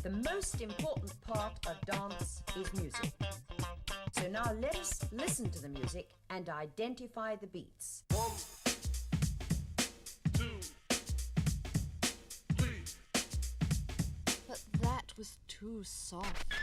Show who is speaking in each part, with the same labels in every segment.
Speaker 1: The most important part of dance is music. So now let us listen to the music and identify the beats.
Speaker 2: 1, 2, 3.
Speaker 3: But that was too soft.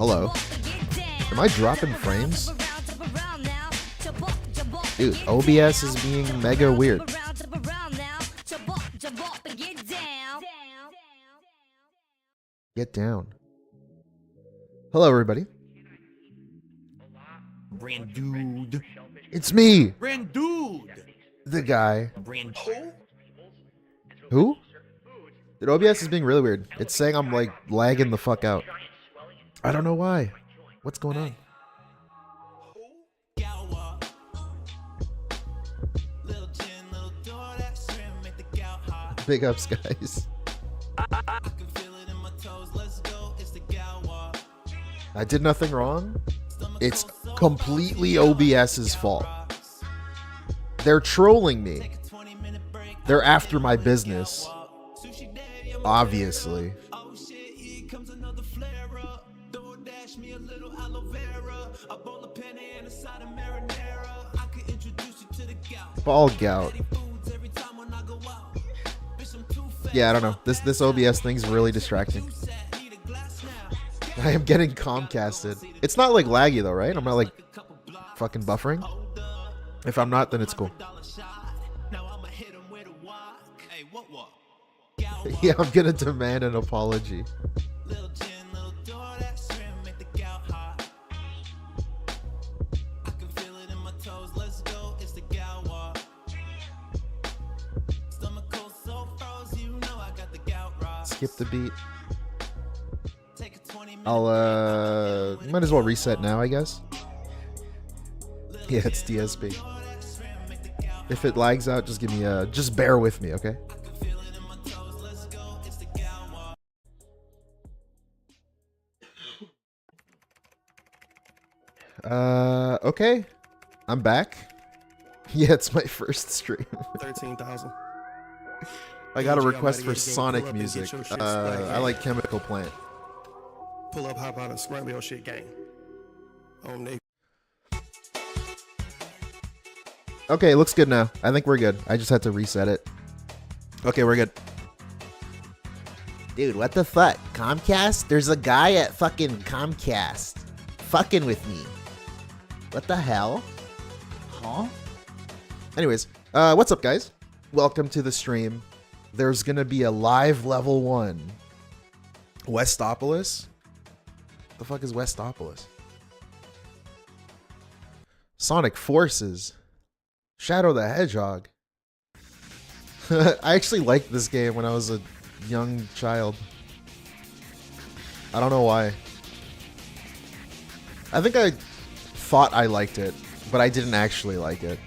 Speaker 4: Hello. Am I dropping frames? Dude, OBS is being mega weird. Get down. Hello, everybody.
Speaker 5: Brand dude.
Speaker 4: It's me,
Speaker 5: Brand dude.
Speaker 4: the guy.
Speaker 5: Brand
Speaker 4: Who? Dude, OBS is being really weird. It's saying I'm like lagging the fuck out. I don't know why. What's going on? Big ups, guys. I did nothing wrong. It's completely OBS's fault. They're trolling me. They're after my business. Obviously. Ball gout. Yeah, I don't know. This OBS thing's really distracting. I am getting Comcasted. It's not like laggy though, right? I'm not like fucking buffering. If I'm not, then it's cool. Yeah, I'm gonna demand an apology. Skip the beat. I'll might as well reset now, I guess. Yeah, it's DSP. If it lags out, just give me just bear with me, okay? Okay. I'm back. Yeah, it's my first stream.
Speaker 5: 13,000.
Speaker 4: I got a request for Sonic music. I like Chemical Plant.
Speaker 5: Pull up, hop out, and scramble your shit gang. Oh, nigga.
Speaker 4: Okay, looks good now. I think we're good. I just had to reset it. Okay, we're good. Dude, what the fuck? Comcast? There's a guy at fucking Comcast fucking with me. What the hell? Huh? Anyways, what's up, guys? Welcome to the stream. There's gonna be a live level 1. Westopolis? The fuck is Westopolis? Sonic Forces. Shadow the Hedgehog. I actually liked this game when I was a young child. I don't know why. I think I thought I liked it, but I didn't actually like it.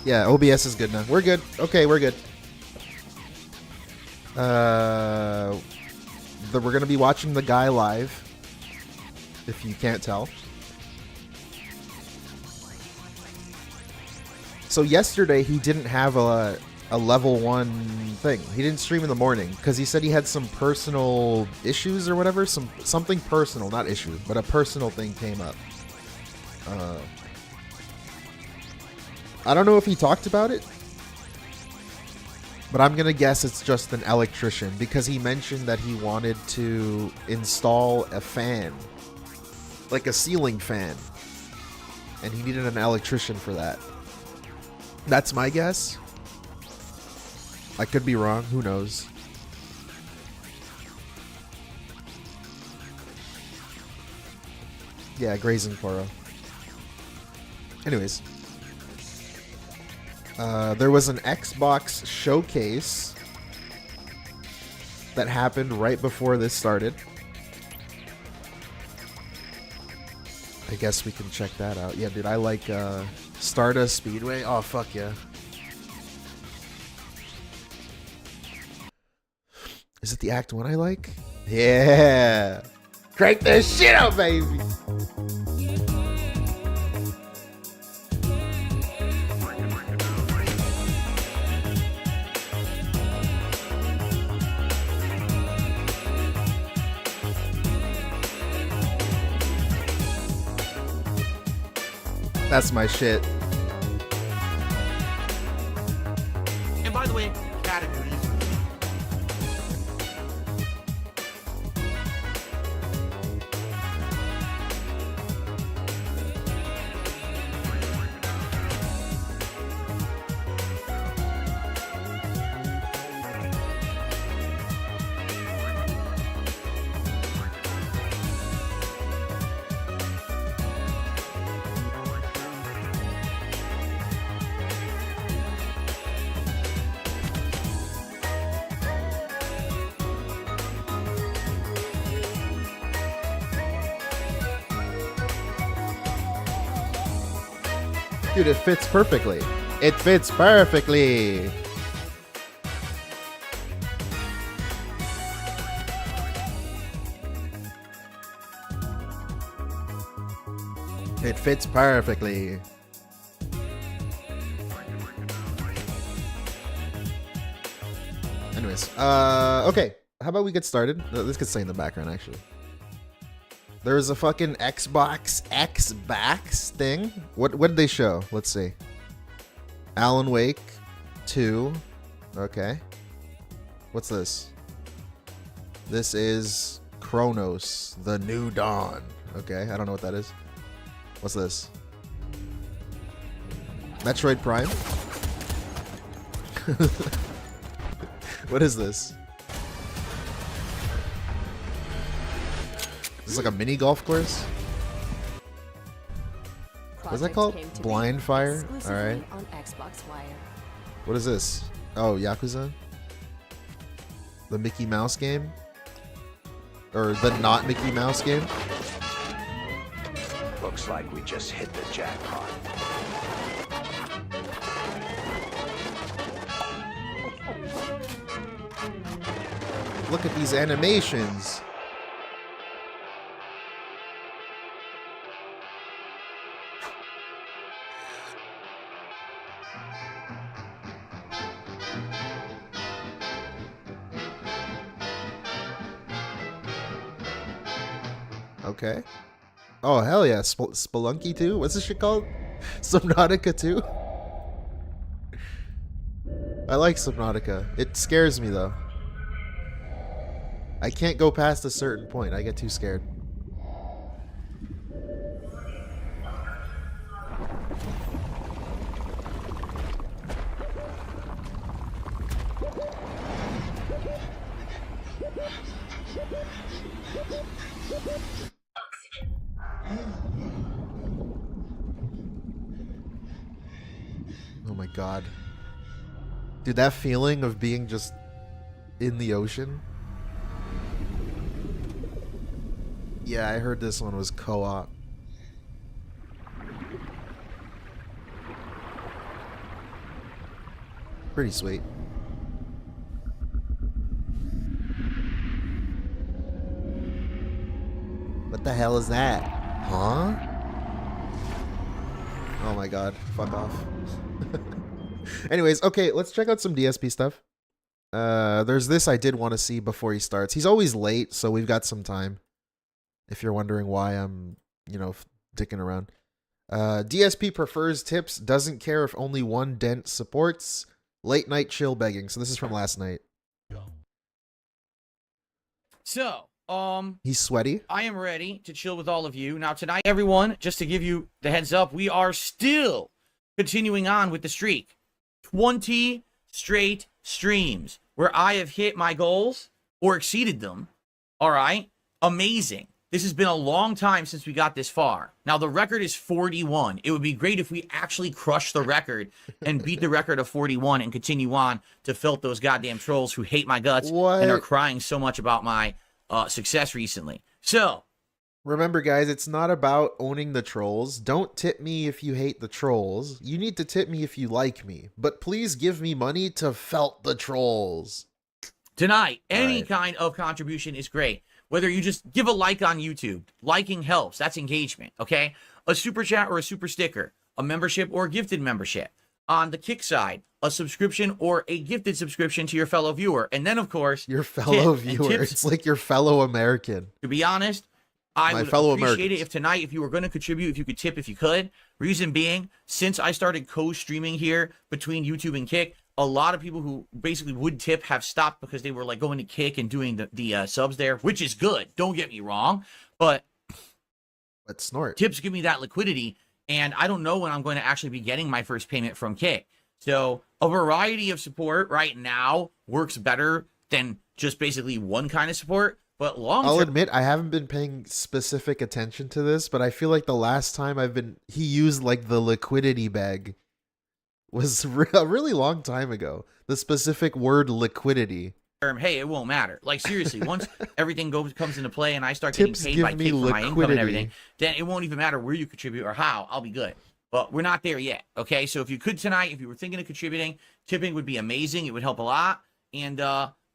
Speaker 4: Yeah, OBS is good now. We're good. Okay, we're good. We're gonna be watching the guy live, if you can't tell. So yesterday he didn't have a level 1 thing. He didn't stream in the morning because he said he had some personal issues or whatever. Something personal, not issue, but a personal thing came up. I don't know if he talked about it, but I'm gonna guess it's just an electrician because he mentioned that he wanted to install a fan, like a ceiling fan, and he needed an electrician for that. That's my guess. I could be wrong. Who knows? Yeah, grazing Poro. Anyways. There was an Xbox showcase that happened right before this started. I guess we can check that out. Yeah, dude, I like Stardust Speedway. Oh, fuck yeah. Is it the Act 1 I like? Yeah. Crank this shit out, baby. That's my shit.
Speaker 5: And by the way, categories.
Speaker 4: Dude, it fits perfectly. It fits perfectly. It fits perfectly. Anyways, okay. How about we get started? Let's get something in the background, actually. There's a fucking Xbox X-Backs thing. What did they show? Let's see. Alan Wake 2. Okay. What's this? This is Chronos, The New Dawn. Okay, I don't know what that is. What's this? Metroid Prime? What is this? Is this like a mini golf course? What's that called? Blind Fire? Alright.
Speaker 3: On Xbox Wire.
Speaker 4: What is this? Oh, Yakuza? The Mickey Mouse game? Or the not Mickey Mouse game?
Speaker 2: Looks like we just hit the jackpot.
Speaker 4: Look at these animations. Okay. Oh, hell yeah. Spelunky 2? What's this shit called? Subnautica 2? I like Subnautica. It scares me, though. I can't go past a certain point. I get too scared. Oh my god. Dude, that feeling of being just in the ocean. Yeah, I heard this one was co-op. Pretty sweet. What the hell is that? Huh? Oh my god, fuck off. Anyways, okay, let's check out some DSP stuff. There's this I did want to see before he starts. He's always late, so we've got some time. If you're wondering why I'm, dicking around. DSP prefers tips, doesn't care if only one dent supports. Late night chill begging. So this is from last night.
Speaker 6: So,
Speaker 4: he's sweaty.
Speaker 6: I am ready to chill with all of you. Now tonight, everyone, just to give you the heads up, we are still continuing on with the streak. 20 straight streams where I have hit my goals or exceeded them. All right? Amazing. This has been a long time since we got this far. Now, the record is 41. It would be great if we actually crush the record and beat the record of 41 and continue on to filth those goddamn trolls who hate my guts and are crying so much about my success recently. So,
Speaker 4: remember, guys, it's not about owning the trolls. Don't tip me if you hate the trolls. You need to tip me if you like me. But please give me money to felt the trolls.
Speaker 6: Tonight, any kind of contribution is great. Whether you just give a like on YouTube, liking helps. That's engagement, okay? A super chat or a super sticker, a membership or a gifted membership. On the kick side, a subscription or a gifted subscription to your fellow viewer. And then, of course,
Speaker 4: your fellow viewer. It's like your fellow American.
Speaker 6: To be honest, I would appreciate it if tonight, if you were going to contribute, if you could tip if you could. Reason being, since I started co-streaming here between YouTube and Kick, a lot of people who basically would tip have stopped because they were like going to Kick and doing the subs there, which is good. Don't get me wrong, but
Speaker 4: snort.
Speaker 6: Tips give me that liquidity, and I don't know when I'm going to actually be getting my first payment from Kick. So a variety of support right now works better than just basically one kind of support. But
Speaker 4: I'll admit I haven't been paying specific attention to this, but I feel like the last time he used like the liquidity bag was a really long time ago. The specific word liquidity.
Speaker 6: Hey, it won't matter. Like seriously, once everything comes into play and I start getting
Speaker 4: Tips
Speaker 6: paid by Kick for my income and everything,
Speaker 4: liquidity.
Speaker 6: then it won't even matter where you contribute or how. I'll be good. But we're not there yet. Okay, so if you could tonight, if you were thinking of contributing, tipping would be amazing. It would help a lot. And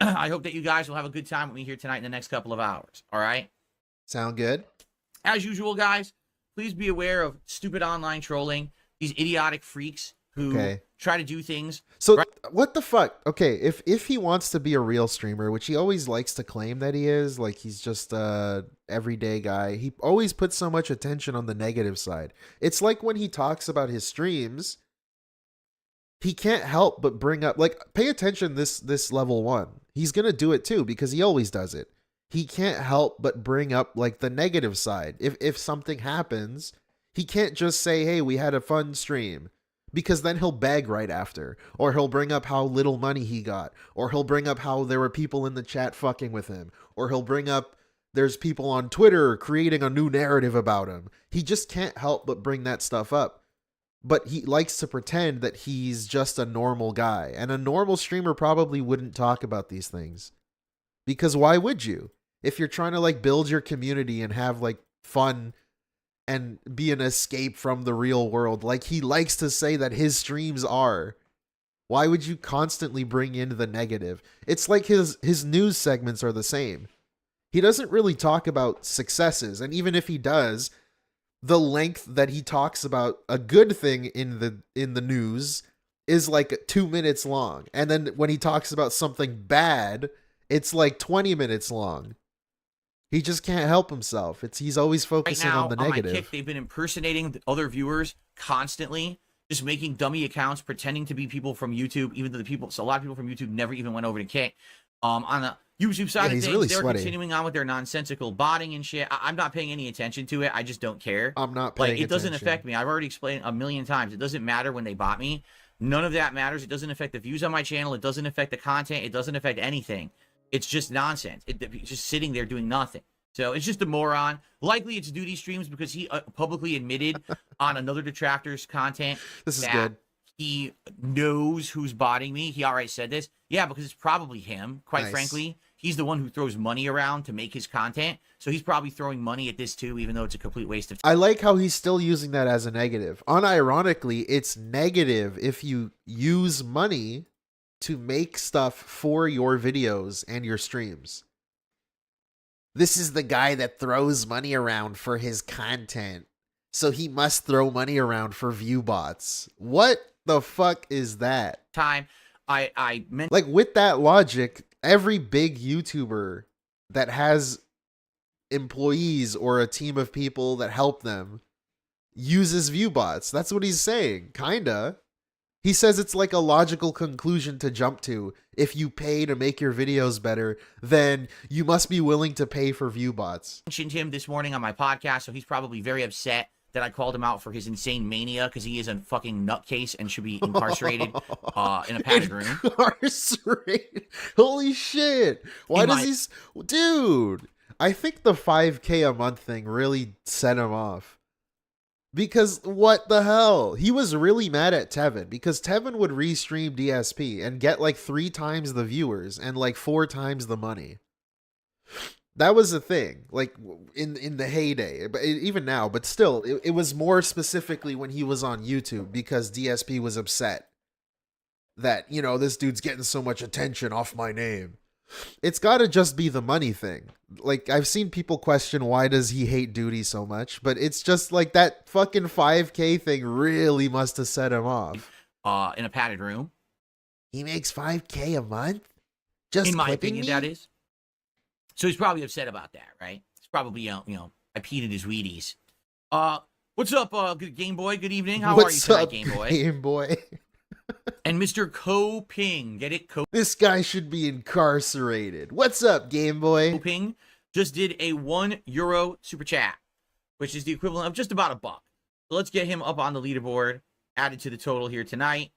Speaker 6: I hope that you guys will have a good time with me here tonight in the next couple of hours. All right?
Speaker 4: Sound good?
Speaker 6: As usual, guys, please be aware of stupid online trolling. These idiotic freaks who try to do things.
Speaker 4: So what the fuck? Okay, if he wants to be a real streamer, which he always likes to claim that he is, like he's just a everyday guy, he always puts so much attention on the negative side. It's like when he talks about his streams, he can't help but bring up, like, pay attention this level 1. He's going to do it too because he always does it. He can't help but bring up like the negative side. If something happens, he can't just say, "Hey, we had a fun stream." Because then he'll beg right after, or he'll bring up how little money he got, or he'll bring up how there were people in the chat fucking with him, or he'll bring up there's people on Twitter creating a new narrative about him. He just can't help but bring that stuff up. But he likes to pretend that he's just a normal guy, and a normal streamer probably wouldn't talk about these things. Because why would you? If you're trying to like build your community and have like fun and be an escape from the real world, like he likes to say that his streams are, why would you constantly bring in the negative? It's like his news segments are the same. He doesn't really talk about successes, and even if he does, the length that he talks about a good thing in the news is like 2 minutes long, and then when he talks about something bad, it's like 20 minutes long. He just can't help himself. He's always focusing on the negative.
Speaker 6: On my Kick, they've been impersonating other viewers constantly, just making dummy accounts, pretending to be people from YouTube, even though a lot of people from YouTube never even went over to Kick. On the YouTube side of things,
Speaker 4: really
Speaker 6: they're
Speaker 4: sweaty.
Speaker 6: continuing on with their nonsensical botting and shit. I'm not paying any attention to it. I just don't care.
Speaker 4: I'm not paying
Speaker 6: attention. It doesn't
Speaker 4: attention.
Speaker 6: affect me. I've already explained a million times. It doesn't matter when they bot me. None of that matters. It doesn't affect the views on my channel. It doesn't affect the content. It doesn't affect anything. It's just nonsense. It's just sitting there doing nothing. So it's just a moron. Likely it's Duty streams because he publicly admitted on another detractor's content
Speaker 4: This is
Speaker 6: that
Speaker 4: good.
Speaker 6: he knows who's botting me. He already said this. Yeah, because it's probably him. Quite
Speaker 4: Nice.
Speaker 6: frankly, he's the one who throws money around to make his content. So he's probably throwing money at this too, even though it's a complete waste of time.
Speaker 4: I like how he's still using that as a negative. Unironically, it's negative if you use money to make stuff for your videos and your streams. This is the guy that throws money around for his content, so he must throw money around for view bots. What the fuck is that?
Speaker 6: I meant
Speaker 4: Like, with that logic, every big YouTuber that has employees or a team of people that help them uses view bots. That's what he's saying, kinda. He says it's like a logical conclusion to jump to. If you pay to make your videos better, then you must be willing to pay for view bots.
Speaker 6: mentioned him this morning on my podcast, so he's probably very upset that I called him out for his insane mania because he is a fucking nutcase and should be incarcerated in a padded room.
Speaker 4: Incarcerated? Holy shit. Why does he... Dude, I think the 5K a month thing really set him off. Because what the hell? He was really mad at Tevin because Tevin would restream DSP and get like 3 times the viewers and like 4 times the money. That was a thing, like in the heyday, but even now, but still, it was more specifically when he was on YouTube because DSP was upset that, you know, this dude's getting so much attention off my name. It's got to just be the money thing. Like, I've seen people question why does he hate Duty so much, but it's just like that fucking 5K thing really must have set him off.
Speaker 6: In a padded room.
Speaker 4: He makes 5K a month? Just
Speaker 6: in my
Speaker 4: clipping
Speaker 6: opinion,
Speaker 4: me?
Speaker 6: that is. So he's probably upset about that, right? It's probably, you know, I peed in his Wheaties. What's up, good Game Boy? Good evening. How are you tonight, Game Boy?
Speaker 4: Game Boy?
Speaker 6: And Mr. Ko-Ping, get it?
Speaker 4: This guy should be incarcerated. What's up, Game Boy?
Speaker 6: Ko-Ping just did a €1 super chat, which is the equivalent of just about $1. So let's get him up on the leaderboard, added to the total here tonight.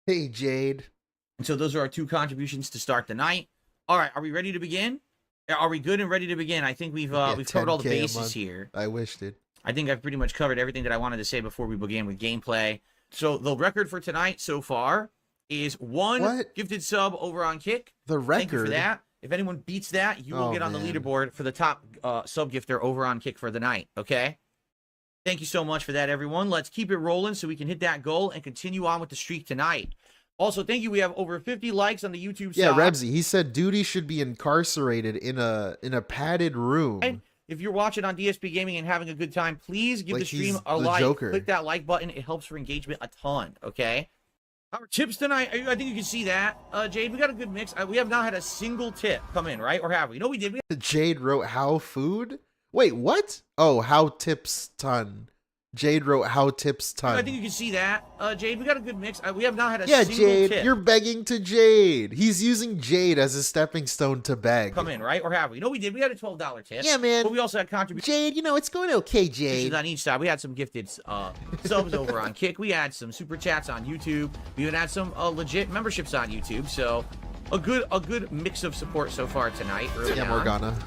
Speaker 4: Hey, Jade.
Speaker 6: And so those are our 2 contributions to start the night. All right, are we ready to begin? Are we good and ready to begin? I think we've covered all the
Speaker 4: 10K a
Speaker 6: bases
Speaker 4: month.
Speaker 6: here.
Speaker 4: I wished it.
Speaker 6: I think I've pretty much covered everything that I wanted to say before we begin with gameplay. So the record for tonight so far is 1
Speaker 4: What?
Speaker 6: gifted sub over on Kick.
Speaker 4: The record?
Speaker 6: Thank you for that. If anyone beats that, you will
Speaker 4: Oh,
Speaker 6: get on
Speaker 4: man.
Speaker 6: the leaderboard for the top sub gifter over on Kick for the night, okay? Thank you so much for that, everyone. Let's keep it rolling so we can hit that goal and continue on with the streak tonight. Also, thank you. We have over 50 likes on the YouTube
Speaker 4: Yeah,
Speaker 6: side.
Speaker 4: Rebsy, he said Duty should be incarcerated in a padded room.
Speaker 6: And if you're watching on DSP Gaming and having a good time, please give
Speaker 4: Like
Speaker 6: the stream
Speaker 4: he's
Speaker 6: a
Speaker 4: the
Speaker 6: like.
Speaker 4: Joker.
Speaker 6: Click that like button. It helps for engagement a ton, okay? Our tips tonight, I think you can see that. Jade, we got a good mix. We have not had a single tip come in, right? Or have we? No, we did.
Speaker 4: Jade wrote how food? Wait, what? Oh, how tips ton. Jade wrote how tips ton.
Speaker 6: I think you can see that. Jade, we got a good mix. We have not had a
Speaker 4: Yeah,
Speaker 6: single
Speaker 4: Jade,
Speaker 6: tip
Speaker 4: you're begging to Jade. He's using Jade as a stepping stone to beg.
Speaker 6: come in, right? Or have we? No, we did. We had a $12 tip.
Speaker 4: Yeah, man.
Speaker 6: But we also had contributions
Speaker 4: Jade, you know, it's going okay, Jade.
Speaker 6: on each side. We had some gifted subs over on Kick. We had some super chats on YouTube. We even had some legit memberships on YouTube. So a good mix of support so far tonight.
Speaker 4: Yeah,
Speaker 6: on.
Speaker 4: Morgana.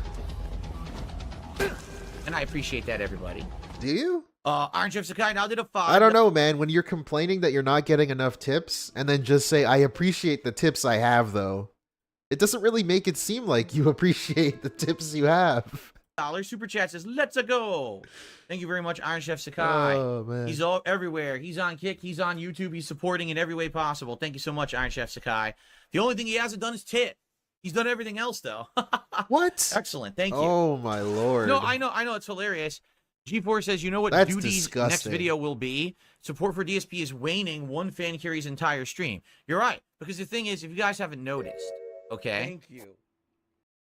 Speaker 6: And I appreciate that, everybody.
Speaker 4: Do you?
Speaker 6: Iron Chef Sakai now did a 5.
Speaker 4: I don't know, man. When you're complaining that you're not getting enough tips and then just say, I appreciate the tips I have, though, it doesn't really make it seem like you appreciate the tips you have.
Speaker 6: Super chat says, let's go. Thank you very much, Iron Chef Sakai.
Speaker 4: Oh, man.
Speaker 6: He's all everywhere. He's on Kick. He's on YouTube. He's supporting in every way possible. Thank you so much, Iron Chef Sakai. The only thing he hasn't done is tip. He's done everything else, though.
Speaker 4: What?
Speaker 6: Excellent. Thank you.
Speaker 4: Oh, my Lord.
Speaker 6: No, I know. It's hilarious. G4 says, you know what
Speaker 4: That's
Speaker 6: Duty's
Speaker 4: disgusting.
Speaker 6: next video will be? Support for DSP is waning. One fan carries entire stream. You're right. Because the thing is, if you guys haven't noticed, okay?
Speaker 7: Thank you.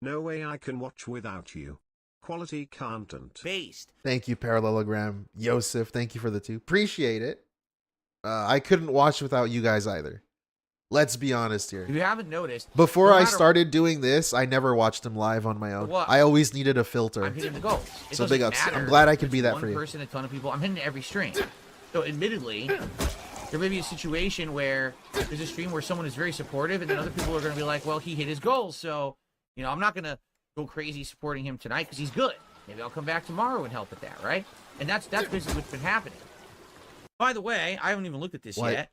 Speaker 7: No way I can watch without you. Quality content.
Speaker 6: Based.
Speaker 4: Thank you, Parallelogram. Yosef, thank you for the 2. Appreciate it. I couldn't watch without you guys either. Let's be honest here.
Speaker 6: If you haven't noticed,
Speaker 4: Before
Speaker 6: no
Speaker 4: I
Speaker 6: matter-
Speaker 4: started doing this, I never watched him live on my own.
Speaker 6: What?
Speaker 4: I always needed a filter.
Speaker 6: I'm hitting the goals. It
Speaker 4: So
Speaker 6: doesn't
Speaker 4: big ups.
Speaker 6: matter
Speaker 4: I'm glad I
Speaker 6: if
Speaker 4: could
Speaker 6: it's
Speaker 4: be that
Speaker 6: one
Speaker 4: for you.
Speaker 6: person, a ton of people. I'm hitting every stream. So admittedly, there may be a situation where there's a stream where someone is very supportive, and then other people are going to be like, well, he hit his goals. So, you know, I'm not going to go crazy supporting him tonight because he's good. Maybe I'll come back tomorrow and help with that, right? And that's basically what's been happening. By the way, I haven't even looked at this
Speaker 4: What?
Speaker 6: yet.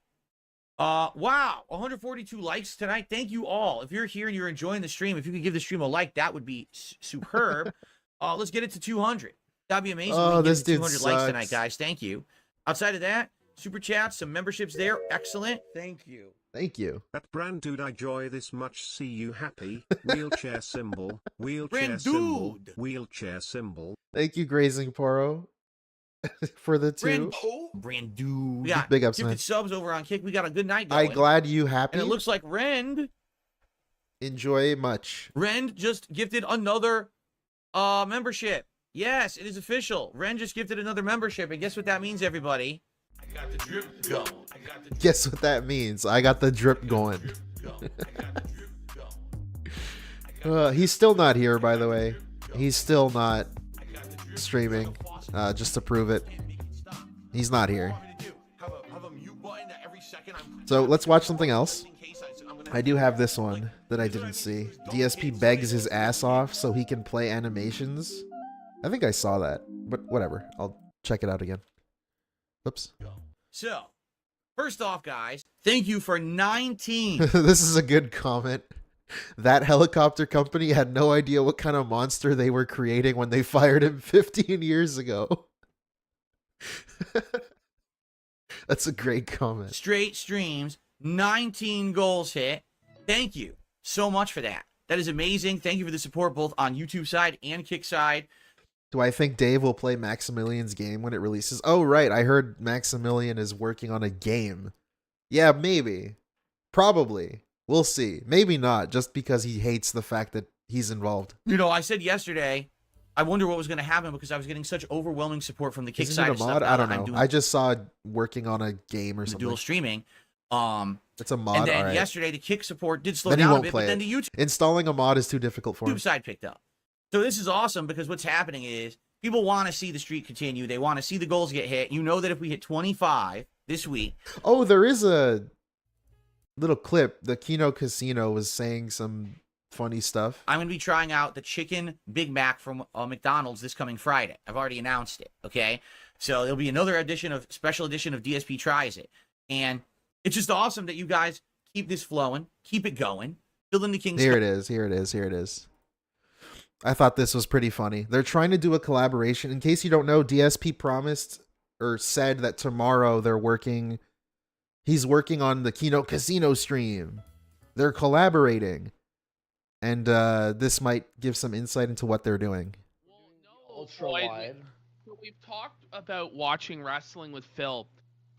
Speaker 6: Wow, 142 likes tonight. Thank you all. If you're here and you're enjoying the stream, if you could give the stream a like, that would be superb. Let's get it to 200. That'd be amazing.
Speaker 4: Oh,
Speaker 6: We can get
Speaker 4: this
Speaker 6: it to
Speaker 4: dude
Speaker 6: 200 likes tonight,
Speaker 4: sucks.
Speaker 6: guys. Thank you. Outside of that, super chats, some memberships there. Excellent.
Speaker 7: Thank you.
Speaker 4: Thank you.
Speaker 7: That brand dude I joy this much see you happy. Wheelchair symbol. Wheelchair
Speaker 6: Brand
Speaker 7: symbol.
Speaker 6: dude.
Speaker 7: Wheelchair symbol.
Speaker 4: Thank you, Grazing Poro, for the 2.
Speaker 6: Brand new. We got
Speaker 4: Big ups,
Speaker 6: gifted
Speaker 4: man.
Speaker 6: subs over on Kick. We got a good night going.
Speaker 4: I'm glad you happy.
Speaker 6: And it looks like Rend
Speaker 4: Enjoy much.
Speaker 6: just gifted another membership. Yes, it is official. Ren just gifted another membership, and guess what that means, everybody? I got the drip going.
Speaker 4: Guess what that means? I got the drip going. He's still not here, by the way. He's still not streaming, just to prove it. He's not here. So let's watch something else. I do have this one that I didn't see. DSP begs his ass off so he can play animations. I think I saw that, but whatever. I'll check it out again. Oops.
Speaker 6: So, first off, guys, thank you for 19.
Speaker 4: This is a good comment. That helicopter company had no idea what kind of monster they were creating when they fired him 15 years ago. That's a great comment.
Speaker 6: Straight streams, 19 goals hit. Thank you so much for that. That is amazing. Thank you for the support both on YouTube side and Kick side.
Speaker 4: Do I think Dave will play Maximilian's game when it releases? Oh, right. I heard Maximilian is working on a game. Yeah, maybe. Probably. We'll see. Maybe not, just because he hates the fact that he's involved.
Speaker 6: You know, I said yesterday, I wonder what was going to happen because I was getting such overwhelming support from the Kick
Speaker 4: Isn't
Speaker 6: side
Speaker 4: it a
Speaker 6: of stuff.
Speaker 4: mod?
Speaker 6: now
Speaker 4: I
Speaker 6: that
Speaker 4: don't
Speaker 6: I'm
Speaker 4: know.
Speaker 6: doing
Speaker 4: I just saw working on a game or
Speaker 6: the
Speaker 4: something.
Speaker 6: dual streaming.
Speaker 4: It's a mod.
Speaker 6: And then
Speaker 4: Alright.
Speaker 6: yesterday, the Kick support did slow
Speaker 4: Then he
Speaker 6: down a
Speaker 4: won't
Speaker 6: bit,
Speaker 4: play
Speaker 6: but then
Speaker 4: it.
Speaker 6: the YouTube
Speaker 4: Installing a mod is too difficult for him.
Speaker 6: side picked up. So this is awesome because what's happening is people want to see the streak continue. They want to see the goals get hit. You know that if we hit 25 this week.
Speaker 4: Oh, there is a little clip. The Kino Casino was saying some funny stuff.
Speaker 6: I'm going to be trying out the chicken Big Mac from McDonald's this coming Friday. I've already announced it, okay? So there'll be another special edition of DSP Tries It. And it's just awesome that you guys keep this flowing, keep it going, fill in the King's
Speaker 4: Here it is. Here it is. Here it is. I thought this was pretty funny. They're trying to do a collaboration. In case you don't know, DSP promised or said that tomorrow he's working on the Kino Casino stream. They're collaborating. And this might give some insight into what they're doing.
Speaker 8: ultra
Speaker 9: Boyd,
Speaker 8: wide.
Speaker 9: We've talked about watching wrestling with Phil.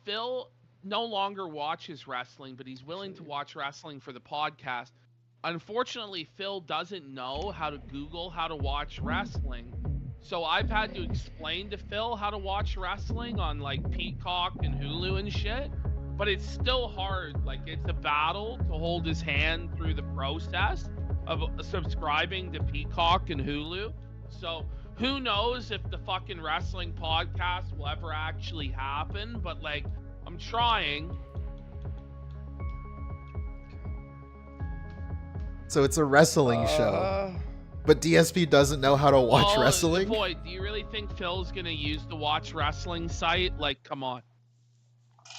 Speaker 9: Phil no longer watches wrestling, but he's willing to watch wrestling for the podcast. Unfortunately, Phil doesn't know how to Google how to watch wrestling. So I've had to explain to Phil how to watch wrestling on like Peacock and Hulu and shit. But it's still hard. Like, it's a battle to hold his hand through the process of subscribing to Peacock and Hulu. So who knows if the fucking wrestling podcast will ever actually happen, but like, I'm trying.
Speaker 4: So it's a wrestling show. But DSP doesn't know how to watch wrestling?
Speaker 9: Boy, do you really think Phil's gonna use the watch wrestling site? Like, come on.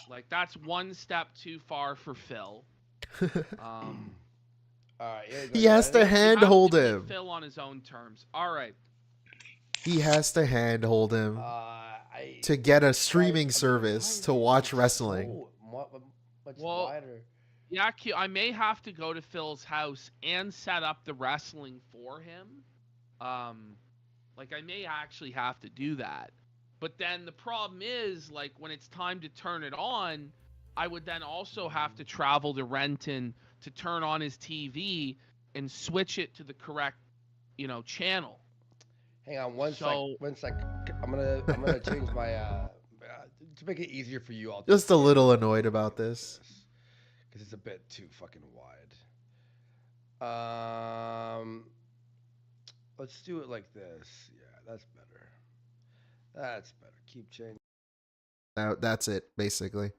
Speaker 9: Like, that's one step too far for Phil.
Speaker 4: He has to handhold him.
Speaker 9: Phil on his own terms. All right.
Speaker 4: He has to handhold him to get a streaming service to watch wrestling.
Speaker 8: Much wider.
Speaker 9: Yeah, I may have to go to Phil's house and set up the wrestling for him. Like, I may actually have to do that. But then the problem is, like, when it's time to turn it on, I would then also have to travel to Renton to turn on his TV and switch it to the correct, channel.
Speaker 8: Hang on one sec. I'm gonna change my to make it easier for you all.
Speaker 4: Just a little annoyed about this.
Speaker 8: Because it's a bit too fucking wide. Let's do it like this. Yeah, that's better. That's better. Keep changing.
Speaker 4: That's it, basically.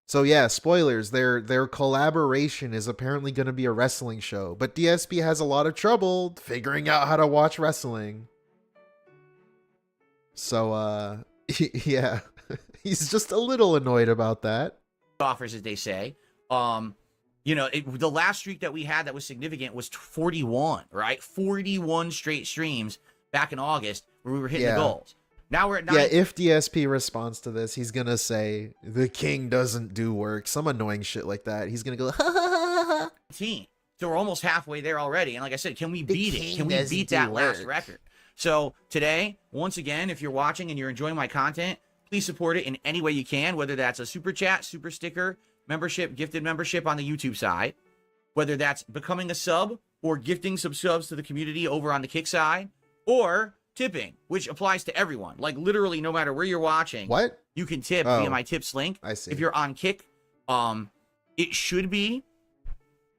Speaker 4: So yeah, spoilers. Their collaboration is apparently going to be a wrestling show, but DSP has a lot of trouble figuring out how to watch wrestling. So yeah, he's just a little annoyed about that.
Speaker 6: Offers, as they say. The last streak that we had that was significant was 41, right? 41 straight streams back in August where we were hitting the goals. Now we're at 9.
Speaker 4: Yeah, if DSP responds to this, he's gonna say the king doesn't do work, some annoying shit like that. He's gonna go ha ha ha ha.
Speaker 6: So we're almost halfway there already. And like I said, can we beat it? Can we beat that last record? So today, once again, if you're watching and you're enjoying my content, please support it in any way you can, whether that's a super chat, super sticker, membership, gifted membership on the YouTube side, whether that's becoming a sub or gifting some subs to the community over on the Kick side, or tipping, which applies to everyone. Like, literally, no matter where you're watching, you can tip via my tips link.
Speaker 4: I see.
Speaker 6: If you're on Kick, it should be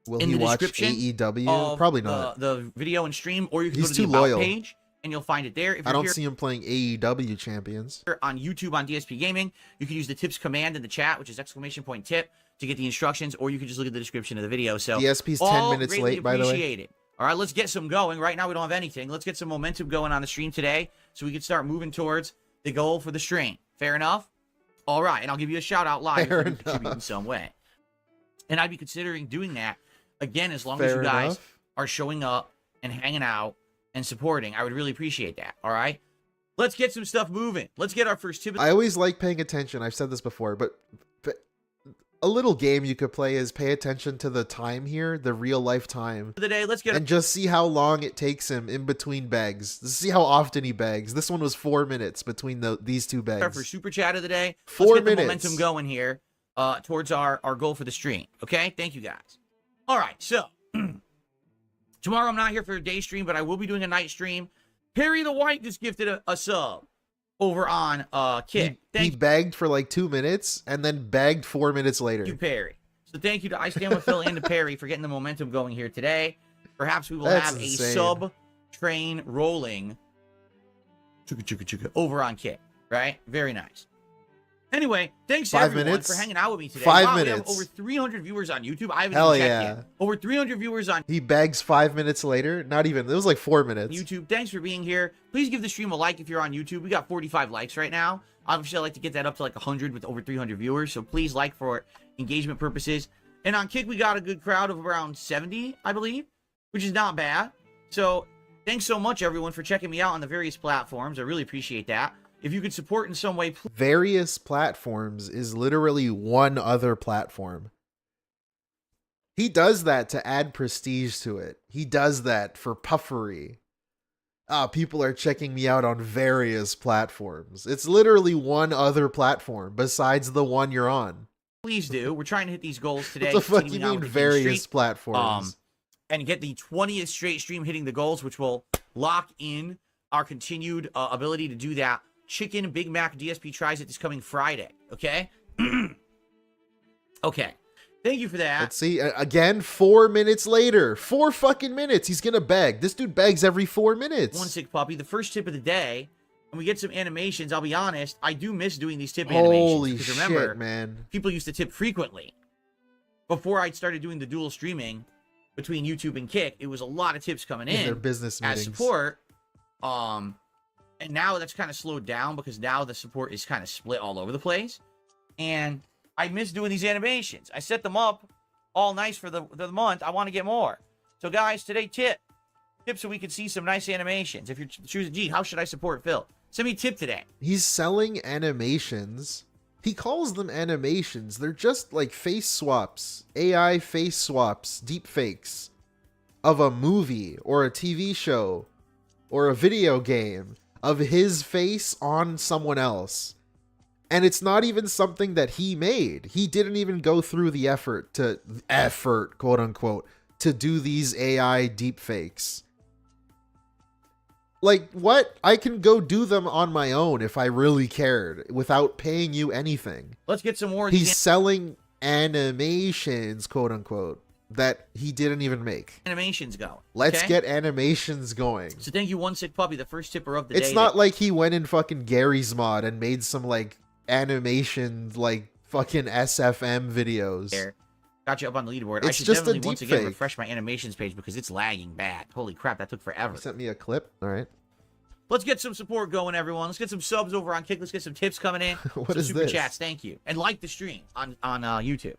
Speaker 4: in
Speaker 6: the
Speaker 4: watch
Speaker 6: description
Speaker 4: AEW? Probably not.
Speaker 6: The video and stream, or you can go to
Speaker 4: too
Speaker 6: the About
Speaker 4: loyal.
Speaker 6: page, and you'll find it there. If
Speaker 4: I don't see him playing AEW champions.
Speaker 6: On YouTube on DSP Gaming, you can use the tips command in the chat, which is !tip, to get the instructions, or you can just look at the description of the video. So
Speaker 4: DSP's 10 minutes late, by the way.
Speaker 6: It. All right, let's get some going. Right now, we don't have anything. Let's get some momentum going on the stream today so we can start moving towards the goal for the stream. Fair enough? All right, and I'll give you a shout-out live if you contribute in some way. And I'd be considering doing that, again, as long as you guys are showing up and hanging out and supporting. I would really appreciate that, all right? Let's get some stuff moving. Let's get our first tip.
Speaker 4: I always like paying attention. I've said this before, but a little game you could play is pay attention to the time here, the real life time.
Speaker 6: The day, let's get
Speaker 4: and just see how long it takes him in between begs. See how often he begs. This one was 4 minutes between these two begs.
Speaker 6: For super chat of the day,
Speaker 4: 4
Speaker 6: let's get
Speaker 4: minutes.
Speaker 6: the momentum going here towards our goal for the stream. Okay, thank you guys. All right, so tomorrow I'm not here for a day stream, but I will be doing a night stream. Perry the White just gifted a sub over on Kick.
Speaker 4: He begged for like 2 minutes and then begged 4 minutes later.
Speaker 6: Thank you, Perry. So thank you to I Stand With Phil and to Perry for getting the momentum going here today. Perhaps we will have a sub train rolling over on Kick, right? Very nice. Anyway, thanks
Speaker 4: 5
Speaker 6: everyone
Speaker 4: minutes?
Speaker 6: for hanging out with me today.
Speaker 4: 5
Speaker 6: wow,
Speaker 4: minutes.
Speaker 6: We have over 300 viewers on YouTube. I haven't
Speaker 4: Hell
Speaker 6: even checked
Speaker 4: yeah.
Speaker 6: yet. Over 300 viewers on
Speaker 4: He begs 5 minutes later. Not even. It was like 4 minutes.
Speaker 6: YouTube. Thanks for being here. Please give the stream a like if you're on YouTube. We got 45 likes right now. Obviously, I'd like to get that up to like 100 with over 300 viewers. So please like for engagement purposes. And on Kick, we got a good crowd of around 70, I believe, which is not bad. So thanks so much, everyone, for checking me out on the various platforms. I really appreciate that. If you could support in some way,
Speaker 4: various platforms is literally one other platform. He does that to add prestige to it. He does that for puffery. People are checking me out on various platforms. It's literally one other platform besides the one you're on.
Speaker 6: Please do. We're trying to hit these goals today.
Speaker 4: What the fuck you mean various platforms?
Speaker 6: And get the 20th straight stream hitting the goals, which will lock in our continued ability to do that. Chicken Big Mac DSP tries it this coming Friday. Okay? Okay. Thank you for that.
Speaker 4: Let's see. Again, 4 minutes later. 4 fucking minutes. He's going to beg. This dude begs every 4 minutes.
Speaker 6: One sick puppy. The first tip of the day. And we get some animations. I'll be honest. I do miss doing these tip animations.
Speaker 4: Holy
Speaker 6: shit,
Speaker 4: remember, man.
Speaker 6: People used to tip frequently. Before I started doing the dual streaming between YouTube and Kick, it was a lot of tips coming in.
Speaker 4: Their business meetings.
Speaker 6: As support. And now that's kind of slowed down because now the support is kind of split all over the place. And I miss doing these animations. I set them up all nice for the month. I want to get more. So guys, today tip so we can see some nice animations. If you're choosing, gee, how should I support Phil? Send me a tip today.
Speaker 4: He's selling animations. He calls them animations. They're just like face swaps, AI face swaps, deep fakes of a movie or a TV show or a video game of his face on someone else. And it's not even something that he made. He didn't even go through the effort, quote unquote, to do these AI deepfakes. Like, what? I can go do them on my own if I really cared without paying you anything.
Speaker 6: Let's get some more.
Speaker 4: He's selling animations, quote unquote, that he didn't even make.
Speaker 6: Animations going.
Speaker 4: Let's get animations going.
Speaker 6: So thank you, One Sick Puppy, the first tipper of the day.
Speaker 4: It's not like he went in fucking Gary's mod and made some like animation like fucking SFM videos.
Speaker 6: There. Got you up on the leaderboard.
Speaker 4: It's
Speaker 6: I should
Speaker 4: just
Speaker 6: definitely
Speaker 4: a
Speaker 6: once again
Speaker 4: deepfake.
Speaker 6: refresh my animations page because it's lagging bad. Holy crap, that took forever.
Speaker 4: You sent me a clip. All right.
Speaker 6: Let's get some support going, everyone. Let's get some subs over on Kick. Let's get some tips coming in.
Speaker 4: What
Speaker 6: some
Speaker 4: is
Speaker 6: super
Speaker 4: this?
Speaker 6: chats. Thank you. And like the stream on YouTube.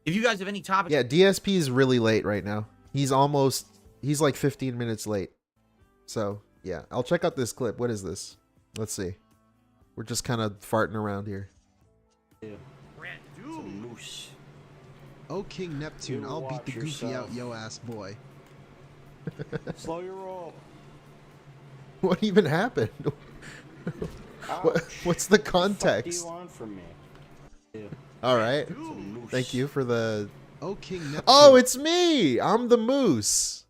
Speaker 6: If you guys have any topics.
Speaker 4: Yeah, DSP is really late right now. He's like 15 minutes late. So, yeah. I'll check out this clip. What is this? Let's see. We're just kind of farting around here.
Speaker 6: Moose.
Speaker 10: Oh, King Neptune, I'll beat the goofy out yo ass boy.
Speaker 2: Slow your roll.
Speaker 4: What even happened? What's the context?
Speaker 2: What do you want from me?
Speaker 4: All right. Thank you for the...
Speaker 10: Oh, King Neptune.
Speaker 4: Oh, it's me! I'm the moose.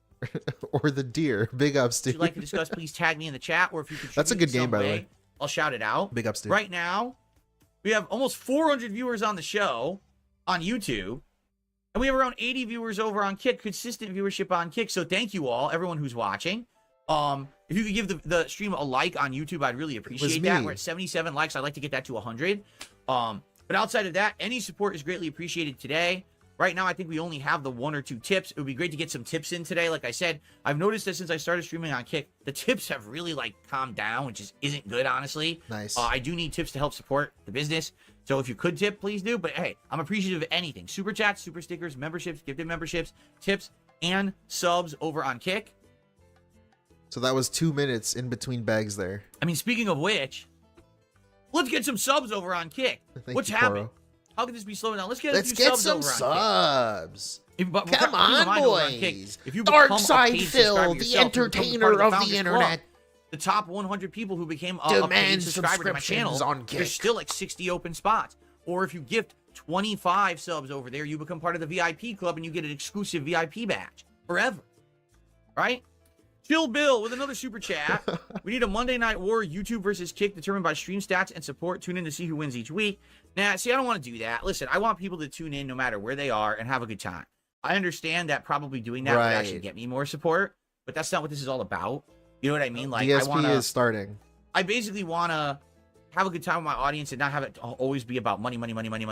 Speaker 4: Or the deer. Big ups,
Speaker 6: If
Speaker 4: dude.
Speaker 6: you'd like to discuss, please tag me in the chat. Or if you could
Speaker 4: That's a good game, by the way.
Speaker 6: I'll shout it out.
Speaker 4: Big ups, dude.
Speaker 6: Right now, we have almost 400 viewers on the show on YouTube. And we have around 80 viewers over on Kick. Consistent viewership on Kick. So thank you all, everyone who's watching. If you could give the stream a like on YouTube, I'd really appreciate that. We're at 77 likes. I'd like to get that to 100. But outside of that, any support is greatly appreciated today. Right now, I think we only have the 1 or 2 tips. It would be great to get some tips in today. Like I said, I've noticed that since I started streaming on Kick, the tips have really like calmed down, which isn't good, honestly.
Speaker 4: Nice.
Speaker 6: I do need tips to help support the business. So if you could tip, please do. But hey, I'm appreciative of anything. Super chats, super stickers, memberships, gifted memberships, tips, and subs over on Kick.
Speaker 4: So that was 2 minutes in between bags there.
Speaker 6: I mean, speaking of which, let's get some subs over on Kick. What's happening? How could this be slowing down? Let's get
Speaker 4: some subs.
Speaker 6: Come
Speaker 4: on, boys.
Speaker 6: If you
Speaker 4: Dark Side Phil, the entertainer of the internet.
Speaker 6: The top 100 people who became a paid subscriber to my channel, there's still like 60 open spots. Or if you gift 25 subs over there, you become part of the VIP club and you get an exclusive VIP badge forever. Right? Chill Bill with another super chat. We need a Monday Night War YouTube versus Kick determined by stream stats and support. Tune in to see who wins each week. Now, see, I don't want to do that. Listen, I want people to tune in no matter where they are and have a good time. I understand that probably doing that would actually get me more support, but that's not what this is all about. You know what I mean? Like,
Speaker 4: DSP is starting.
Speaker 6: I basically want to have a good time with my audience and not have it always be about money.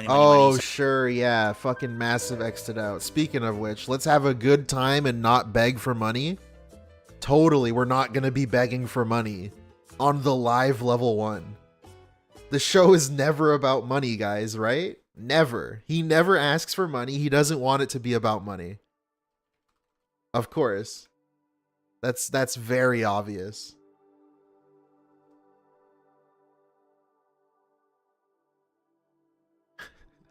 Speaker 4: Oh, sure, yeah. Fucking massive X'd out. Speaking of which, let's have a good time and not beg for money. Totally, we're not going to be begging for money on the live level 1. The show is never about money, guys, right? Never. He never asks for money. He doesn't want it to be about money. Of course. That's very obvious.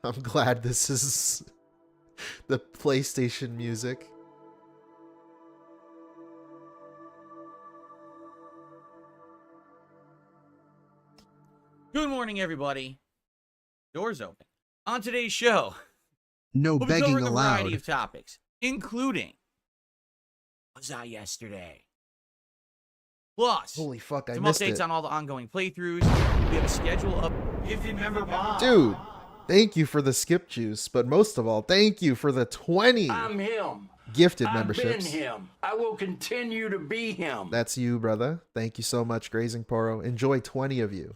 Speaker 4: I'm glad this is the PlayStation music.
Speaker 6: Good morning, everybody. Doors open. On today's show,
Speaker 10: No
Speaker 6: we'll be
Speaker 10: begging
Speaker 6: covering a variety
Speaker 10: allowed.
Speaker 6: of topics, including was I yesterday? Plus,
Speaker 4: Holy fuck, I
Speaker 6: some
Speaker 4: missed
Speaker 6: updates
Speaker 4: it.
Speaker 6: on all the ongoing playthroughs. We have a schedule of gifted member Bob.
Speaker 4: Dude, thank you for the skip juice, but most of all, thank you for the 20
Speaker 11: I'm him.
Speaker 4: gifted
Speaker 11: I've
Speaker 4: memberships.
Speaker 11: been him. I will continue to be him.
Speaker 4: That's you, brother. Thank you so much, Grazing Poro. Enjoy 20 of you.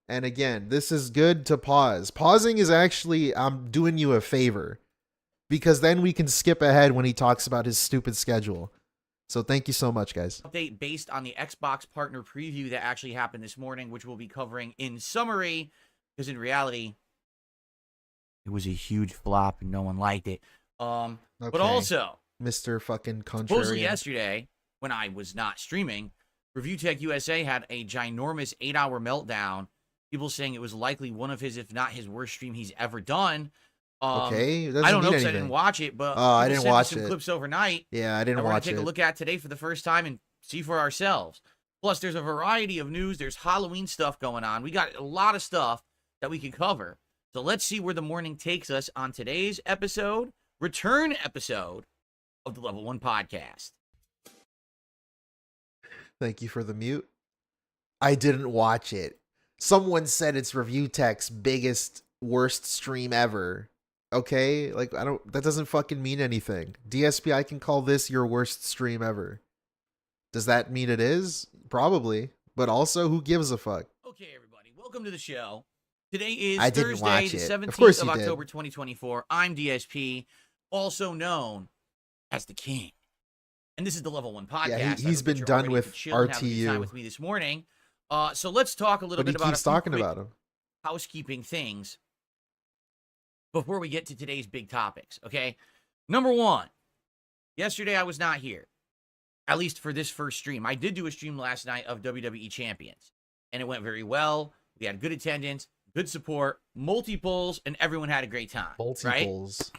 Speaker 4: And again, this is good to pause. Pausing is actually, I'm doing you a favor. Because then we can skip ahead when he talks about his stupid schedule. So thank you so much, guys.
Speaker 6: Update based on the Xbox partner preview that actually happened this morning, which we'll be covering in summary. Because in reality, it was a huge flop and no one liked it. But also,
Speaker 4: Mr. fucking
Speaker 6: supposedly
Speaker 4: contrarian.
Speaker 6: yesterday, when I was not streaming, ReviewTechUSA had a ginormous 8-hour meltdown. People saying it was likely one of his, if not his worst stream he's ever done.
Speaker 4: Okay, it doesn't
Speaker 6: I don't know
Speaker 4: mean
Speaker 6: because I
Speaker 4: anything.
Speaker 6: didn't watch it, but
Speaker 4: I
Speaker 6: people
Speaker 4: didn't
Speaker 6: sent me
Speaker 4: watch
Speaker 6: some
Speaker 4: it.
Speaker 6: clips overnight.
Speaker 4: Yeah, I didn't
Speaker 6: that we're
Speaker 4: watch
Speaker 6: gonna take
Speaker 4: it.
Speaker 6: a look at today for the first time and see for ourselves. Plus, there's a variety of news. There's Halloween stuff going on. We got a lot of stuff that we can cover. So let's see where the morning takes us on today's episode, return episode of the Level 1 Podcast.
Speaker 4: Thank you for the mute. I didn't watch it. Someone said it's Review Tech's biggest, worst stream ever. Okay? Like, that doesn't fucking mean anything. DSP, I can call this your worst stream ever. Does that mean it is? Probably. But also, who gives a fuck?
Speaker 6: Okay, everybody, welcome to the show. Today is
Speaker 4: I didn't
Speaker 6: Thursday,
Speaker 4: watch
Speaker 6: the
Speaker 4: it.
Speaker 6: 17th
Speaker 4: Of course
Speaker 6: of
Speaker 4: you did.
Speaker 6: October, 2024. I'm DSP, also known as the King. And this is the Level 1 Podcast.
Speaker 4: Yeah,
Speaker 6: I hope
Speaker 4: he's
Speaker 6: that
Speaker 4: been
Speaker 6: you're
Speaker 4: done
Speaker 6: all ready
Speaker 4: with
Speaker 6: to chill and have a good time
Speaker 4: RTU.
Speaker 6: with me this morning. So let's talk a little
Speaker 4: But he
Speaker 6: bit about
Speaker 4: keeps
Speaker 6: a few
Speaker 4: talking
Speaker 6: quick
Speaker 4: about him.
Speaker 6: housekeeping things before we get to today's big topics, okay? Number one, yesterday I was not here, at least for this first stream. I did do a stream last night of WWE Champions, and it went very well. We had good attendance, good support, multiples, and everyone had a great time, right?
Speaker 4: Multiples.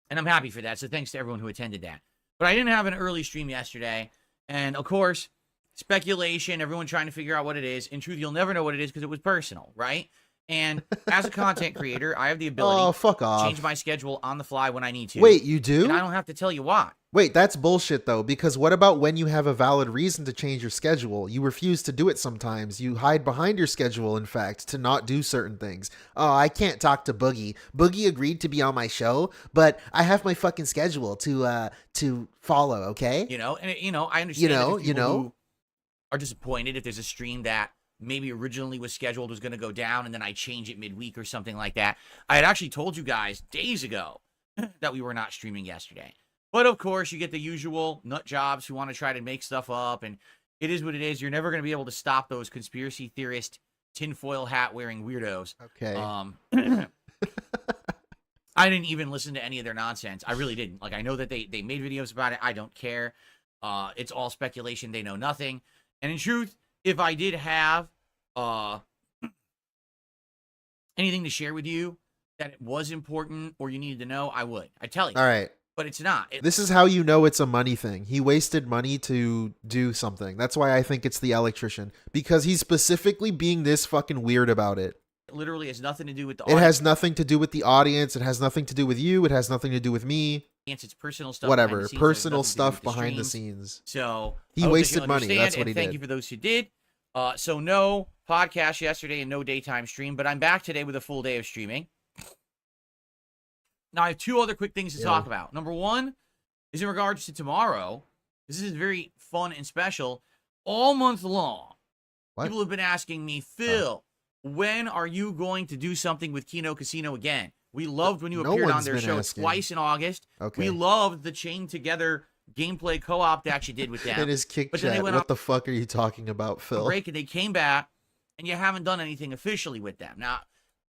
Speaker 6: And I'm happy for that, so thanks to everyone who attended that. But I didn't have an early stream yesterday, and of course, speculation, everyone trying to figure out what it is. In truth, you'll never know what it is because it was personal, right? And as a content creator, I have the ability
Speaker 4: fuck
Speaker 6: to
Speaker 4: off.
Speaker 6: change my schedule on the fly when I need to.
Speaker 4: Wait, you do?
Speaker 6: And I don't have to tell you why.
Speaker 4: Wait, that's bullshit though, because what about when you have a valid reason to change your schedule? You refuse to do it sometimes. You hide behind your schedule, in fact, to not do certain things. Oh, I can't talk to Boogie. Boogie agreed to be on my show, but I have my fucking schedule to follow, okay?
Speaker 6: You know, and I understand that there's
Speaker 4: You
Speaker 6: people
Speaker 4: know?
Speaker 6: who are disappointed if there's a stream that maybe originally was scheduled was going to go down and then I change it midweek or something like that. I had actually told you guys days ago that we were not streaming yesterday. But of course, you get the usual nut jobs who want to try to make stuff up, and it is what it is. You're never going to be able to stop those conspiracy theorist, tinfoil hat wearing weirdos.
Speaker 4: Okay.
Speaker 6: I didn't even listen to any of their nonsense. I really didn't. Like, I know that they made videos about it. I don't care. It's all speculation. They know nothing. And in truth, if I did have anything to share with you that it was important or you needed to know, I would. I'd tell you.
Speaker 4: All right.
Speaker 6: But it's not.
Speaker 4: This is how you know it's a money thing. He wasted money to do something. That's why I think it's the electrician. Because he's specifically being this fucking weird about it.
Speaker 6: It literally has nothing to do with the
Speaker 4: It
Speaker 6: audience.
Speaker 4: has nothing to do with the audience. It has nothing to do with you. It has nothing to do with me.
Speaker 6: It's personal stuff.
Speaker 4: Whatever.
Speaker 6: behind the scenes.
Speaker 4: Personal
Speaker 6: It has nothing to do
Speaker 4: stuff
Speaker 6: with the
Speaker 4: behind the
Speaker 6: streams.
Speaker 4: scenes.
Speaker 6: So
Speaker 4: He
Speaker 6: I hope that
Speaker 4: wasted
Speaker 6: you
Speaker 4: money.
Speaker 6: understand,
Speaker 4: That's what
Speaker 6: and
Speaker 4: he
Speaker 6: thank
Speaker 4: did.
Speaker 6: you for those who did. So no podcast yesterday and no daytime stream, but I'm back today with a full day of streaming. Now I have two other quick things to talk about. Number one is in regards to tomorrow. This is very fun and special. All month long, people have been asking me, Phil, when are you going to do something with Kino Casino again? We loved when you
Speaker 4: No
Speaker 6: appeared on
Speaker 4: one's
Speaker 6: their
Speaker 4: been
Speaker 6: show
Speaker 4: asking.
Speaker 6: twice in August.
Speaker 4: Okay.
Speaker 6: We loved the chain together gameplay co-op that you did with them.
Speaker 4: In his kick
Speaker 6: But then they
Speaker 4: chat.
Speaker 6: went
Speaker 4: What
Speaker 6: on
Speaker 4: the fuck are you talking about,
Speaker 6: a
Speaker 4: Phil?
Speaker 6: break and they came back, and you haven't done anything officially with them. Now,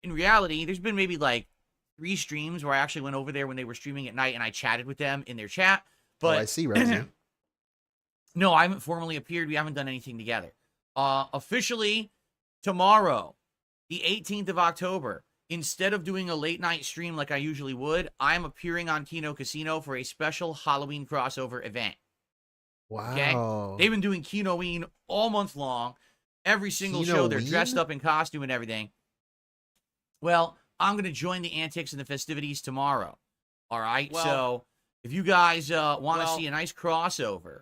Speaker 6: in reality, there's been maybe like 3 streams where I actually went over there when they were streaming at night and I chatted with them in their chat. But
Speaker 4: I see, Resi.
Speaker 6: no, I haven't formally appeared. We haven't done anything together. Officially, tomorrow, the 18th of October, instead of doing a late night stream like I usually would, I'm appearing on Kino Casino for a special Halloween crossover event.
Speaker 4: Wow.
Speaker 6: Okay? They've been doing Kinoeen all month long. every single show, they're dressed up in costume and everything. Well, I'm going to join the antics and the festivities tomorrow. All right?
Speaker 9: Well,
Speaker 6: so if you guys want to see a nice crossover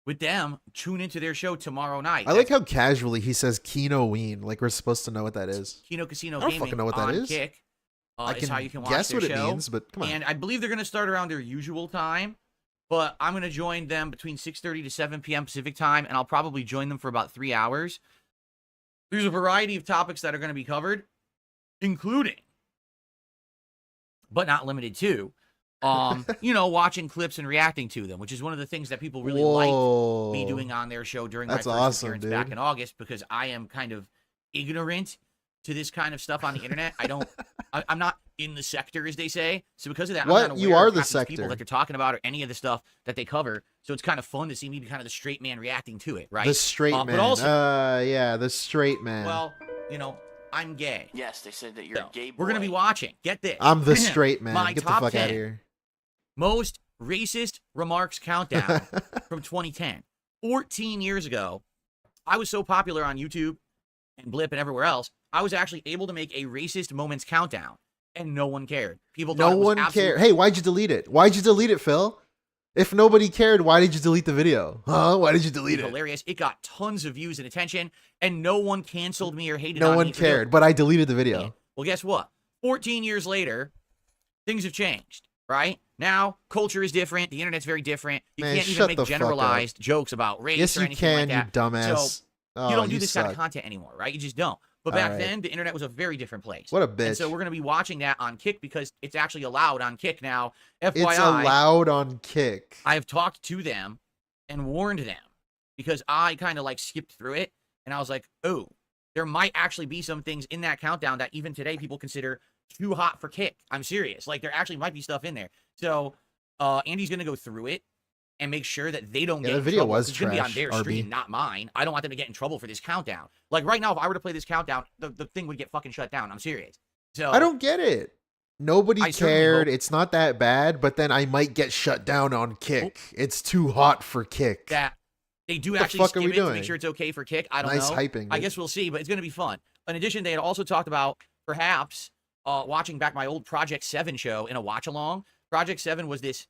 Speaker 6: with them, tune into their show tomorrow night.
Speaker 4: I like how casually he says Kino-ween, like we're supposed to know what that is.
Speaker 6: Kino Casino
Speaker 4: I don't
Speaker 6: Gaming
Speaker 4: fucking know what that
Speaker 6: on
Speaker 4: is.
Speaker 6: Kick.
Speaker 4: I
Speaker 6: Is
Speaker 4: can
Speaker 6: how you can watch
Speaker 4: guess
Speaker 6: their
Speaker 4: what
Speaker 6: show.
Speaker 4: it means, but come on.
Speaker 6: And I believe they're going to start around their usual time, but I'm going to join them between 6:30 to 7 p.m. Pacific time, and I'll probably join them for about 3 hours. There's a variety of topics that are going to be covered, including, but not limited to, watching clips and reacting to them, which is one of the things that people really liked me doing on their show during my first appearance back in August, because I am kind of ignorant to this kind of stuff on the internet. I'm not in the sector, as they say. So because of that, I'm not aware
Speaker 4: you are
Speaker 6: of
Speaker 4: the
Speaker 6: half these
Speaker 4: sector
Speaker 6: people that they're talking about or any of the stuff that they cover. So it's kind of fun to see me be kind of the straight man reacting to it, right?
Speaker 4: The straight man.
Speaker 6: But also,
Speaker 4: yeah, the straight man.
Speaker 6: well, I'm gay.
Speaker 11: Yes, they said that you're a gay boy.
Speaker 6: We're going to be watching. Get this.
Speaker 4: I'm the straight man.
Speaker 6: My
Speaker 4: Get the
Speaker 6: top
Speaker 4: fuck
Speaker 6: 10
Speaker 4: out of here.
Speaker 6: Most racist remarks countdown from 2010. 14 years ago, I was so popular on YouTube and Blip and everywhere else, I was actually able to make a racist moments countdown, and no one cared. People thought
Speaker 4: No one cared. Hey, why'd you delete it? Why'd you delete it, Phil? If nobody cared, why did you delete the video? Huh? Why did you delete it?
Speaker 6: Hilarious. It got tons of views and attention, and no one canceled me or hated
Speaker 4: on me.
Speaker 6: No
Speaker 4: one cared, but I deleted the video.
Speaker 6: Yeah. Well, guess what? 14 years later, things have changed, right? Now, culture is different. The internet's very different. You can't even make generalized jokes about race or anything like that.
Speaker 4: Yes, you can, you dumbass.
Speaker 6: So you don't do this kind of content anymore, right? You just don't. But back then, the internet was a very different place.
Speaker 4: What a bitch.
Speaker 6: And so we're going to be watching that on Kick because it's actually allowed on Kick now. FYI.
Speaker 4: It's allowed on Kick.
Speaker 6: I have talked to them and warned them because I kind of like skipped through it. And I was like, oh, there might actually be some things in that countdown that even today people consider too hot for Kick. I'm serious. Like, there actually might be stuff in there. So Andy's going to go through it and make sure that they don't get in
Speaker 4: video
Speaker 6: trouble.
Speaker 4: was
Speaker 6: It's going to be on
Speaker 4: trash,
Speaker 6: their
Speaker 4: RB.
Speaker 6: stream, not mine. I don't want them to get in trouble for this countdown. Like, right now, if I were to play this countdown, the thing would get fucking shut down. I'm serious. So
Speaker 4: I don't get it. Nobody
Speaker 6: I certainly
Speaker 4: cared.
Speaker 6: hope
Speaker 4: It's not that bad, but then I might get shut down on Kick. It's too hot for Kick.
Speaker 6: that they do
Speaker 4: What the
Speaker 6: actually
Speaker 4: fuck are
Speaker 6: skim
Speaker 4: we
Speaker 6: it to
Speaker 4: doing?
Speaker 6: make sure it's okay for Kick. I don't
Speaker 4: Nice
Speaker 6: know.
Speaker 4: hyping,
Speaker 6: I
Speaker 4: dude.
Speaker 6: guess we'll see, but it's going to be fun. In addition, they had also talked about perhaps watching back my old Project 7 show in a watch-along. Project 7 was this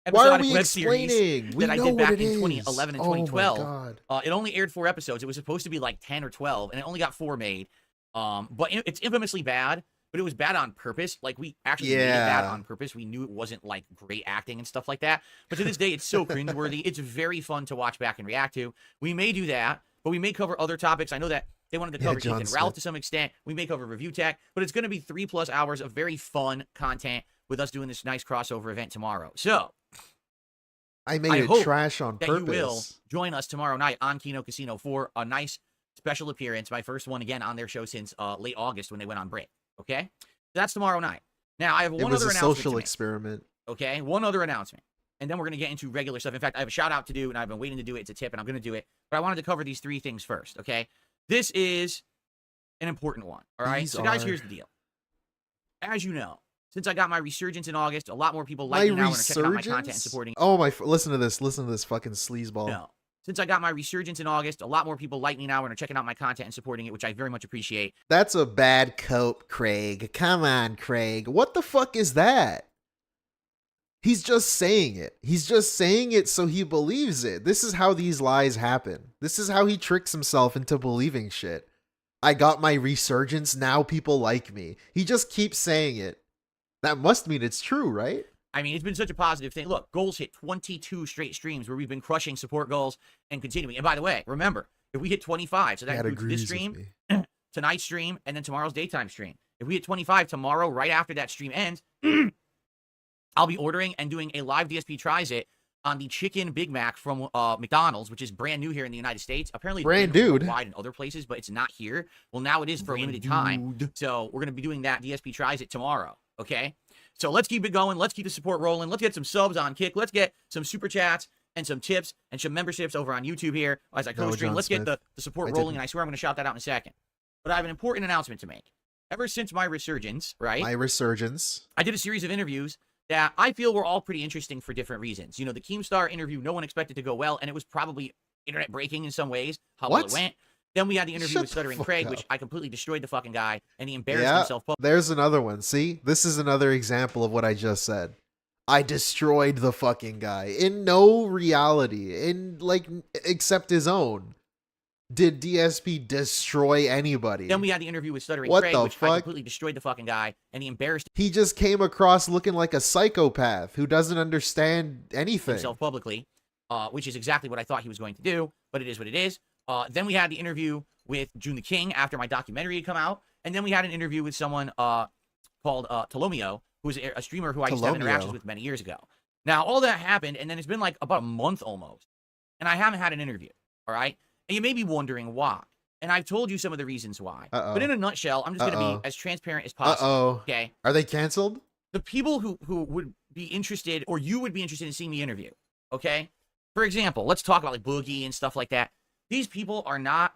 Speaker 4: Why are
Speaker 6: episodic
Speaker 4: we
Speaker 6: web series
Speaker 4: explaining? We
Speaker 6: that I
Speaker 4: know
Speaker 6: did back
Speaker 4: what it
Speaker 6: in
Speaker 4: is.
Speaker 6: 2011 and
Speaker 4: Oh my
Speaker 6: 2012.
Speaker 4: God.
Speaker 6: It only aired 4 episodes. It was supposed to be like 10 or 12, and it only got 4 made. But it's infamously bad, but it was bad on purpose. Like, we actually made it bad on purpose. We knew it wasn't, like, great acting and stuff like that. But to this day, it's so cringeworthy. It's very fun to watch back and react to. We may do that, but we may cover other topics. I know that they wanted to cover Keith and Ralph to some extent. We may cover Review Tech, but it's going to be 3+ hours of very fun content with us doing this nice crossover event tomorrow. So
Speaker 4: I made it trash on
Speaker 6: that
Speaker 4: purpose.
Speaker 6: you will join us tomorrow night on Kino Casino for a nice special appearance. My first one again on their show since late August when they went on break. Okay, that's tomorrow night. Now I have one
Speaker 4: It was
Speaker 6: other
Speaker 4: a
Speaker 6: announcement
Speaker 4: social
Speaker 6: to make.
Speaker 4: experiment.
Speaker 6: Okay, one other announcement, and then we're gonna get into regular stuff. In fact, I have a shout out to do, and I've been waiting to do it. It's a tip, and I'm gonna do it. But I wanted to cover these 3 things first. Okay, this is an important one. All right, so guys, here's the deal. As you know, since I got my resurgence in August, a lot more people like me now and are checking out my content and supporting.
Speaker 4: Oh my! Listen to this fucking sleazeball.
Speaker 6: No. Since I got my resurgence in August, a lot more people like me now and are checking out my content and supporting it, which I very much appreciate.
Speaker 4: That's a bad cope, Craig. Come on, Craig. What the fuck is that? He's just saying it. He's just saying it so he believes it. This is how these lies happen. This is how he tricks himself into believing shit. I got my resurgence, now people like me. He just keeps saying it. That must mean it's true, right?
Speaker 6: I mean, it's been such a positive thing. Look, goals hit 22 straight streams where we've been crushing support goals and continuing. And by the way, remember, if we hit 25, so that includes this stream, tonight's stream, and then tomorrow's daytime stream. If we hit 25 tomorrow, right after that stream ends, I'll be ordering and doing a live DSP tries it on the chicken Big Mac from McDonald's, which is brand new here in the United States. Apparently,
Speaker 4: brand
Speaker 6: new
Speaker 4: dude,
Speaker 6: wide in other places, but it's not here. Well, now it is for a limited time. So we're gonna be doing that DSP tries it tomorrow. Okay, so let's keep it going. Let's keep the support rolling. Let's get some subs on Kick. Let's get some super chats and some tips and some memberships over on YouTube here as I co-stream. Let's get the support rolling, and I swear I'm going to shout that out in a second. But I have an important announcement to make. Ever since my resurgence, right?
Speaker 4: My resurgence.
Speaker 6: I did a series of interviews that I feel were all pretty interesting for different reasons. You know, the Keemstar interview, no one expected to go well, and it was probably internet breaking in some ways, how well it went. Then we had the interview with Stuttering Craig, which I completely destroyed the fucking guy, and he embarrassed himself.
Speaker 4: There's another one. See, this is another example of what I just said. I destroyed the fucking guy in no reality, except his own. Did DSP destroy anybody?
Speaker 6: Then we had the interview with Stuttering Craig, which I completely destroyed the fucking guy, and he embarrassed.
Speaker 4: He just came across looking like a psychopath who doesn't understand anything.
Speaker 6: Himself publicly, which is exactly what I thought he was going to do, but it is what it is. Then we had the interview with June the King after my documentary had come out, and then we had an interview with someone called Tolomeo, who is a streamer who I used to have interactions with many years ago. Now, all that happened, and then it's been like about a month almost, and I haven't had an interview, all right? And you may be wondering why, and I've told you some of the reasons why. But in a nutshell, I'm just going to be as transparent as possible, okay?
Speaker 4: Are they canceled?
Speaker 6: The people who would be interested, or you would be interested in seeing me interview, okay? For example, let's talk about like Boogie and stuff like that. These people are not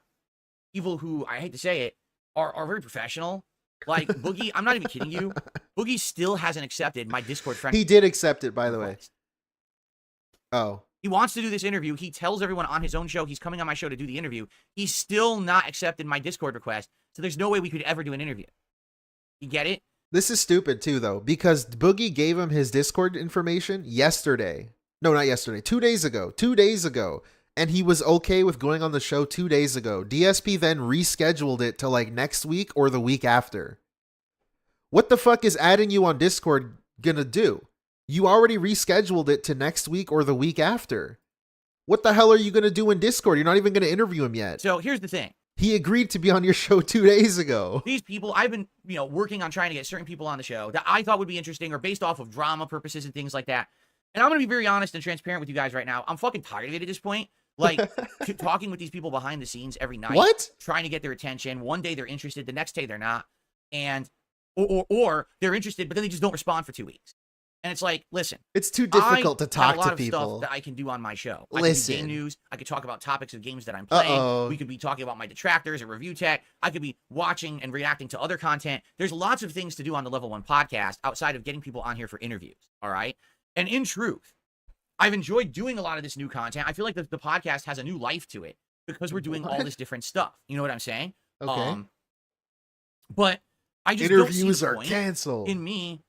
Speaker 6: people who, I hate to say it, are very professional. Like Boogie, I'm not even kidding you. Boogie still hasn't accepted my Discord friend.
Speaker 4: He did accept it, by the way. Oh.
Speaker 6: He wants to do this interview. He tells everyone on his own show he's coming on my show to do the interview. He's still not accepted my Discord request, so there's no way we could ever do an interview. You get it?
Speaker 4: This is stupid too, though, because Boogie gave him his Discord information yesterday. No, not yesterday. 2 days ago. 2 days ago. And he was okay with going on the show 2 days ago. DSP then rescheduled it to like next week or the week after. What the fuck is adding you on Discord gonna do? You already rescheduled it to next week or the week after. What the hell are you gonna do in Discord? You're not even gonna interview him yet.
Speaker 6: So here's the thing.
Speaker 4: He agreed to be on your show 2 days ago.
Speaker 6: These people, I've been, working on trying to get certain people on the show that I thought would be interesting or based off of drama purposes and things like that. And I'm gonna be very honest and transparent with you guys right now. I'm fucking tired of it at this point. Like, talking with these people behind the scenes every night.
Speaker 4: What?
Speaker 6: Trying to get their attention. One day they're interested, the next day they're not. And, or they're interested, but then they just don't respond for 2 weeks. And it's like, listen.
Speaker 4: It's too difficult to talk to people.
Speaker 6: I have a lot of stuff that I can do on my show. I can do game news. I could talk about topics of games that I'm playing. We could be talking about my detractors or review tech. I could be watching and reacting to other content. There's lots of things to do on the Level 1 podcast outside of getting people on here for interviews. All right? And in truth, I've enjoyed doing a lot of this new content. I feel like the podcast has a new life to it because we're doing all this different stuff. You know what I'm saying?
Speaker 4: Okay.
Speaker 6: But I just
Speaker 4: interviews
Speaker 6: don't see the
Speaker 4: are
Speaker 6: point
Speaker 4: canceled
Speaker 6: in me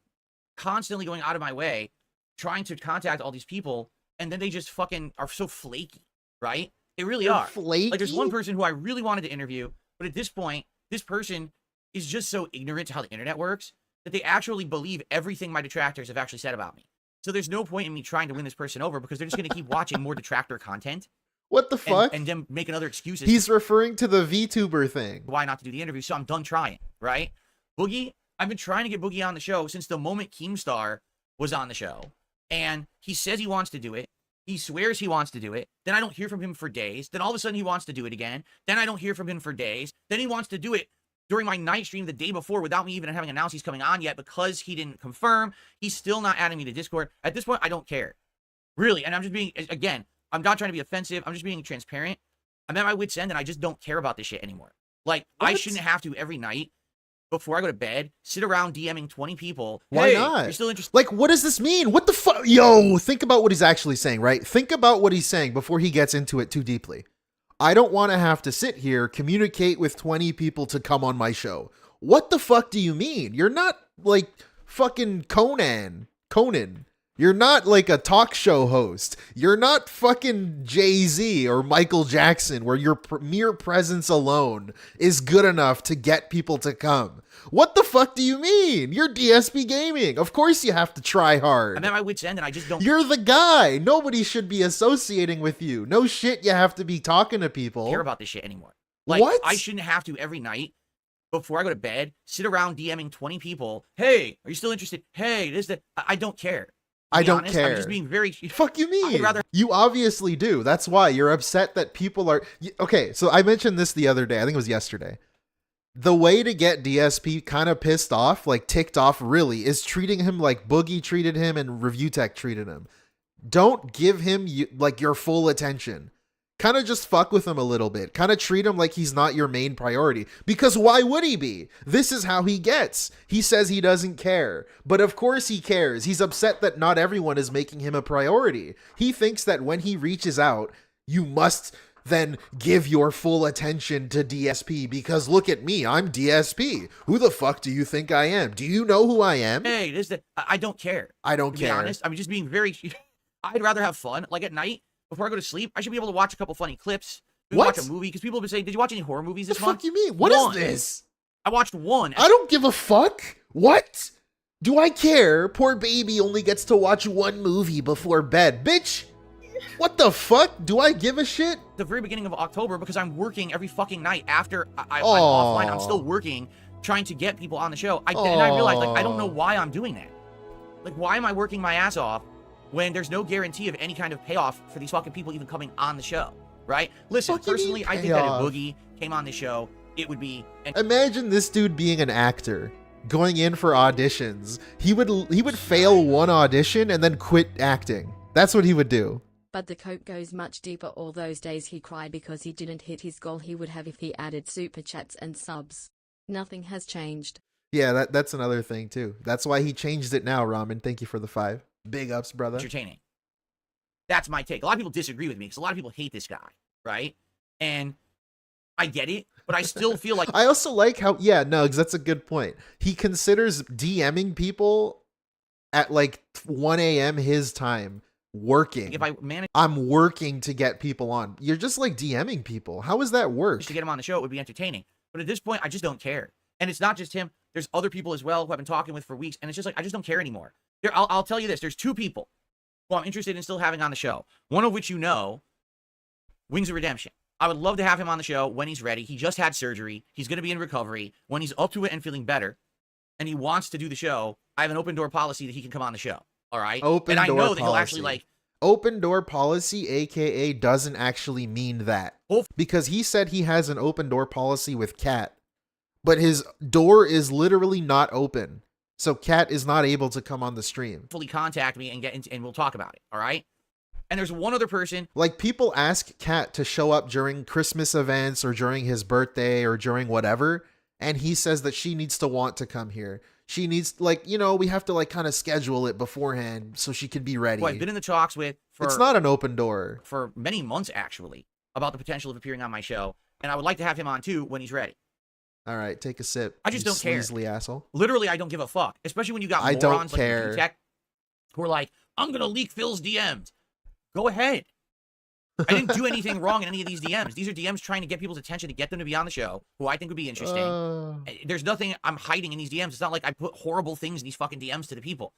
Speaker 6: constantly going out of my way trying to contact all these people, and then they just fucking are so flaky, right? They really are.
Speaker 4: Flaky?
Speaker 6: Like, there's one person who I really wanted to interview, but at this point, this person is just so ignorant to how the internet works that they actually believe everything my detractors have actually said about me. So there's no point in me trying to win this person over because they're just going to keep watching more detractor content.
Speaker 4: What the fuck?
Speaker 6: And then making other excuses.
Speaker 4: He's referring to the VTuber thing.
Speaker 6: Why not to do the interview? So I'm done trying, right? Boogie, I've been trying to get Boogie on the show since the moment Keemstar was on the show. And he says he wants to do it. He swears he wants to do it. Then I don't hear from him for days. Then all of a sudden he wants to do it again. Then I don't hear from him for days. Then he wants to do it during my night stream the day before without me even having announced he's coming on yet because he didn't confirm. He's still not adding me to Discord. At this point, I don't care. Really. And I'm just being, again, I'm not trying to be offensive. I'm just being transparent. I'm at my wit's end and I just don't care about this shit anymore. Like, what? I shouldn't have to every night before I go to bed, sit around DMing 20 people.
Speaker 4: Why
Speaker 6: hey,
Speaker 4: not?
Speaker 6: You're still interested?
Speaker 4: Like, what does this mean? What the fuck? Yo, think about what he's actually saying, right? Think about what he's saying before he gets into it too deeply. I don't want to have to sit here, communicate with 20 people to come on my show. What the fuck do you mean? You're not like fucking Conan. You're not like a talk show host. You're not fucking Jay-Z or Michael Jackson where your mere presence alone is good enough to get people to come. What the fuck do you mean? You're DSP Gaming. Of course you have to try hard.
Speaker 6: I'm at my wit's end and I just don't...
Speaker 4: You're the guy. Nobody should be associating with you. No shit you have to be talking to people.
Speaker 6: Care about this shit anymore. Like,
Speaker 4: what?
Speaker 6: I shouldn't have to every night before I go to bed, sit around DMing 20 people. Hey, are you still interested? Hey, this, that. I don't care.
Speaker 4: I don't care.
Speaker 6: I'm just being very...
Speaker 4: Fuck you mean?
Speaker 6: I'd rather...
Speaker 4: You obviously do. That's why you're upset that people are... Okay, so I mentioned this the other day. I think it was yesterday. The way to get DSP kind of pissed off, like ticked off really, is treating him like Boogie treated him and ReviewTech treated him. Don't give him like your full attention. Kind of just fuck with him a little bit. Kind of treat him like he's not your main priority. Because why would he be? This is how he gets. He says he doesn't care. But of course he cares. He's upset that not everyone is making him a priority. He thinks that when he reaches out, you must then give your full attention to DSP because look at me, I'm DSP. Who the fuck do you think I am? Do you know who I am?
Speaker 6: Hey, I don't care.
Speaker 4: I don't
Speaker 6: to
Speaker 4: care.
Speaker 6: be honest, I'm just being very. I'd rather have fun. Like at night before I go to sleep, I should be able to watch a couple funny clips.
Speaker 4: What?
Speaker 6: Watch a movie because people have been saying, "Did you watch any horror movies this
Speaker 4: month?"
Speaker 6: month?
Speaker 4: What the fuck you mean? What is this?
Speaker 6: I watched one.
Speaker 4: I don't give a fuck. What? Do I care? Poor baby only gets to watch one movie before bed, bitch. What the fuck? Do I give a shit?
Speaker 6: The very beginning of October because I'm working every fucking night after I'm offline. I'm still working, trying to get people on the show. And I realized, like, I don't know why I'm doing that. Like, why am I working my ass off when there's no guarantee of any kind of payoff for these fucking people even coming on the show, right? Listen, personally, I think that if Boogie came on the show, it would be...
Speaker 4: Imagine this dude being an actor, going in for auditions. He would fail one audition and then quit acting. That's what he would do.
Speaker 12: But the coke goes much deeper. All those days he cried because he didn't hit his goal he would have if he added super chats and subs. Nothing has changed.
Speaker 4: Yeah, that's another thing too. That's why he changed it now, Ramen. Thank you for the 5. Big ups, brother.
Speaker 6: Entertaining. That's my take. A lot of people disagree with me because a lot of people hate this guy, right? And I get it, but I still feel like...
Speaker 4: I also like how... Yeah, no, because that's a good point. He considers DMing people at like 1 a.m. his time working.
Speaker 6: If I manage...
Speaker 4: I'm working to get people on. You're just like DMing people. How is that work?
Speaker 6: To get him on the show, it would be entertaining. But at this point, I just don't care. And it's not just him. There's other people as well who I've been talking with for weeks. And it's just like, I just don't care anymore. I'll tell you this. There's 2 people who I'm interested in still having on the show. One of which you know, Wings of Redemption. I would love to have him on the show when he's ready. He just had surgery. He's going to be in recovery. When he's up to it and feeling better, and he wants to do the show, I have an open door policy that he can come on the show. All right?
Speaker 4: Open
Speaker 6: and
Speaker 4: door
Speaker 6: I know
Speaker 4: policy.
Speaker 6: that he'll actually like...
Speaker 4: Open door policy, aka, doesn't actually mean that. Because he said he has an open door policy with Kat, but his door is literally not open. So Kat is not able to come on the stream.
Speaker 6: Fully contact me and get into, and we'll talk about it. All right? And there's one other person.
Speaker 4: Like, people ask Kat to show up during Christmas events or during his birthday or during whatever, and he says that she needs to want to come here. She needs, like, you know, we have to, like, kind of schedule it beforehand so she can be ready.
Speaker 6: Who I've been in the talks with for...
Speaker 4: It's not an open door.
Speaker 6: For many months, actually, about the potential of appearing on my show. And I would like to have him on, too, when he's ready.
Speaker 4: All right, take a sip.
Speaker 6: I just don't care.
Speaker 4: Sleazy asshole.
Speaker 6: Literally, I don't give a fuck. Especially when you got morons like ReviewTech who are like, I'm going to leak Phil's DMs. Go ahead. I didn't do anything wrong in any of these DMs. These are DMs trying to get people's attention to get them to be on the show, who I think would be interesting. There's nothing I'm hiding in these DMs. It's not like I put horrible things in these fucking DMs to the people.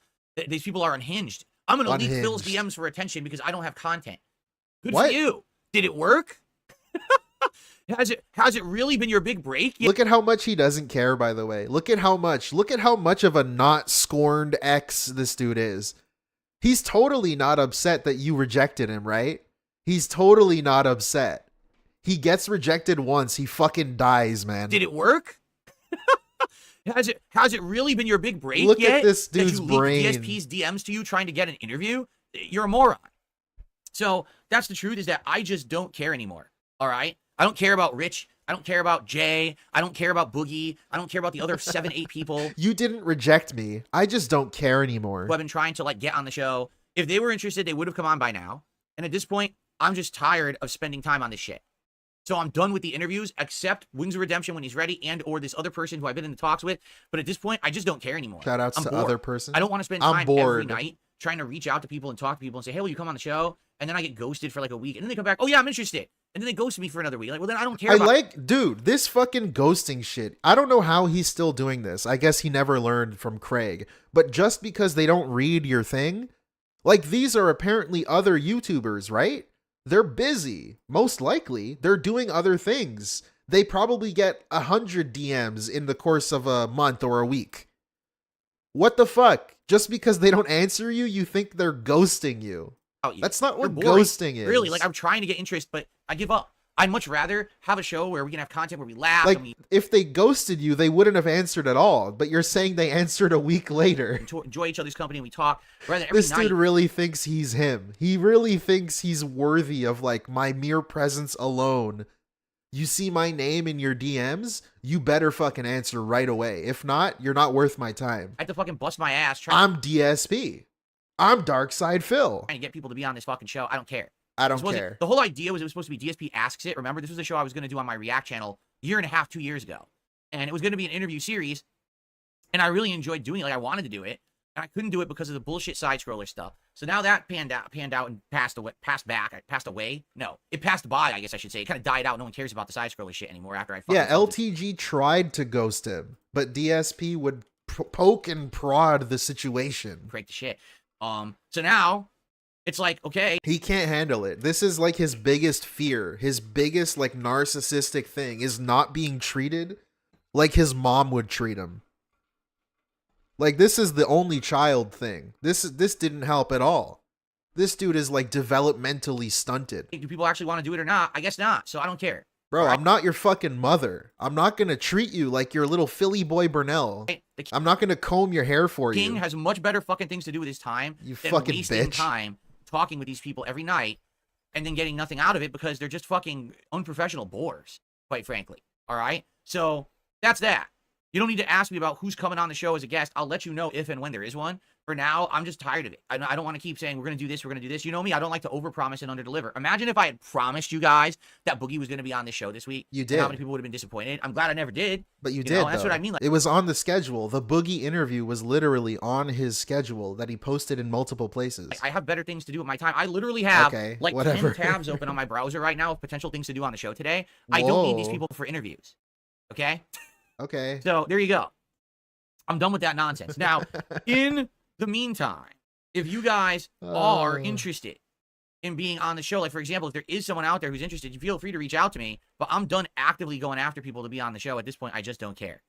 Speaker 6: These people are unhinged. I'm going to leak Phil's DMs for attention because I don't have content. Good for you. Did it work? Has it really been your big break? Yeah.
Speaker 4: Look at how much he doesn't care, by the way. Look at how much of a not scorned ex this dude is. He's totally not upset that you rejected him, right? He's totally not upset. He gets rejected once, he fucking dies, man.
Speaker 6: Did it work? Has it really been your big break?
Speaker 4: Look
Speaker 6: yet
Speaker 4: at this dude's
Speaker 6: that you
Speaker 4: brain.
Speaker 6: DSP's DMs to you trying to get an interview? You're a moron. So that's the truth, is that I just don't care anymore. All right? I don't care about Rich. I don't care about Jay. I don't care about Boogie. I don't care about the other 7, 8 people.
Speaker 4: You didn't reject me. I just don't care anymore.
Speaker 6: Who I've been trying to like get on the show. If they were interested, they would have come on by now. And at this point, I'm just tired of spending time on this shit. So I'm done with the interviews, except Wings of Redemption when he's ready, and or this other person who I've been in the talks with. But at this point, I just don't care anymore.
Speaker 4: Shout outs to other person.
Speaker 6: I don't want to spend time every night trying to reach out to people and talk to people and say, hey, will you come on the show? And then I get ghosted for like a week. And then they come back, oh yeah, I'm interested. And then they ghost me for another week. Like, well, then I don't care
Speaker 4: dude, this fucking ghosting shit. I don't know how he's still doing this. I guess he never learned from Craig. But just because they don't read your thing, like, these are apparently other YouTubers, right? They're busy. Most likely, they're doing other things. They probably get 100 DMs in the course of a month or a week. What the fuck? Just because they don't answer you, you think they're ghosting you. That's not what ghosting is.
Speaker 6: Really, like, I'm trying to get interest, but I give up. I'd much rather have a show where we can have content where we laugh.
Speaker 4: Like,
Speaker 6: and
Speaker 4: if they ghosted you, they wouldn't have answered at all. But you're saying they answered a week later.
Speaker 6: Enjoy each other's company and we talk.
Speaker 4: This dude really thinks he's him. He really thinks he's worthy of, like, my mere presence alone. You see my name in your DMs, you better fucking answer right away. If not, you're not worth my time.
Speaker 6: I have to fucking bust my ass.
Speaker 4: I'm DSP. I'm Darkside Phil.
Speaker 6: Trying to get people to be on this fucking show. I don't care.
Speaker 4: I don't care.
Speaker 6: The whole idea was it was supposed to be DSP Asks It. Remember, this was a show I was going to do on my React channel a year and a half, 2 years ago. And it was going to be an interview series. And I really enjoyed doing it. Like, I wanted to do it. And I couldn't do it because of the bullshit side-scroller stuff. So now that panned out and passed away. No, it passed by, I guess I should say. It kind of died out. No one cares about the side-scroller shit anymore after I
Speaker 4: Yeah, LTG tried to ghost him, but DSP would poke and prod the situation.
Speaker 6: Break the shit. So now it's like, okay.
Speaker 4: He can't handle it. This is like his biggest fear. His biggest like narcissistic thing is not being treated like his mom would treat him. Like, this is the only child thing. This didn't help at all. This dude is like developmentally stunted.
Speaker 6: Do people actually want to do it or not? I guess not. So I don't care.
Speaker 4: Bro, right? I'm not your fucking mother. I'm not going to treat you like your little Philly boy Burnell. I'm not going to comb your hair for you.
Speaker 6: King has much better fucking things to do with his time
Speaker 4: than
Speaker 6: fucking wasting time talking with these people every night and then getting nothing out of it because they're just fucking unprofessional bores, quite frankly. All right? So that's that. You don't need to ask me about who's coming on the show as a guest. I'll let you know if and when there is one. For now, I'm just tired of it. I don't want to keep saying we're going to do this, we're going to do this. You know me, I don't like to overpromise and underdeliver. Imagine if I had promised you guys that Boogie was going to be on this show this week.
Speaker 4: You did.
Speaker 6: How many people would have been disappointed? I'm glad I never did.
Speaker 4: But you did,
Speaker 6: That's what I mean.
Speaker 4: Like, it was on the schedule. The Boogie interview was literally on his schedule that he posted in multiple places.
Speaker 6: I have better things to do with my time. I literally have 10 tabs open on my browser right now of potential things to do on the show today. I don't need these people for interviews. Okay?
Speaker 4: Okay.
Speaker 6: So there you go. I'm done with that nonsense. Now, in the meantime, if you guys are interested in being on the show, like, for example, if there is someone out there who's interested, you feel free to reach out to me, but I'm done actively going after people to be on the show. At this point, I just don't care.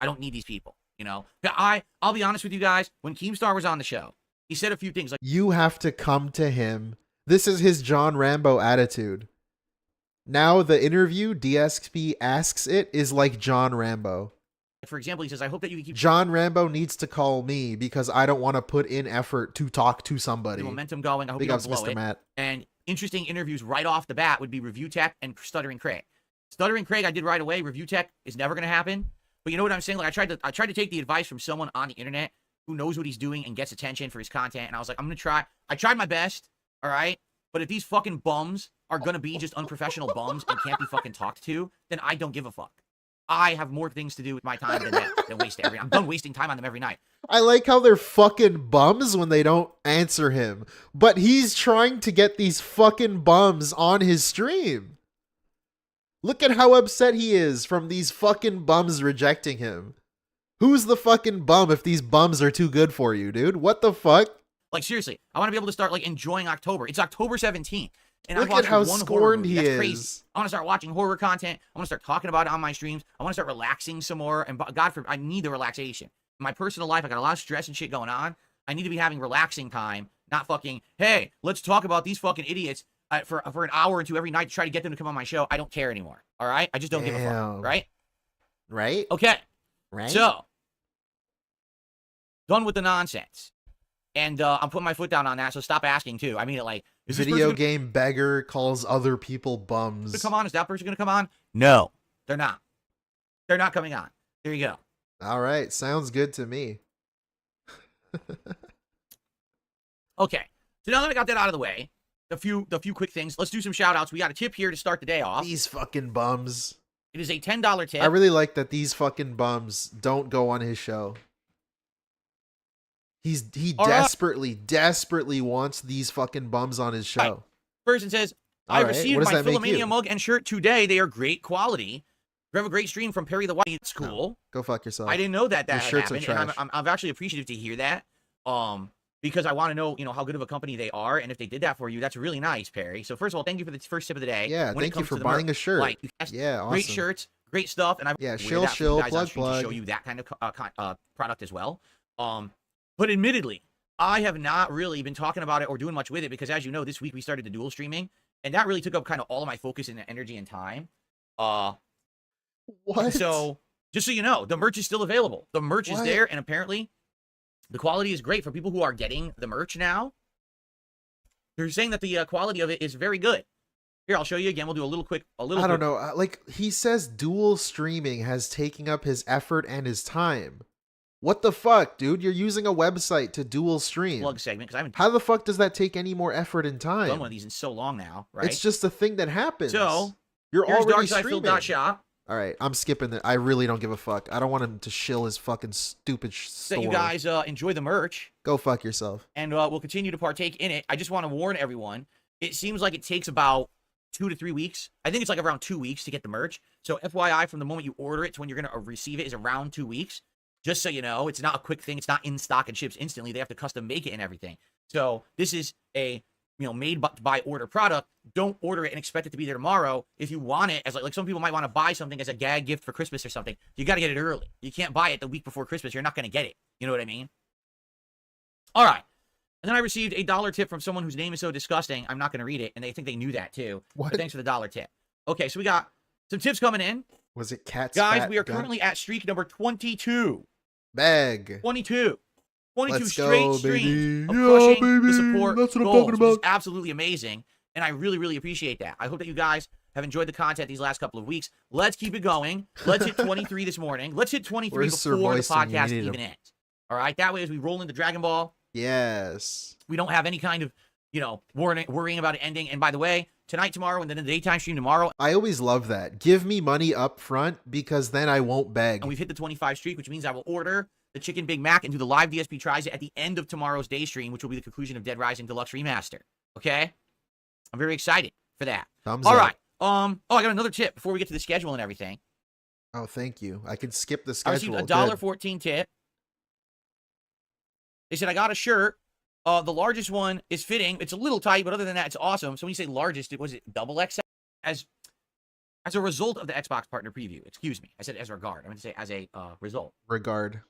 Speaker 6: I don't need these people, you know? I'll be honest with you guys. When Keemstar was on the show, he said a few things like,
Speaker 4: you have to come to him. This is his John Rambo attitude. Now the interview, DSP Asks It, is like John Rambo.
Speaker 6: For example, he says, I hope that you can keep
Speaker 4: John Rambo needs to call me because I don't want to put in effort to talk to somebody.
Speaker 6: The momentum going. I hope you don't blow it.
Speaker 4: Matt.
Speaker 6: And interesting interviews right off the bat would be Review Tech and Stuttering Craig. Stuttering Craig, I did right away. Review Tech is never going to happen. But you know what I'm saying? Like, I tried to take the advice from someone on the internet who knows what he's doing and gets attention for his content. And I was like, I'm going to try. I tried my best. All right. But if these fucking bums are going to be just unprofessional bums and can't be fucking talked to, then I don't give a fuck. I have more things to do with my time than that. I'm done wasting time on them every night.
Speaker 4: I like how they're fucking bums when they don't answer him. But he's trying to get these fucking bums on his stream. Look at how upset he is from these fucking bums rejecting him. Who's the fucking bum if these bums are too good for you, dude? What the fuck?
Speaker 6: Like, seriously, I want to be able to start, like, enjoying October. It's October 17th. And
Speaker 4: look at how scorned he is.
Speaker 6: Crazy. I want to start watching horror content. I want to start talking about it on my streams. I want to start relaxing some more. And God forbid, I need the relaxation. In my personal life, I got a lot of stress and shit going on. I need to be having relaxing time, not fucking, hey, let's talk about these fucking idiots for an hour or two every night to try to get them to come on my show. I don't care anymore. All right? I just don't give a fuck. Right?
Speaker 4: Right?
Speaker 6: Okay.
Speaker 4: Right?
Speaker 6: So, done with the nonsense. And I'm putting my foot down on that, so stop asking, too. I mean, like...
Speaker 4: Video game beggar calls other people bums.
Speaker 6: Come on, is that person going to come on? No, they're not. They're not coming on. There you go.
Speaker 4: All right, sounds good to me.
Speaker 6: Okay, so now that I got that out of the way, the few quick things, let's do some shout-outs. We got a tip here to start the day off.
Speaker 4: These fucking bums.
Speaker 6: It is a $10 tip.
Speaker 4: I really like that these fucking bums don't go on his show. He desperately wants these fucking bums on his show.
Speaker 6: Right. Person says, I received my Philomania mug and shirt today. They are great quality. We have a great stream from Perry the White. It's cool.
Speaker 4: No, go fuck yourself.
Speaker 6: I didn't know that
Speaker 4: Your shirts
Speaker 6: happened.
Speaker 4: are trash.
Speaker 6: And I'm actually appreciative to hear that. Because I want to know, how good of a company they are. And if they did that for you, that's really nice, Perry. So first of all, thank you for the first tip of the day.
Speaker 4: Yeah, thank you for buying a shirt.
Speaker 6: Like,
Speaker 4: yeah, awesome.
Speaker 6: Great shirts, great stuff. And I
Speaker 4: shill, plug.
Speaker 6: To show you that kind of product as well. But admittedly, I have not really been talking about it or doing much with it because, as you know, this week we started the dual streaming, and that really took up kind of all of my focus and energy and time.
Speaker 4: What?
Speaker 6: So, just so you know, the merch is still available. The merch is there, and apparently the quality is great for people who are getting the merch now. They're saying that the quality of it is very good. Here, I'll show you again. We'll do a little
Speaker 4: I don't know. Like, he says dual streaming has taken up his effort and his time. What the fuck, dude? You're using a website to dual stream.
Speaker 6: Plug segment, because I haven't
Speaker 4: How the fuck does that take any more effort and time?
Speaker 6: done one of these in so long now, right?
Speaker 4: It's just a thing that happens.
Speaker 6: So,
Speaker 4: you're
Speaker 6: here's
Speaker 4: already streaming.
Speaker 6: darksidefield.shop.
Speaker 4: All right, I'm skipping it. I really don't give a fuck. I don't want him to shill his fucking stupid store.
Speaker 6: So you guys enjoy the merch.
Speaker 4: Go fuck yourself.
Speaker 6: And we'll continue to partake in it. I just want to warn everyone. It seems like it takes about 2 to 3 weeks. I think it's like around 2 weeks to get the merch. So FYI, from the moment you order it to when you're going to receive it is around 2 weeks. Just so you know, it's not a quick thing. It's not in stock and ships instantly. They have to custom make it and everything. So this is a made by order product. Don't order it and expect it to be there tomorrow. If you want it as like some people might want to buy something as a gag gift for Christmas or something, you got to get it early. You can't buy it the week before Christmas. You're not going to get it. You know what I mean? All right. And then I received a $1 tip from someone whose name is so disgusting, I'm not going to read it, and they think they knew that too.
Speaker 4: What?
Speaker 6: But thanks for the $1 tip. Okay, so we got some tips coming in.
Speaker 4: Was it Cat's
Speaker 6: Guys,
Speaker 4: Fat
Speaker 6: we are
Speaker 4: Gun?
Speaker 6: currently at streak number 22.
Speaker 4: Bag.
Speaker 6: 22
Speaker 4: Let's
Speaker 6: straight
Speaker 4: go,
Speaker 6: streams
Speaker 4: baby.
Speaker 6: of
Speaker 4: Yeah,
Speaker 6: crushing the
Speaker 4: baby.
Speaker 6: support
Speaker 4: That's what I'm
Speaker 6: goals,
Speaker 4: talking
Speaker 6: which
Speaker 4: about.
Speaker 6: is absolutely amazing, and I really, really appreciate that. I hope that you guys have enjoyed the content these last couple of weeks. Let's keep it going. Let's hit 23 this morning. Let's hit 23
Speaker 4: Where's Sir
Speaker 6: before the
Speaker 4: Boyson? You
Speaker 6: podcast
Speaker 4: need
Speaker 6: even
Speaker 4: him.
Speaker 6: ends. All right? That way, as we roll into Dragon Ball,
Speaker 4: Yes.
Speaker 6: we don't have any kind of, worrying about it ending. And by the way, tonight, tomorrow, and then the daytime stream tomorrow,
Speaker 4: I always love that. Give me money up front because then I won't beg.
Speaker 6: and we've hit the 25 streak, which means I will order the Chicken Big Mac and do the live DSP tries at the end of tomorrow's day stream, which will be the conclusion of Dead Rising Deluxe Remaster. Okay? I'm very excited for that.
Speaker 4: Thumbs
Speaker 6: All
Speaker 4: up.
Speaker 6: right. I got another tip before we get to the schedule and everything.
Speaker 4: Oh, thank you. I can skip the
Speaker 6: I received
Speaker 4: schedule.
Speaker 6: a
Speaker 4: Good.
Speaker 6: $1.14 tip. They said, I got a shirt. The largest one is fitting. It's a little tight, but other than that, it's awesome. So when you say largest, was it double XL? As a result of the Xbox partner preview. Excuse me. I said as regard. I meant to say as a result.
Speaker 4: Regard.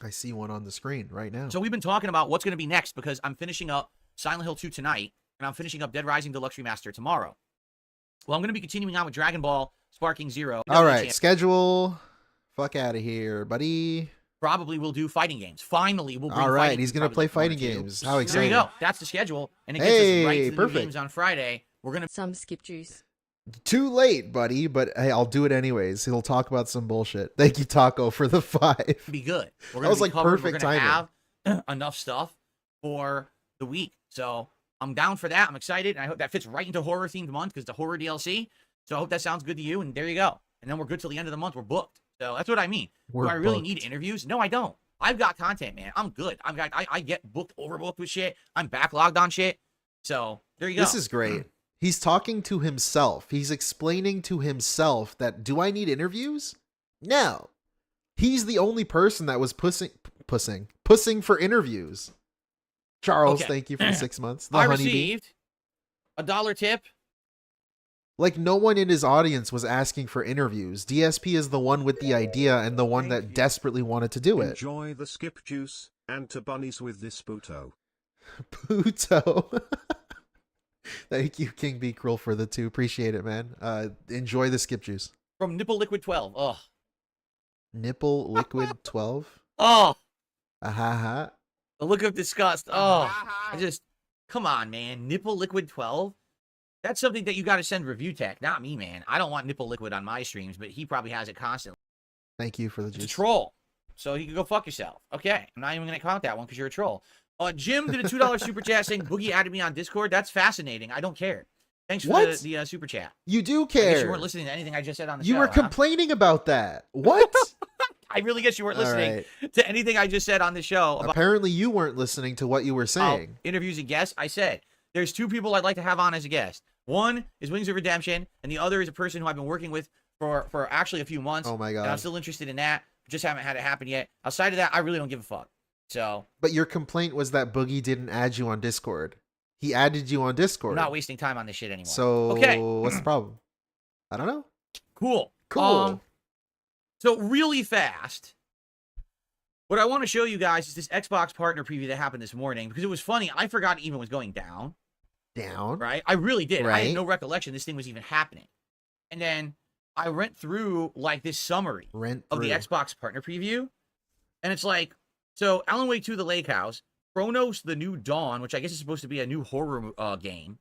Speaker 4: I see one on the screen right now.
Speaker 6: So we've been talking about what's going to be next because I'm finishing up Silent Hill 2 tonight, and I'm finishing up Dead Rising Deluxe Remaster tomorrow. Well, I'm going to be continuing on with Dragon Ball Sparking Zero.
Speaker 4: All right, schedule. Fuck out of here, buddy.
Speaker 6: Probably we'll do fighting games. Finally, we'll bring
Speaker 4: All right,
Speaker 6: fighting
Speaker 4: he's
Speaker 6: games
Speaker 4: going to play
Speaker 6: probably
Speaker 4: fighting
Speaker 6: tomorrow, too.
Speaker 4: games. How
Speaker 6: There
Speaker 4: exciting.
Speaker 6: you go. That's the schedule. And it gets us right to the new
Speaker 4: perfect.
Speaker 6: games on Friday. We're going to...
Speaker 12: Some skip juice.
Speaker 4: Too late, buddy, but hey, I'll do it anyways. He'll talk about some bullshit. Thank you, Taco, for the 5.
Speaker 6: be good. We're
Speaker 4: That
Speaker 6: gonna
Speaker 4: was
Speaker 6: be
Speaker 4: like
Speaker 6: covered.
Speaker 4: perfect
Speaker 6: We're gonna
Speaker 4: timing.
Speaker 6: have enough stuff for the week. So I'm down for that. I'm excited. And I hope that fits right into horror themed month because it's a horror DLC. So I hope that sounds good to you. And there you go. And then we're good till the end of the month. We're booked. So that's what I mean.
Speaker 4: We're
Speaker 6: Do I really
Speaker 4: booked.
Speaker 6: need interviews? No, I don't. I've got content, man. I'm good. I get booked, overbooked with shit. I'm backlogged on shit. So there you go.
Speaker 4: This is great. He's talking to himself. He's explaining to himself that, do I need interviews? No. He's the only person that was pussing for interviews. Charles,
Speaker 6: Okay.
Speaker 4: thank you for the 6 months. The
Speaker 6: I
Speaker 4: honeybee.
Speaker 6: received a $1 tip.
Speaker 4: Like, no one in his audience was asking for interviews. DSP is the one with the idea and the one that desperately wanted to do it.
Speaker 7: Enjoy the skip juice, and to bunnies with this puto.
Speaker 4: Puto. Thank you, King Be Cruel, for the 2. Appreciate it, man. Enjoy the skip juice.
Speaker 6: From Nipple Liquid 12. Ugh.
Speaker 4: Nipple Liquid 12.
Speaker 6: Oh.
Speaker 4: Ahaha.
Speaker 6: The look of disgust. Oh. Come on, man. Nipple Liquid 12? That's something that you got to send Review Tech, not me, man. I don't want Nipple Liquid on my streams, but he probably has it constantly.
Speaker 4: Thank you for the
Speaker 6: It's a
Speaker 4: juice.
Speaker 6: troll. So he can go fuck yourself. Okay. I'm not even going to count that one because you're a troll. Jim did a $2 super chat saying Boogie added me on Discord. That's fascinating. I don't care. Thanks for
Speaker 4: What?
Speaker 6: the super chat.
Speaker 4: You do
Speaker 6: I guess
Speaker 4: care.
Speaker 6: you weren't listening to anything I just said on the
Speaker 4: You
Speaker 6: show.
Speaker 4: were
Speaker 6: huh?
Speaker 4: complaining about that. What?
Speaker 6: I really guess you weren't
Speaker 4: All
Speaker 6: listening
Speaker 4: right.
Speaker 6: to anything I just said on the show. About
Speaker 4: Apparently, you weren't listening to what you were saying.
Speaker 6: interviews and guests. I said there's 2 people I'd like to have on as a guest. One is Wings of Redemption, and the other is a person who I've been working with for actually a few months.
Speaker 4: Oh my
Speaker 6: And I'm
Speaker 4: god.
Speaker 6: still interested in that. Just haven't had it happen yet. Outside of that, I really don't give a fuck. So
Speaker 4: But your complaint was that Boogie didn't add you on Discord. He added you on Discord.
Speaker 6: I'm not wasting time on this shit anymore.
Speaker 4: So,
Speaker 6: okay,
Speaker 4: what's the problem? I don't know.
Speaker 6: cool.
Speaker 4: Cool.
Speaker 6: So really fast, what I want to show you guys is this Xbox partner preview that happened this morning because it was funny. I forgot it even was going down.
Speaker 4: Down.
Speaker 6: Right? I really did. I
Speaker 4: Right.
Speaker 6: had no recollection this thing was even happening. And then I went through like this summary of the Xbox partner preview. And it's like, so Alan Wake 2, The Lake House, Chronos, The New Dawn, which I guess is supposed to be a new horror game,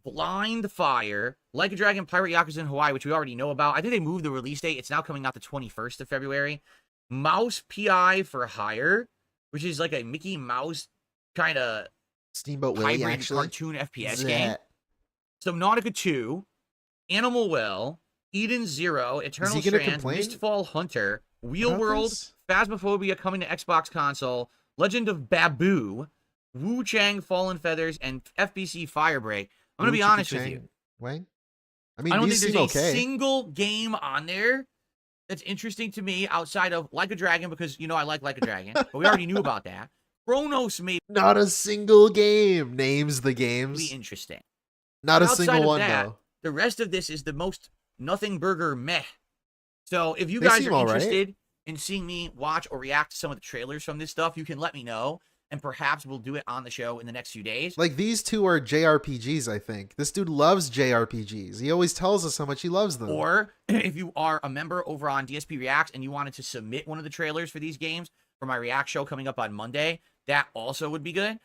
Speaker 6: Blind Fire, Like a Dragon, Pirate Yakuza in Hawaii, which we already know about. I think they moved the release date. It's now coming out the 21st of February. Mouse PI for Hire, which is like a Mickey Mouse kind of
Speaker 4: Steamboat Willie,
Speaker 6: hybrid
Speaker 4: actually.
Speaker 6: cartoon FPS game. Subnautica 2, Animal Well, Eden Zero, Eternal Strands, Mistfall Hunter, Wheel World, Phasmophobia coming to Xbox console, Legend of Babu, Wu Chang Fallen Feathers, and FBC Firebreak. I'm going to be honest with you.
Speaker 4: Wang?
Speaker 6: I don't think there's a single game on there that's interesting to me outside of Like a Dragon, because, you know, I like a Dragon, but we already knew about that. Chronos maybe.
Speaker 4: Not a single game names the games.
Speaker 6: Be interesting.
Speaker 4: Not a single one, though.
Speaker 6: The rest of this is the most nothing burger meh. So if you guys are interested in seeing me watch or react to some of the trailers from this stuff, you can let me know, and perhaps we'll do it on the show in the next few days.
Speaker 4: Like, these two are JRPGs, I think. This dude loves JRPGs. He always tells us how much he loves them.
Speaker 6: Or if you are a member over on DSP Reacts and you wanted to submit one of the trailers for these games for my React show coming up on Monday, that also would be good.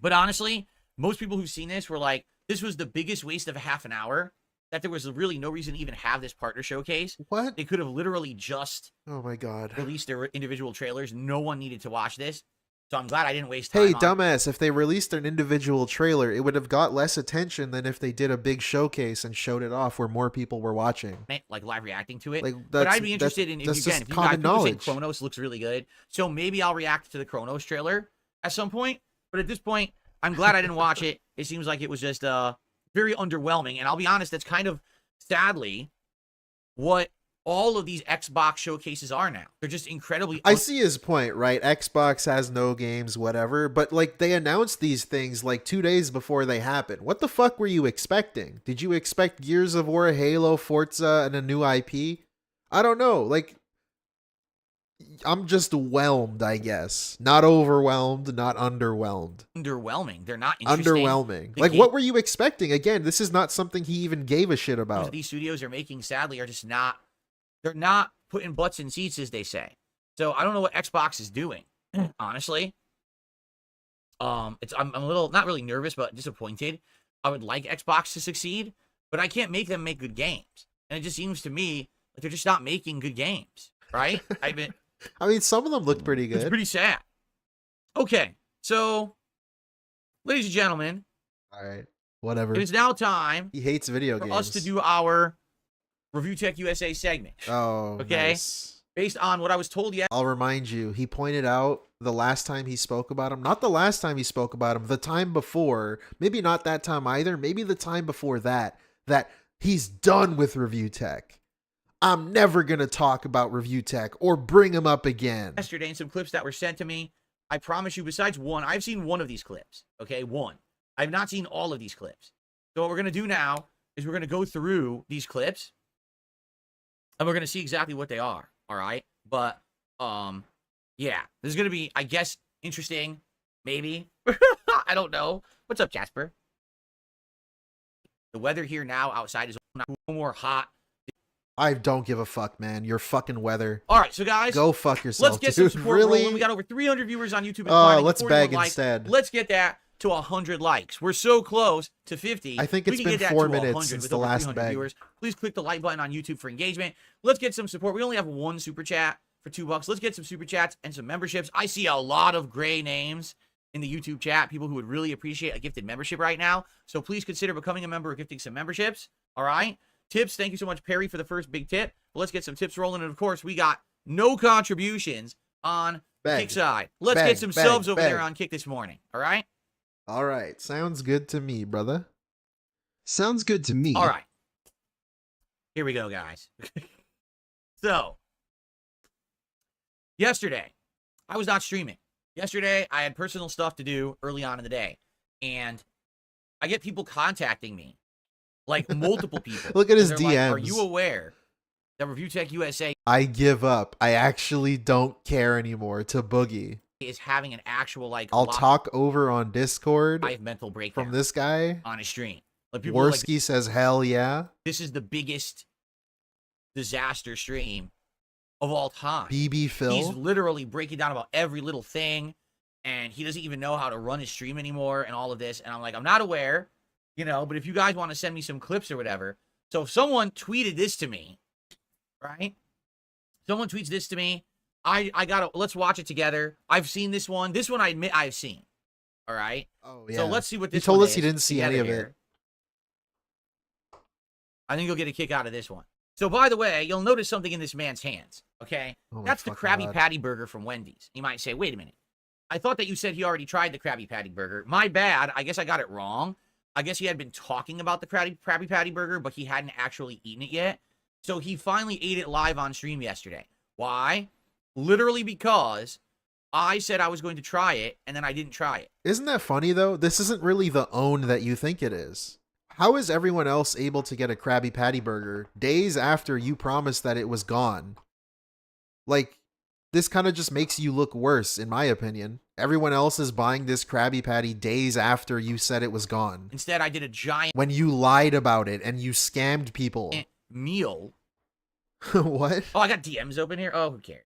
Speaker 6: But honestly, most people who've seen this were like, this was the biggest waste of a half an hour, that there was really no reason to even have this partner showcase.
Speaker 4: What?
Speaker 6: They could have literally just released their individual trailers. No one needed to watch this. So I'm glad I didn't waste time.
Speaker 4: Hey, dumbass, if they released an individual trailer, it would have got less attention than if they did a big showcase and showed it off where more people were watching.
Speaker 6: Like live reacting to it.
Speaker 4: Like,
Speaker 6: but I'd be interested in, if you guys think Chronos looks really good. So maybe I'll react to the Chronos trailer at some point. But at this point, I'm glad I didn't watch it. It seems like it was just very underwhelming. And I'll be honest, that's kind of, sadly, what all of these Xbox showcases are now. They're just incredibly...
Speaker 4: I see his point, right? Xbox has no games, whatever. But, like, they announced these things, like, 2 days before they happen. What the fuck were you expecting? Did you expect Gears of War, Halo, Forza, and a new IP? I don't know. Like, I'm just whelmed, I guess. Not overwhelmed, not underwhelmed.
Speaker 6: Underwhelming. They're not interesting.
Speaker 4: Underwhelming. Like, what were you expecting? Again, this is not something he even gave a shit about.
Speaker 6: These studios are making, sadly, are just not... They're not putting butts in seats, as they say. So I don't know what Xbox is doing, honestly. I'm a little, not really nervous, but disappointed. I would like Xbox to succeed, but I can't make them make good games. And it just seems to me like they're just not making good games, right? I
Speaker 4: mean, some of them looked pretty good.
Speaker 6: It's pretty sad. Okay, so, ladies and gentlemen.
Speaker 4: All right, whatever.
Speaker 6: It is now time.
Speaker 4: He hates video
Speaker 6: for
Speaker 4: games.
Speaker 6: us to do our ReviewTechUSA segment.
Speaker 4: Oh,
Speaker 6: okay.
Speaker 4: Nice.
Speaker 6: Based on what I was told yesterday.
Speaker 4: I'll remind you, he pointed out the last time he spoke about him, not the last time he spoke about him, the time before, maybe not that time either, maybe the time before that he's done with Review Tech. I'm never going to talk about Review Tech or bring him up again.
Speaker 6: Yesterday, and some clips that were sent to me, I promise you, besides one, I've seen one of these clips. Okay, one. I've not seen all of these clips. So what we're going to do now is we're going to go through these clips. And we're going to see exactly what they are, all right? But, yeah, this is going to be, I guess, interesting, maybe. I don't know. What's up, Jasper? The weather here now outside is no more hot.
Speaker 4: I don't give a fuck, man. Your fucking weather.
Speaker 6: All right, so guys.
Speaker 4: Go fuck yourself,
Speaker 6: let's get
Speaker 4: dude.
Speaker 6: some support rolling. We got over 300 viewers on YouTube.
Speaker 4: And let's beg instead.
Speaker 6: Let's get that to 100 likes. We're so close to 50.
Speaker 4: I think it's been 4 minutes since the last bag.
Speaker 6: Viewers. Please click the like button on YouTube for engagement. Let's get some support. We only have one super chat for $2. Let's get some super chats and some memberships. I see a lot of gray names in the YouTube chat, people who would really appreciate a gifted membership right now. So please consider becoming a member or gifting some memberships. All right. Tips. Thank you so much, Perry, for the first big tip. But let's get some tips rolling. And of course, we got no contributions on Kick side. Let's get some subs over there on Kick this morning. All right.
Speaker 4: All right. Sounds good to me, brother.
Speaker 10: Sounds good to me.
Speaker 6: All right. Here we go, guys. So, yesterday, I was not streaming. Yesterday, I had personal stuff to do early on in the day. And I get people contacting me. Like, multiple people.
Speaker 4: Look at his DMs.
Speaker 6: Like, are you aware that ReviewTechUSA...
Speaker 4: I give up. I actually don't care anymore to Boogie.
Speaker 6: ...is having an actual, like...
Speaker 4: I'll talk over on Discord.
Speaker 6: I have mental breakdown.
Speaker 4: From this guy.
Speaker 6: On his stream. Like,
Speaker 4: Worski says, hell yeah.
Speaker 6: This is the biggest disaster stream of all time.
Speaker 4: BB Phil.
Speaker 6: He's literally breaking down about every little thing, and he doesn't even know how to run his stream anymore and all of this. And I'm like, I'm not aware, you know, but if you guys want to send me some clips or whatever. So if someone tweeted this to me, right? Someone tweets this to me. Let's watch it together. I've seen this one. This one I admit I've seen. All right.
Speaker 4: Oh yeah.
Speaker 6: So let's see what this.
Speaker 4: He told
Speaker 6: one
Speaker 4: us he
Speaker 6: is
Speaker 4: didn't see any of
Speaker 6: together
Speaker 4: it.
Speaker 6: here. I think you'll get a kick out of this one. So by the way, you'll notice something in this man's hands. Okay,
Speaker 4: Oh my
Speaker 6: that's the
Speaker 4: fucking
Speaker 6: Krabby
Speaker 4: God.
Speaker 6: Patty burger from Wendy's. You might say, wait a minute. I thought that you said he already tried the Krabby Patty burger. My bad. I guess I got it wrong. I guess he had been talking about the Krabby Patty burger, but he hadn't actually eaten it yet. So he finally ate it live on stream yesterday. Why? Literally because I said I was going to try it, and then I didn't try it.
Speaker 4: Isn't that funny though? This isn't really the own that you think it is. How is everyone else able to get a Krabby Patty burger days after you promised that it was gone? Like, this kind of just makes you look worse, in my opinion. Everyone else is buying this Krabby Patty days after you said it was gone.
Speaker 6: Instead, I did a giant
Speaker 4: When you lied about it and you scammed people.
Speaker 6: meal.
Speaker 4: What?
Speaker 6: Oh, I got DMs open here. Oh, who cares?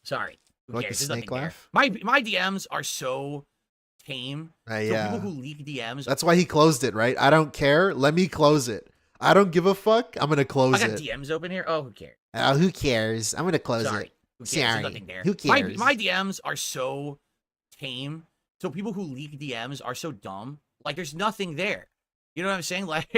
Speaker 6: Sorry. Who
Speaker 4: Like
Speaker 6: cares?
Speaker 4: the
Speaker 6: There's nothing
Speaker 4: snake
Speaker 6: there.
Speaker 4: laugh?
Speaker 6: My DMs are so tame. So
Speaker 4: Yeah.
Speaker 6: people who leak DMs.
Speaker 4: That's why he closed it, right? I don't care. Let me close it. I don't give a fuck. I'm gonna close
Speaker 6: I got
Speaker 4: it.
Speaker 6: DMs open here. Oh, who cares?
Speaker 4: Oh, who cares? I'm gonna close
Speaker 6: Sorry.
Speaker 4: it.
Speaker 6: Who cares? There's
Speaker 4: Sorry.
Speaker 6: nothing there.
Speaker 4: Who cares?
Speaker 6: My DMs are so tame. So people who leak DMs are so dumb. Like, there's nothing there. You know what I'm saying? Like,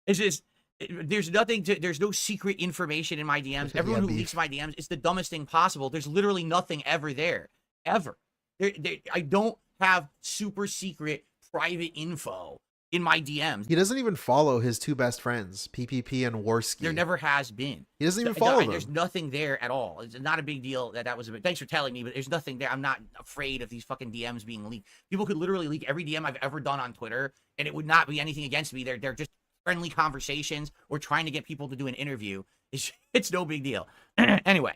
Speaker 6: it's just, there's nothing to, there's no secret information in my DMs. Everyone who leaks my DMs, it's the dumbest thing possible. There's literally nothing ever there. Ever. I don't have super secret private info in my DMs.
Speaker 4: He doesn't even follow his two best friends, PPP and Warski.
Speaker 6: There never has been.
Speaker 4: He doesn't even follow them.
Speaker 6: There's nothing there at all. It's not a big deal that was a bit. Thanks for telling me, but there's nothing there. I'm not afraid of these fucking DMs being leaked. People could literally leak every DM I've ever done on Twitter, and it would not be anything against me. They're just friendly conversations or trying to get people to do an interview. It's no big deal. Anyway.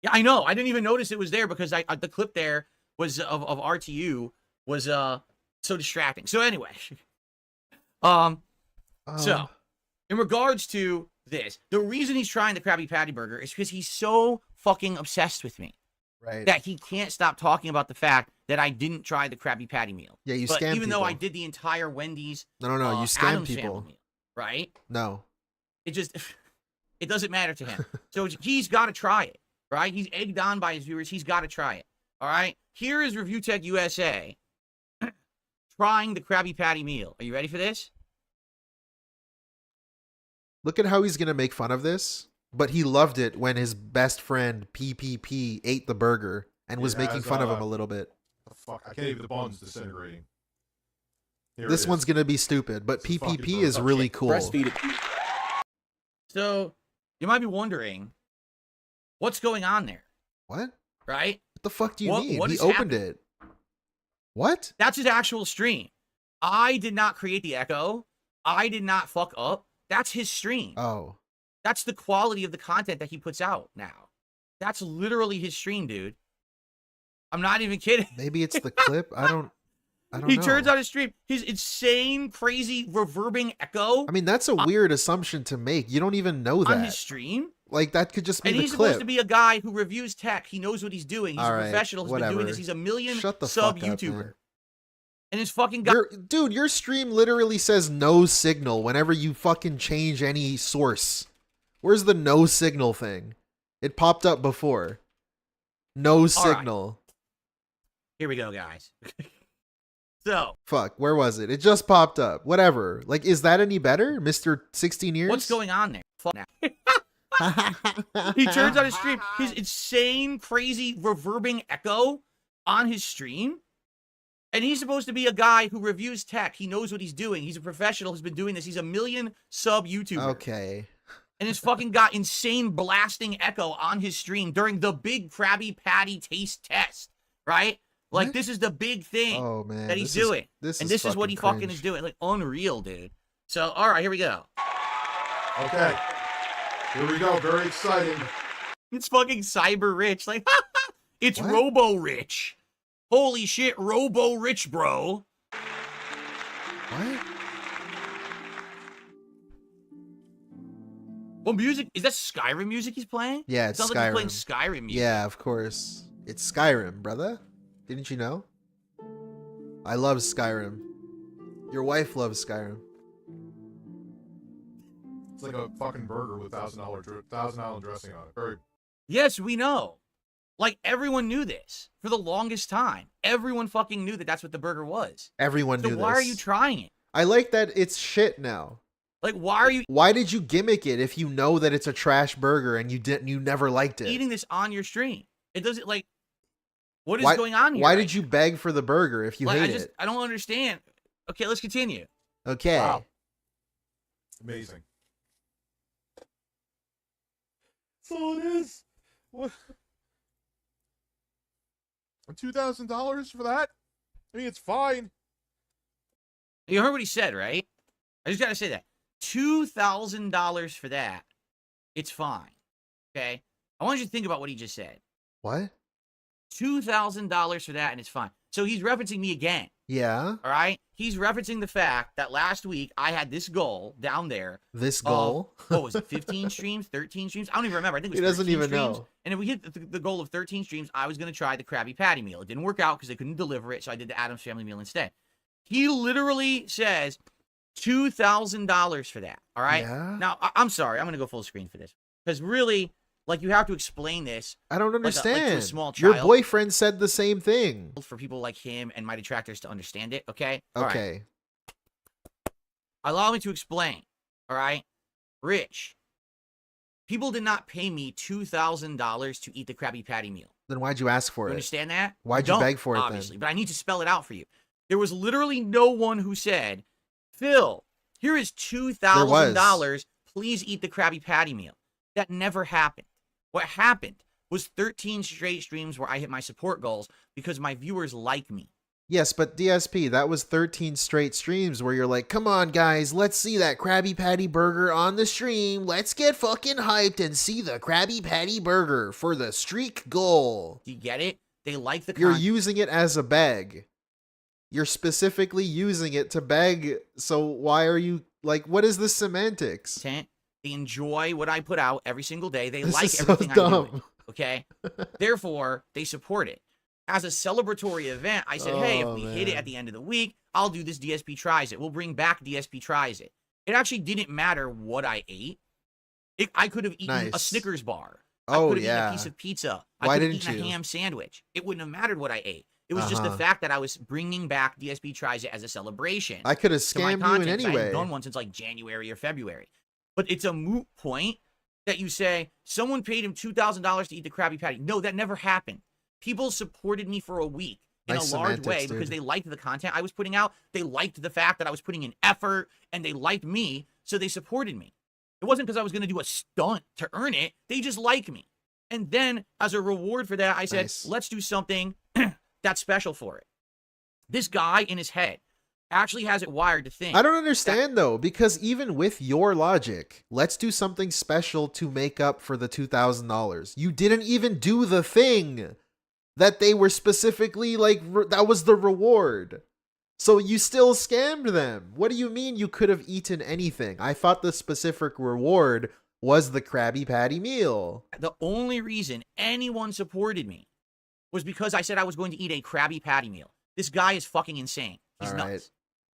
Speaker 6: Yeah, I know. I didn't even notice it was there because the clip there was of RTU was so distracting. So anyway. So, in regards to this, the reason he's trying the Krabby Patty burger is because he's so fucking obsessed with me.
Speaker 4: Right.
Speaker 6: That he can't stop talking about the fact that I didn't try the Krabby Patty meal.
Speaker 4: Yeah, you
Speaker 6: but
Speaker 4: scammed
Speaker 6: even though
Speaker 4: people.
Speaker 6: I did the entire Wendy's
Speaker 4: No, you scammed
Speaker 6: Addams
Speaker 4: people.
Speaker 6: Family meal, right?
Speaker 4: No.
Speaker 6: It just, it doesn't matter to him. So he's got to try it, right? He's egged on by his viewers. He's got to try it, all right? Here is ReviewTechUSA trying the Krabby Patty meal. Are you ready for this?
Speaker 4: Look at how he's going to make fun of this, but he loved it when his best friend PPP ate the burger and was making fun of him a little bit.
Speaker 13: Fuck, I can't even, the bone's disintegrating. Here
Speaker 4: This one's going to be stupid, but PPP is really cool.
Speaker 6: Breastfeed it. So, you might be wondering, what's going on there?
Speaker 4: What?
Speaker 6: Right?
Speaker 4: What the fuck do you mean?
Speaker 6: What
Speaker 4: He
Speaker 6: is
Speaker 4: opened
Speaker 6: happening?
Speaker 4: it. What?
Speaker 6: That's his actual stream. I did not create the echo. I did not fuck up. That's his stream.
Speaker 4: Oh.
Speaker 6: That's the quality of the content that he puts out now. That's literally his stream, dude. I'm not even kidding.
Speaker 4: Maybe it's the clip. I don't
Speaker 6: He
Speaker 4: know.
Speaker 6: turns on his stream. His insane, crazy, reverbing echo.
Speaker 4: I mean, that's a weird assumption to make. You don't even know that.
Speaker 6: On his stream?
Speaker 4: Like, that could just be
Speaker 6: And
Speaker 4: the
Speaker 6: he's
Speaker 4: clip.
Speaker 6: supposed to be a guy who reviews tech. He knows what he's doing. He's
Speaker 4: All
Speaker 6: a
Speaker 4: right,
Speaker 6: professional. He's been doing
Speaker 4: whatever.
Speaker 6: this. He's a million
Speaker 4: Shut the
Speaker 6: sub
Speaker 4: fuck up,
Speaker 6: YouTuber.
Speaker 4: man.
Speaker 6: And his fucking guy.
Speaker 4: Dude, your stream literally says no signal whenever you fucking change any source. Where's the no signal thing? It popped up before. No signal.
Speaker 6: Here we go, guys. So.
Speaker 4: Fuck, where was it? It just popped up. Whatever. Like, is that any better, Mr. 16 years?
Speaker 6: What's going on there? Fuck now. He turns on his stream. His insane, crazy, reverbing echo on his stream. And he's supposed to be a guy who reviews tech. He knows what he's doing. He's a professional. He's been doing this. He's a million sub YouTuber.
Speaker 4: Okay.
Speaker 6: And his fucking got insane blasting echo on his stream during the big Krabby Patty taste test, right? Like, this is the big thing that he's doing.
Speaker 4: This
Speaker 6: and
Speaker 4: is
Speaker 6: this is what he fucking
Speaker 4: cringe.
Speaker 6: is doing. Like, unreal, dude. So, all right, here we go.
Speaker 13: Okay. Here we go. Very exciting.
Speaker 6: It's fucking cyber rich. Like, it's robo rich. Holy shit, robo rich, bro.
Speaker 4: What?
Speaker 6: What music? Is that Skyrim music he's playing?
Speaker 4: Yeah, it's
Speaker 6: sounds
Speaker 4: Skyrim.
Speaker 6: like he's playing Skyrim music.
Speaker 4: Yeah, of course. It's Skyrim, brother. Didn't you know? I love Skyrim. Your wife loves Skyrim.
Speaker 13: It's like a fucking burger with $1,000 dressing on it. Very.
Speaker 6: Yes, we know. Like, everyone knew this for the longest time. Everyone fucking knew that that's what the burger was.
Speaker 4: Everyone knew this.
Speaker 6: So why are you trying it?
Speaker 4: I like that it's shit now.
Speaker 6: Like, why
Speaker 4: did you gimmick it if you know that it's a trash burger and you never liked it?
Speaker 6: Eating this on your stream? It doesn't, like, what is going on here?
Speaker 4: Why did you beg for the burger if you hate it?
Speaker 6: I don't understand. Okay, let's continue.
Speaker 4: Okay.
Speaker 6: Wow.
Speaker 13: Amazing. So it is. What? $2,000 for that? I mean, it's fine.
Speaker 6: You heard what he said, right? I just gotta say that. $2,000 for that. It's fine. Okay? I want you to think about what he just said.
Speaker 4: What?
Speaker 6: $2,000 for that, and it's fine. So he's referencing me again.
Speaker 4: Yeah.
Speaker 6: All right? He's referencing the fact that last week I had this goal down there.
Speaker 4: This goal?
Speaker 6: What was it? 15 streams? 13 streams? I don't even remember. I think it was 13
Speaker 4: He doesn't even
Speaker 6: streams.
Speaker 4: know.
Speaker 6: And if we hit the goal of 13 streams, I was going to try the Krabby Patty meal. It didn't work out because they couldn't deliver it, so I did the Addams Family meal instead. He literally says $2,000 for that. All right?
Speaker 4: Yeah.
Speaker 6: Now, I'm sorry. I'm going to go full screen for this. Because really, like, you have to explain this.
Speaker 4: I don't understand.
Speaker 6: Like to a small child.
Speaker 4: Your boyfriend said the same thing.
Speaker 6: For people like him and my detractors to understand it, okay?
Speaker 4: Okay.
Speaker 6: Right. Allow me to explain, all right? Rich, people did not pay me $2,000 to eat the Krabby Patty meal.
Speaker 4: Then why'd you ask for
Speaker 6: You
Speaker 4: it?
Speaker 6: understand that?
Speaker 4: Why'd you beg for it
Speaker 6: obviously,
Speaker 4: then?
Speaker 6: but I need to spell it out for you. There was literally no one who said, Phil, here is $2,000. Please eat the Krabby Patty meal. That never happened. What happened was 13 straight streams where I hit my support goals because my viewers like me.
Speaker 4: Yes, but DSP, that was 13 straight streams where you're like, come on, guys, let's see that Krabby Patty burger on the stream. Let's get fucking hyped and see the Krabby Patty burger for the streak goal.
Speaker 6: Do you get it? They like the
Speaker 4: You're using it as a beg. You're specifically using it to beg. So why are you, like, what is the semantics?
Speaker 6: They enjoy what I put out every single day. They
Speaker 4: This
Speaker 6: like
Speaker 4: is so
Speaker 6: everything I
Speaker 4: dumb.
Speaker 6: do. Okay? Therefore, they support it. As a celebratory event, I said, hey, if we hit it at the end of the week, I'll do this DSP Tries It. We'll bring back DSP Tries It. It actually didn't matter what I ate. I could have eaten a Snickers bar. I could have eaten a piece of pizza. I could have eaten a ham sandwich. It wouldn't have mattered what I ate. It was just the fact that I was bringing back DSP Tries It as a celebration.
Speaker 4: I could have scammed you in any
Speaker 6: I
Speaker 4: way.
Speaker 6: hadn't done one since like January or February. But it's a moot point that you say, someone paid him $2,000 to eat the Krabby Patty. No, that never happened. People supported me for a week in a large way because they liked the content I was putting out. They liked the fact that I was putting in effort, and they liked me, so they supported me. It wasn't because I was going to do a stunt to earn it. They just like me. And then, as a reward for that, I said, let's do something that's special for it. This guy in his head actually has it wired to think.
Speaker 4: I don't understand, though, because even with your logic, let's do something special to make up for the $2,000. You didn't even do the thing that they were specifically, like, that was the reward. So you still scammed them. What do you mean you could have eaten anything? I thought the specific reward was the Krabby Patty meal.
Speaker 6: The only reason anyone supported me was because I said I was going to eat a Krabby Patty meal. This guy is fucking insane. He's nuts.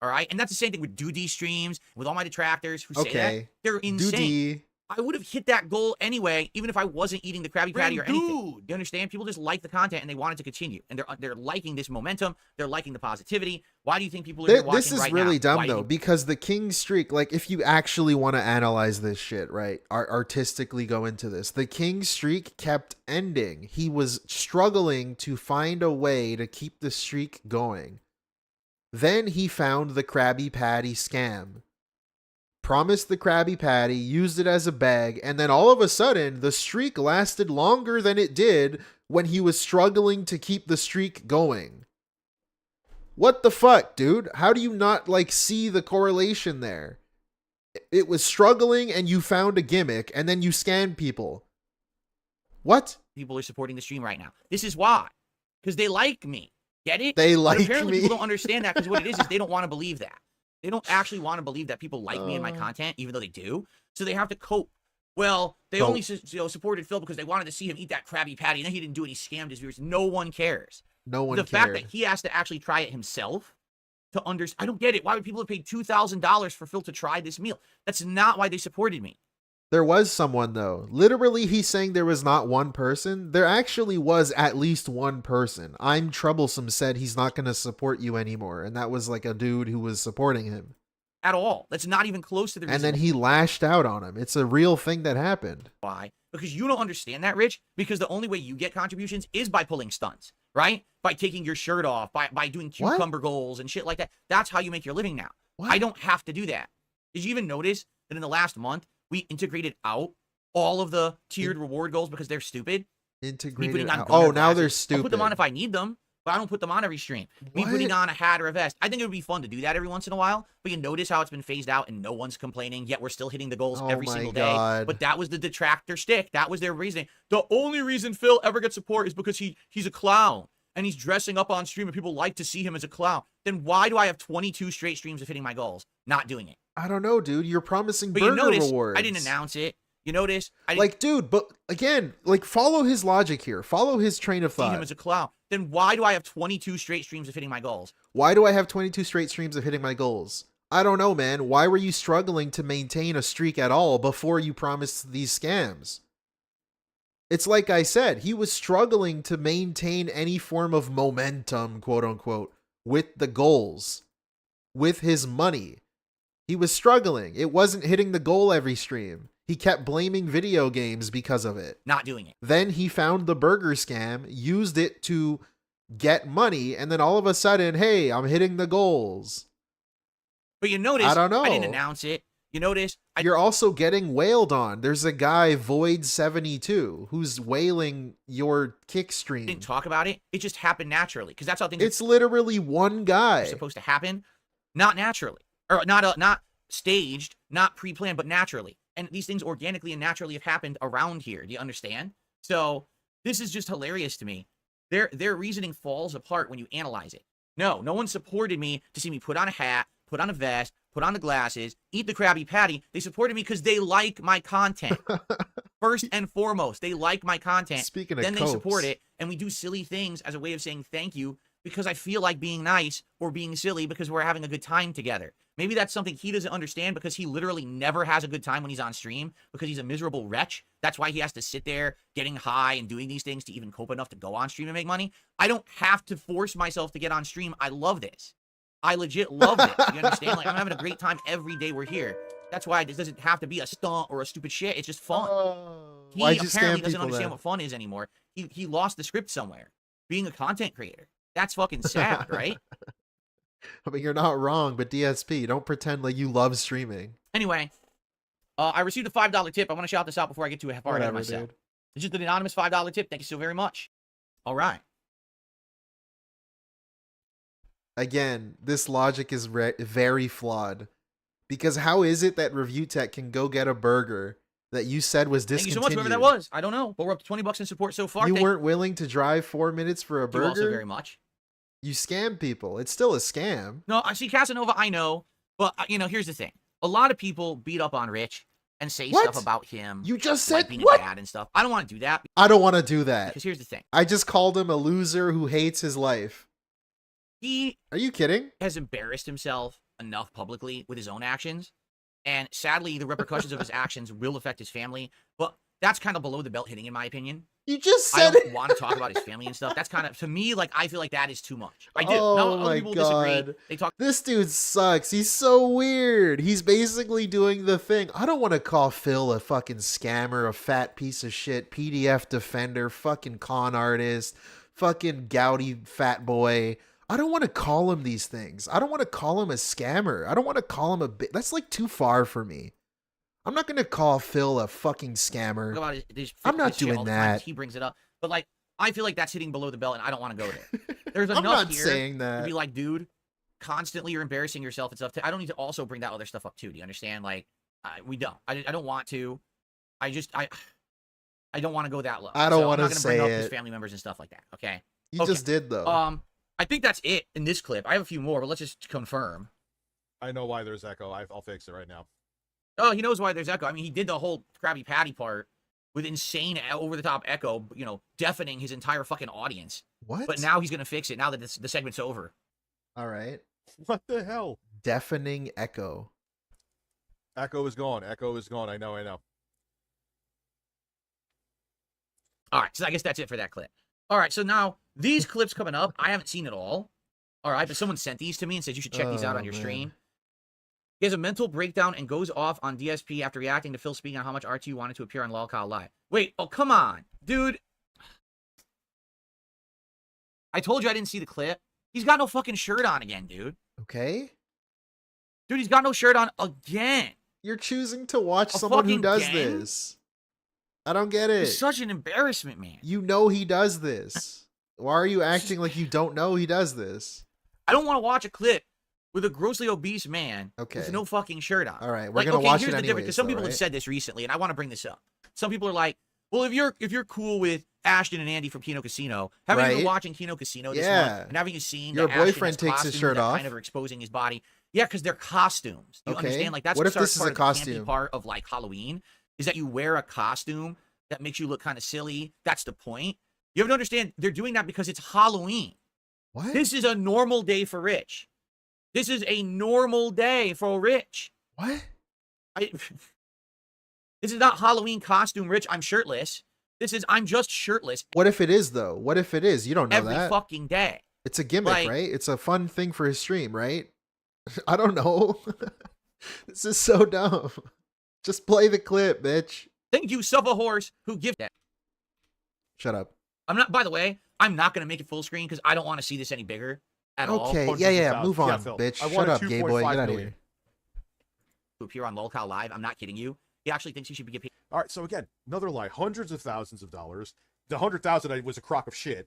Speaker 6: All right? And that's the same thing with Duty streams, with all my detractors who say that. They're insane. I would have hit that goal anyway, even if I wasn't eating the Krabby Patty or anything. You understand? People just like the content and they want it to continue. And they're liking this momentum. They're liking the positivity. Why do you think people are watching right now?
Speaker 4: This is really dumb, though, because the King streak, like, if you actually want to analyze this shit, right, artistically go into this, the King streak kept ending. He was struggling to find a way to keep the streak going. Then he found the Krabby Patty scam. Promised the Krabby Patty, used it as a bag, and then all of a sudden, the streak lasted longer than it did when he was struggling to keep the streak going. What the fuck, dude? How do you not, like, see the correlation there? It was struggling, and you found a gimmick, and then you scanned people. What?
Speaker 6: People are supporting the stream right now. This is why. Because they like me. Get it?
Speaker 4: They like me.
Speaker 6: Apparently people don't understand that because what it is they don't want to believe that. They don't actually want to believe that people like me and my content, even though they do. So they have to cope. Well, they only supported Phil because they wanted to see him eat that Krabby Patty, and then he didn't do it. He scammed his viewers. No one cares.
Speaker 4: No one
Speaker 6: The
Speaker 4: cared.
Speaker 6: fact that he has to actually try it himself to understand. I don't get it. Why would people have paid $2,000 for Phil to try this meal? That's not why they supported me.
Speaker 4: There was someone, though. Literally, he's saying there was not one person. There actually was at least one person. I'm Troublesome said he's not going to support you anymore. And that was like a dude who was supporting him.
Speaker 6: At all. That's not even close to the reason.
Speaker 4: And then he lashed out on him. It's a real thing that happened.
Speaker 6: Why? Because you don't understand that, Rich. Because the only way you get contributions is by pulling stunts, right? By taking your shirt off, by doing cucumber goals and shit like that. That's how you make your living now. What? I don't have to do that. Did you even notice that in the last month, we integrated out all of the tiered reward goals because they're stupid?
Speaker 4: Integrated out. Oh, now they're stupid.
Speaker 6: I'll put them on if I need them, but I don't put them on every stream. Me putting on a hat or a vest. I think it would be fun to do that every once in a while, but you notice how it's been phased out and no one's complaining, yet we're still hitting the goals every single day. But that was the detractor shtick. That was their reasoning. The only reason Phil ever gets support is because he's a clown and he's dressing up on stream and people like to see him as a clown. Then why do I have 22 straight streams of hitting my goals? Not doing it.
Speaker 4: I don't know, dude. You're promising
Speaker 6: but
Speaker 4: burger
Speaker 6: you notice,
Speaker 4: rewards.
Speaker 6: I didn't announce it. You notice?
Speaker 4: Like, dude, but again, like, follow his logic here. Follow his train of thought.
Speaker 6: See him as a clown. Then why do I have 22 straight streams of hitting my goals?
Speaker 4: Why do I have 22 straight streams of hitting my goals? I don't know, man. Why were you struggling to maintain a streak at all before you promised these scams? It's like I said, he was struggling to maintain any form of momentum, quote unquote, with the goals, with his money. He was struggling. It wasn't hitting the goal every stream. He kept blaming video games because of it.
Speaker 6: Not doing it.
Speaker 4: Then he found the burger scam, used it to get money, and then all of a sudden, hey, I'm hitting the goals.
Speaker 6: But you notice,
Speaker 4: I don't know.
Speaker 6: I didn't announce it. You notice,
Speaker 4: you're also getting wailed on. There's a guy, Void72, who's wailing your kick stream.
Speaker 6: Didn't talk about it. It just happened naturally because that's how things.
Speaker 4: It's literally one guy.
Speaker 6: Supposed to happen, not naturally, or not staged, not pre-planned, but naturally. And these things organically and naturally have happened around here. Do you understand? So this is just hilarious to me. Their reasoning falls apart when you analyze it. No one supported me to see me put on a hat, put on a vest, put on the glasses, eat the Krabby Patty. They supported me because they like my content. First and foremost, they like my content.
Speaker 4: Speaking of
Speaker 6: then they support it, and we do silly things as a way of saying thank you because I feel like being nice or being silly because we're having a good time together. Maybe that's something he doesn't understand because he literally never has a good time when he's on stream because he's a miserable wretch. That's why he has to sit there getting high and doing these things to even cope enough to go on stream and make money. I don't have to force myself to get on stream. I love this. I legit love this. You understand? Like, I'm having a great time every day we're here. That's why this doesn't have to be a stunt or a stupid shit. It's just fun. He apparently doesn't understand what fun is anymore. He lost the script somewhere. Being a content creator. That's fucking sad, right?
Speaker 4: I mean, you're not wrong, but DSP, don't pretend like you love streaming.
Speaker 6: Anyway, I received a $5 tip. I want to shout this out before I get too far ahead of myself. Dude. It's just an anonymous $5 tip. Thank you so very much. All right.
Speaker 4: Again, this logic is very flawed. Because how is it that ReviewTech can go get a burger that you said was discontinued?
Speaker 6: Thank you so much, whoever that was. I don't know, but we're up to $20 in support so far.
Speaker 4: You weren't willing to drive 4 minutes for a burger?
Speaker 6: You also very much.
Speaker 4: You scam people. It's still a scam.
Speaker 6: No, I see Casanova, I know. But, here's the thing. A lot of people beat up on Rich and say stuff about him.
Speaker 4: You just said
Speaker 6: being
Speaker 4: what?
Speaker 6: Bad and stuff. I don't want to do that.
Speaker 4: I don't want to do that.
Speaker 6: Because here's the thing.
Speaker 4: I just called him a loser who hates his life. Are you kidding?
Speaker 6: Has embarrassed himself enough publicly with his own actions. And sadly, the repercussions of his actions will affect his family. But that's kind of below the belt hitting, in my opinion.
Speaker 4: You just said
Speaker 6: I don't want to talk about his family and stuff. That's kind of, to me, like, I feel like that is too much. I do.
Speaker 4: Oh
Speaker 6: Other people disagree. They talk.
Speaker 4: This dude sucks. He's so weird. He's basically doing the thing. I don't want to call Phil a fucking scammer, a fat piece of shit, PDF defender, fucking con artist, fucking gouty fat boy. I don't want to call him these things. I don't want to call him a scammer. I don't want to call him a bit. That's like too far for me. I'm not going to call Phil a fucking scammer. I'm not doing that.
Speaker 6: He brings it up. But, like, I feel like that's hitting below the belt, and I don't want to go there. There's enough
Speaker 4: I'm not
Speaker 6: here
Speaker 4: saying that.
Speaker 6: to be like, dude, constantly you're embarrassing yourself and stuff. I don't need to also bring that other stuff up, too. Do you understand? Like, we don't. I don't want to. I don't want to go that low.
Speaker 4: I don't want to
Speaker 6: say it. I'm not going to bring up his family members and stuff like that, okay?
Speaker 4: You just did, though.
Speaker 6: I think that's it in this clip. I have a few more, but let's just confirm.
Speaker 13: I know why there's echo. I'll fix it right now.
Speaker 6: Oh, he knows why there's echo. I mean, he did the whole Krabby Patty part with insane over-the-top echo, deafening his entire fucking audience.
Speaker 4: What?
Speaker 6: But now he's going to fix it now that the segment's over.
Speaker 4: All right.
Speaker 13: What the hell?
Speaker 4: Deafening echo.
Speaker 13: Echo is gone. Echo is gone. I know.
Speaker 6: All right, so I guess that's it for that clip. All right, so now these clips coming up, I haven't seen it all. All right, but someone sent these to me and said you should check these out on your stream. He has a mental breakdown and goes off on DSP after reacting to Phil speaking on how much RTU wanted to appear on LOLCOW Live. Wait, oh, come on, dude. I told you I didn't see the clip. He's got no fucking shirt on again, dude.
Speaker 4: Okay.
Speaker 6: Dude, he's got no shirt on again.
Speaker 4: You're choosing to watch someone who does this. I don't get it.
Speaker 6: It's such an embarrassment, man.
Speaker 4: You know he does this. Why are you acting like you don't know he does this?
Speaker 6: I don't want to watch a clip with a grossly obese man
Speaker 4: okay.
Speaker 6: with no fucking shirt on.
Speaker 4: All right, we're gonna watch it
Speaker 6: here's the
Speaker 4: anyways,
Speaker 6: difference, because some people
Speaker 4: right?
Speaker 6: have said this recently, and I want to bring this up. Some people are like, well, if you're cool with Ashton and Andy from Kino Casino, having you been watching Kino Casino this month, and having you seen
Speaker 4: your
Speaker 6: that
Speaker 4: boyfriend
Speaker 6: Ashton has
Speaker 4: takes his shirt off,
Speaker 6: kind of are exposing his body. Yeah, because they're costumes. You understand? Like that's
Speaker 4: what if
Speaker 6: part
Speaker 4: this is a
Speaker 6: of
Speaker 4: costume?
Speaker 6: the campy part of like Halloween is that you wear a costume that makes you look kind of silly. That's the point. You have to understand they're doing that because it's Halloween.
Speaker 4: What?
Speaker 6: This is a normal day for Rich. This is a normal day for Rich.
Speaker 4: What?
Speaker 6: This is not Halloween costume, Rich. I'm shirtless. This is I'm just shirtless.
Speaker 4: What if it is though? What if it is? You don't know
Speaker 6: every
Speaker 4: that.
Speaker 6: Fucking day.
Speaker 4: It's a gimmick,
Speaker 6: like,
Speaker 4: right? It's a fun thing for his stream, right? I don't know. This is so dumb. Just play the clip, bitch.
Speaker 6: Thank you, Suffa Horse, who give that.
Speaker 4: Shut up.
Speaker 6: I'm not. By the way, I'm not gonna make it full screen because I don't want to see this any bigger at all.
Speaker 4: Okay, yeah. Move on, bitch. Shut up, gay boy. Get out of here.
Speaker 6: To appear on LOLCOW Live, I'm not kidding you. He actually thinks he should be getting paid.
Speaker 13: All right, so again, another lie. Hundreds of thousands of dollars. The 100,000 was a crock of shit.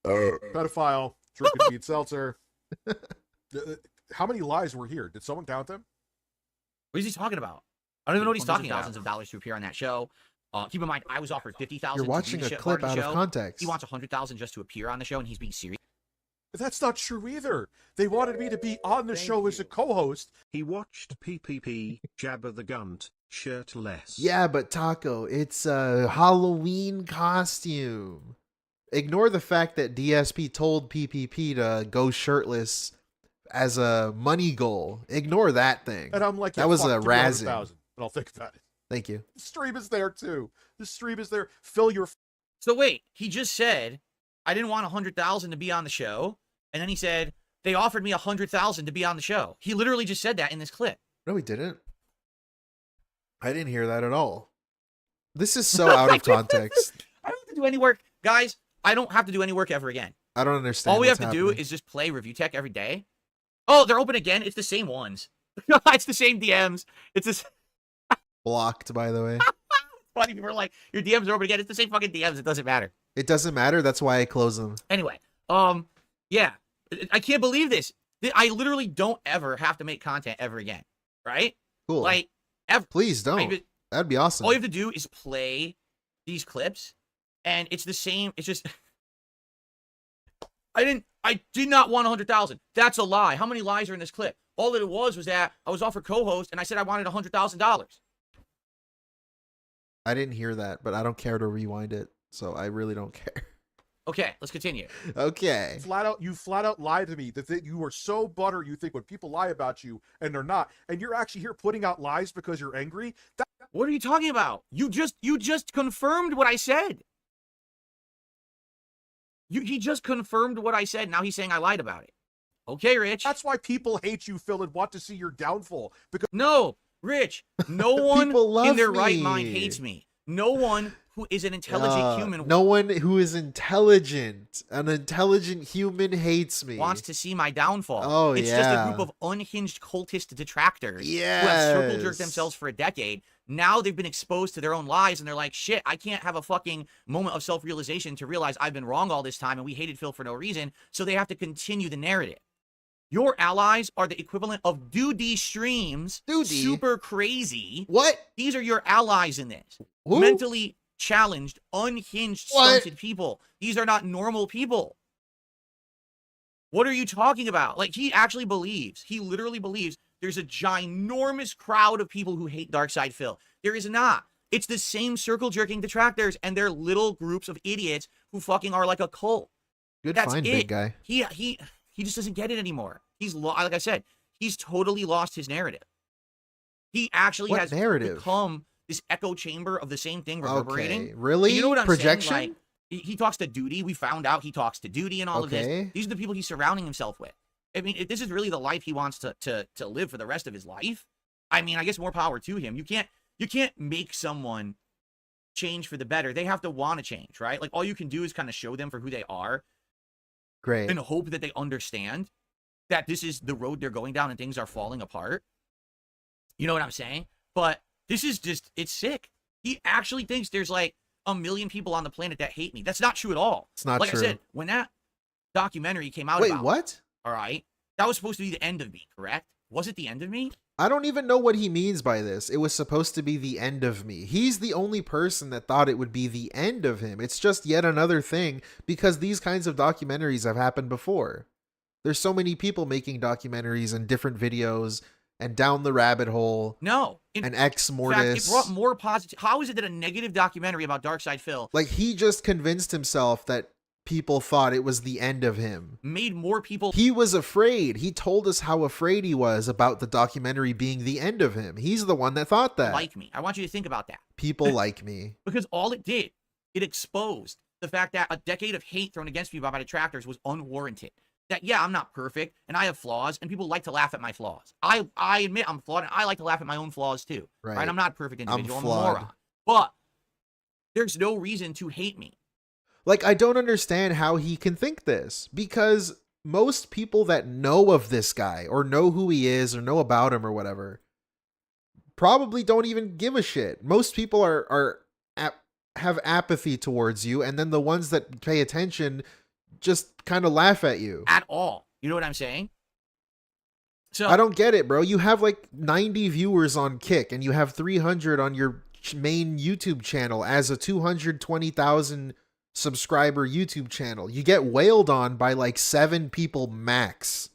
Speaker 13: Pedophile, drinking weed seltzer. How many lies were here? Did someone count them?
Speaker 6: What is he talking about? I don't even know what he's talking about. Thousands of dollars to appear on that show. Keep in mind, I was offered $50,000.
Speaker 4: You're watching a clip out of context.
Speaker 6: He wants $100,000 just to appear on the show, and he's being serious.
Speaker 13: That's not true either. They wanted me to be on the show as a co-host.
Speaker 7: He watched PPP, Jabba the Gunt, shirtless.
Speaker 4: Yeah, but Taco, it's a Halloween costume. Ignore the fact that DSP told PPP to go shirtless as a money goal. Ignore that thing.
Speaker 13: And I'm like,
Speaker 4: that was a razzing.
Speaker 13: But I'll think about it.
Speaker 4: Thank you.
Speaker 13: The stream is there too. The stream is there. Fill your.
Speaker 6: So wait, he just said I didn't want $100,000 to be on the show, and then he said they offered me $100,000 to be on the show. He literally just said that in this clip.
Speaker 4: No, he didn't. I didn't hear that at all. This is so out of context.
Speaker 6: I don't have to do any work, guys. I don't have to do any work ever again.
Speaker 4: I don't understand.
Speaker 6: All we have to do is just play Review Tech every day. Oh, they're open again. It's the same ones. It's the same DMs. It's this.
Speaker 4: Blocked, by the way.
Speaker 6: Funny people are like, your DMs are open again. It's the same fucking DMs. It doesn't matter.
Speaker 4: It doesn't matter. That's why I close them.
Speaker 6: Anyway, yeah, I can't believe this. I literally don't ever have to make content ever again. Right?
Speaker 4: Cool.
Speaker 6: Like, ever.
Speaker 4: Please don't. That'd be awesome.
Speaker 6: All you have to do is play these clips, and it's the same. It's just. I did not want 100,000. That's a lie. How many lies are in this clip? All that it was that I was offered co-host, and I said I wanted $100,000.
Speaker 4: I didn't hear that, but I don't care to rewind it, so I really don't care.
Speaker 6: Okay, let's continue.
Speaker 4: Okay.
Speaker 13: You flat out lied to me that you are so butter. You think when people lie about you and they're not, and you're actually here putting out lies because you're angry.
Speaker 6: What are you talking about? You just confirmed what I said. He just confirmed what I said. Now he's saying I lied about it. Okay, Rich.
Speaker 13: That's why people hate you, Phil, and want to see your downfall. Because
Speaker 6: no, Rich, no one in their right mind hates me. No one who is an intelligent human.
Speaker 4: No one who is intelligent. An intelligent human hates me.
Speaker 6: Wants to see my downfall.
Speaker 4: Oh,
Speaker 6: it's just a group of unhinged cultist detractors who have circle jerked themselves for a decade. Now they've been exposed to their own lies, and they're like, shit, I can't have a fucking moment of self-realization to realize I've been wrong all this time, and we hated Phil for no reason, so they have to continue the narrative. Your allies are the equivalent of Doody streams.
Speaker 4: Doody?
Speaker 6: Super crazy.
Speaker 4: What?
Speaker 6: These are your allies in this.
Speaker 4: Who?
Speaker 6: Mentally challenged, unhinged, stunted people. These are not normal people. What are you talking about? Like, he actually believes, he literally believes there's a ginormous crowd of people who hate Darkside Phil. There is not. It's the same circle jerking detractors, and they're little groups of idiots who fucking are like a cult.
Speaker 4: Good
Speaker 6: That's
Speaker 4: find,
Speaker 6: it.
Speaker 4: big guy.
Speaker 6: He He just doesn't get it anymore. Like I said, he's totally lost his narrative. He actually has become this echo chamber of the same thing reverberating.
Speaker 4: Okay. Really?
Speaker 6: You know what I'm
Speaker 4: Projection?
Speaker 6: saying? Like, he talks to Duty. We found out he talks to Duty and all of this. These are the people he's surrounding himself with. I mean, if this is really the life he wants to live for the rest of his life, I mean, I guess more power to him. You can't make someone change for the better. They have to want to change, right? Like, all you can do is kind of show them for who they are.
Speaker 4: Great.
Speaker 6: And hope that they understand that this is the road they're going down and things are falling apart. You know what I'm saying? But this is just, it's sick. He actually thinks there's like 1 million people on the planet that hate me. That's not true at all.
Speaker 4: It's not
Speaker 6: true.
Speaker 4: true.
Speaker 6: Like I said, when that documentary came out
Speaker 4: Wait, what?
Speaker 6: All right. That was supposed to be the end of me, correct? Was it the end of me?
Speaker 4: I don't even know what he means by this. It was supposed to be the end of me. He's the only person that thought it would be the end of him. It's just yet another thing because these kinds of documentaries have happened before. There's so many people making documentaries and different videos and Down the Rabbit Hole.
Speaker 6: No.
Speaker 4: And Ex Mortis.
Speaker 6: In fact, it brought more positive. How is it that a negative documentary about Darkside Phil,
Speaker 4: like, he just convinced himself that people thought it was the end of him,
Speaker 6: made more people?
Speaker 4: He was afraid. He told us how afraid he was about the documentary being the end of him. He's the one that thought that.
Speaker 6: Like me. I want you to think about that.
Speaker 4: People like me.
Speaker 6: Because all it did, it exposed the fact that a decade of hate thrown against me by my detractors was unwarranted. That, yeah, I'm not perfect, and I have flaws, and people like to laugh at my flaws. I admit I'm flawed, and I like to laugh at my own flaws, too. Right? I'm not a perfect individual. I'm a moron. But there's no reason to hate me.
Speaker 4: Like, I don't understand how he can think this, because most people that know of this guy, or know who he is, or know about him, or whatever, probably don't even give a shit. Most people have apathy towards you, and then the ones that pay attention just kind of laugh at you.
Speaker 6: At all. You know what I'm saying? So
Speaker 4: I don't get it, bro. You have like 90 viewers on Kick, and you have 300 on your main YouTube channel as a 220,000 subscriber YouTube channel. You get wailed on by like 7 people max,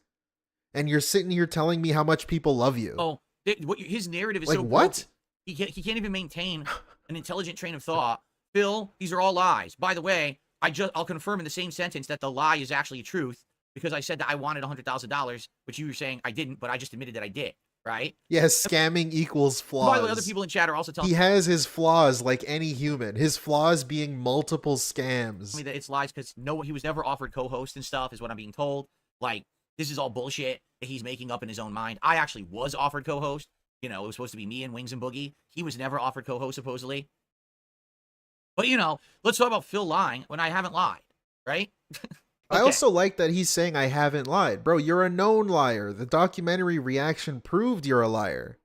Speaker 4: and you're sitting here telling me how much people love you.
Speaker 6: Oh, his narrative is
Speaker 4: like,
Speaker 6: so
Speaker 4: what?
Speaker 6: Broken. He can't even maintain an intelligent train of thought. Phil, these are all lies. By the way, I'll confirm in the same sentence that the lie is actually truth, because I said that I wanted $100,000, which you were saying I didn't, but I just admitted that I did, right?
Speaker 4: Yes, scamming equals flaws.
Speaker 6: By the way, other people in chat are also telling me
Speaker 4: he has his flaws like any human. His flaws being multiple scams.
Speaker 6: me that it's lies because he was never offered co-host and stuff, is what I'm being told. Like, this is all bullshit that he's making up in his own mind. I actually was offered co-host. You know, it was supposed to be me and Wings and Boogie. He was never offered co-host, supposedly. But, you know, let's talk about Phil lying when I haven't lied, right? Okay.
Speaker 4: I also like that he's saying I haven't lied. Bro, you're a known liar. The documentary reaction proved you're a liar.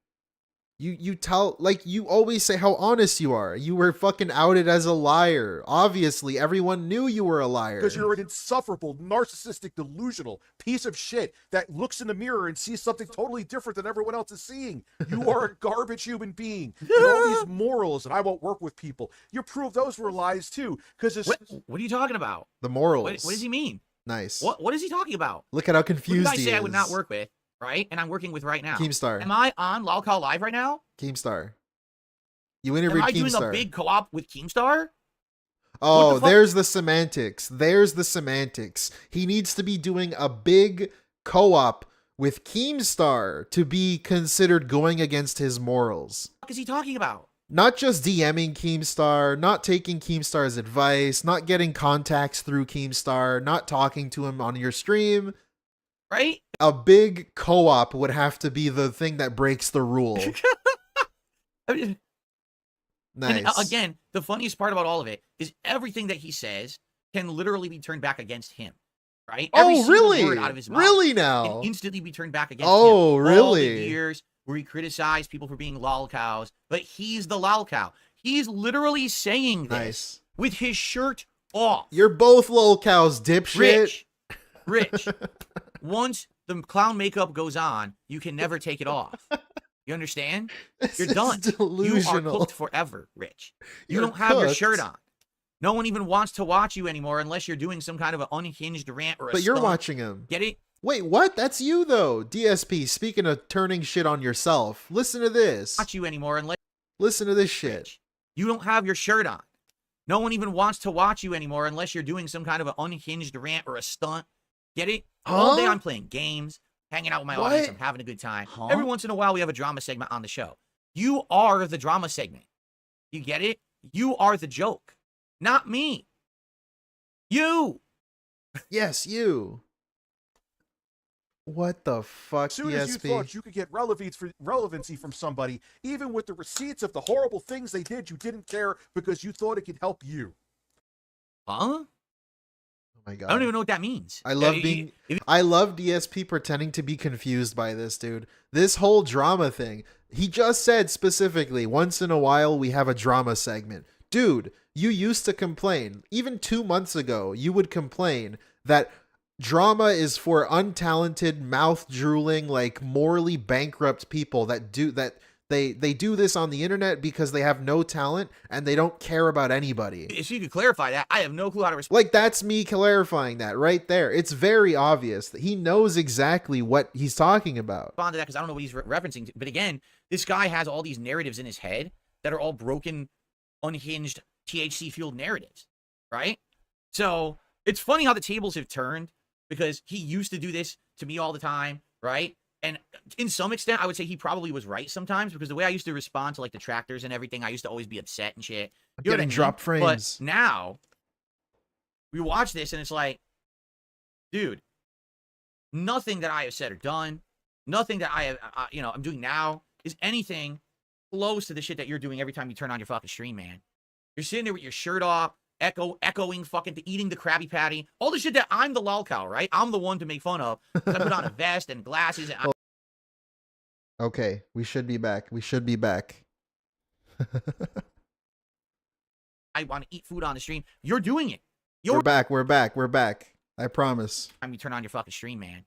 Speaker 4: You tell, like, you always say how honest you are. You were fucking outed as a liar. Obviously, everyone knew you were a liar.
Speaker 13: Because you're an insufferable, narcissistic, delusional piece of shit that looks in the mirror and sees something totally different than everyone else is seeing. You are a garbage human being. With all these morals, and I won't work with people. You prove those were lies, too. Because
Speaker 6: what are you talking about?
Speaker 4: The morals.
Speaker 6: What does he mean?
Speaker 4: Nice.
Speaker 6: What is he talking about?
Speaker 4: Look at how confused he is.
Speaker 6: Who did I say I would not work with, right? And I'm working with right now.
Speaker 4: Keemstar.
Speaker 6: Am I on Lolcow Live right now?
Speaker 4: Keemstar. You interviewed Keemstar.
Speaker 6: Am I doing a big co-op with Keemstar?
Speaker 4: Oh, there's the semantics. There's the semantics. He needs to be doing a big co-op with Keemstar to be considered going against his morals.
Speaker 6: What is he talking about?
Speaker 4: Not just DMing Keemstar, not taking Keemstar's advice, not getting contacts through Keemstar, not talking to him on your stream.
Speaker 6: Right?
Speaker 4: A big co-op would have to be the thing that breaks the rule.
Speaker 6: I mean,
Speaker 4: nice.
Speaker 6: And again, the funniest part about all of it is everything that he says can literally be turned back against him. Right?
Speaker 4: Oh, really?
Speaker 6: Word out of his mouth
Speaker 4: really now?
Speaker 6: can instantly be turned back against him.
Speaker 4: Oh, really?
Speaker 6: All the years where he criticized people for being lolcows, but he's the lolcow. He's literally saying this with his shirt off.
Speaker 4: You're both lolcows, dipshit.
Speaker 6: Rich. Once the clown makeup goes on, you can never take it off. You understand? You're done.
Speaker 4: Delusional.
Speaker 6: You are cooked forever, Rich. You don't have your shirt on. No one even wants to watch you anymore unless you're doing some kind of an unhinged rant or a
Speaker 4: But you're
Speaker 6: stunt.
Speaker 4: watching him.
Speaker 6: Get it?
Speaker 4: Wait, what? That's you, though. DSP, speaking of turning shit on yourself, listen to this.
Speaker 6: Watch you anymore unless...
Speaker 4: Listen to this shit.
Speaker 6: Rich, you don't have your shirt on. No one even wants to watch you anymore unless you're doing some kind of an unhinged rant or a stunt. Get it?
Speaker 4: Huh?
Speaker 6: All day I'm playing games, hanging out with my
Speaker 4: What?
Speaker 6: audience. I'm having a good time. Every once in a while, we have a drama segment on the show. You are the drama segment. You get it? You are the joke, not me. You.
Speaker 4: Yes, you. What the fuck,
Speaker 13: As soon as you thought you could get relevancy from somebody, even with the receipts of the horrible things they did, you didn't care because you thought it could help you.
Speaker 6: Huh?
Speaker 4: Oh my god.
Speaker 6: I don't even know what that means.
Speaker 4: I love I love DSP pretending to be confused by this, dude. This whole drama thing. He just said specifically, once in a while we have a drama segment. Dude, you used to complain. Even 2 months ago, you would complain that drama is for untalented, mouth-drooling, like morally bankrupt people that do that. They do this on the internet because they have no talent and they don't care about anybody.
Speaker 6: If you could clarify that, I have no clue how to respond.
Speaker 4: Like, that's me clarifying that right there. It's very obvious that he knows exactly what he's talking about.
Speaker 6: Respond to that because I don't know what he's referencing to. But again, this guy has all these narratives in his head that are all broken, unhinged, THC-fueled narratives, right? So it's funny how the tables have turned because he used to do this to me all the time, right? And in some extent, I would say he probably was right sometimes because the way I used to respond to like detractors and everything, I used to always be upset and shit. You know what I mean?
Speaker 4: Drop frames.
Speaker 6: But now we watch this and it's like, dude, nothing that I have said or done, nothing that I have, I'm doing now is anything close to the shit that you're doing every time you turn on your fucking stream, man. You're sitting there with your shirt off, echoing fucking, eating the Krabby Patty, all the shit that I'm the lol cow, right? I'm the one to make fun of. I put on a vest and glasses. And
Speaker 4: Okay, we should be back. We should be back.
Speaker 6: I want to eat food on the stream. You're doing it.
Speaker 4: We're back. We're back. We're back. I promise.
Speaker 6: Time you turn on your fucking stream, man.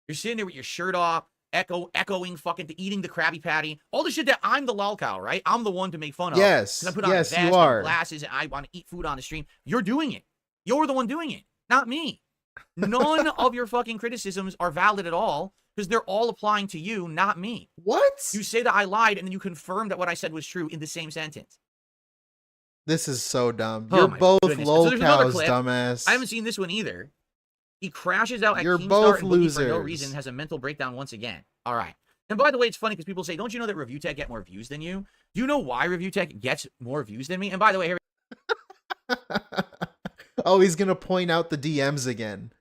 Speaker 6: You're sitting there with your shirt off, echoing fucking, eating the Krabby Patty, all the shit that I'm the lol cow, right? I'm the one to make fun of.
Speaker 4: Yes,
Speaker 6: I put on
Speaker 4: yes,
Speaker 6: a vest
Speaker 4: you are.
Speaker 6: And glasses and I want to eat food on the stream. You're doing it. You're the one doing it, not me. None of your fucking criticisms are valid at all because they're all applying to you, not me.
Speaker 4: What?
Speaker 6: You say that I lied and then you confirm that what I said was true in the same sentence.
Speaker 4: This is so dumb.
Speaker 6: Oh
Speaker 4: You're
Speaker 6: my
Speaker 4: both
Speaker 6: goodness.
Speaker 4: lol
Speaker 6: So there's another
Speaker 4: cows,
Speaker 6: clip.
Speaker 4: dumbass.
Speaker 6: I haven't seen this one either. He crashes out at
Speaker 4: You're
Speaker 6: Keemstar
Speaker 4: both
Speaker 6: and Boogie for no
Speaker 4: losers.
Speaker 6: reason, has a mental breakdown once again. All right. And by the way, it's funny because people say, don't you know that ReviewTech get more views than you? Do you know why ReviewTech gets more views than me? And by the way, here
Speaker 4: Oh, he's gonna point out the DMs again.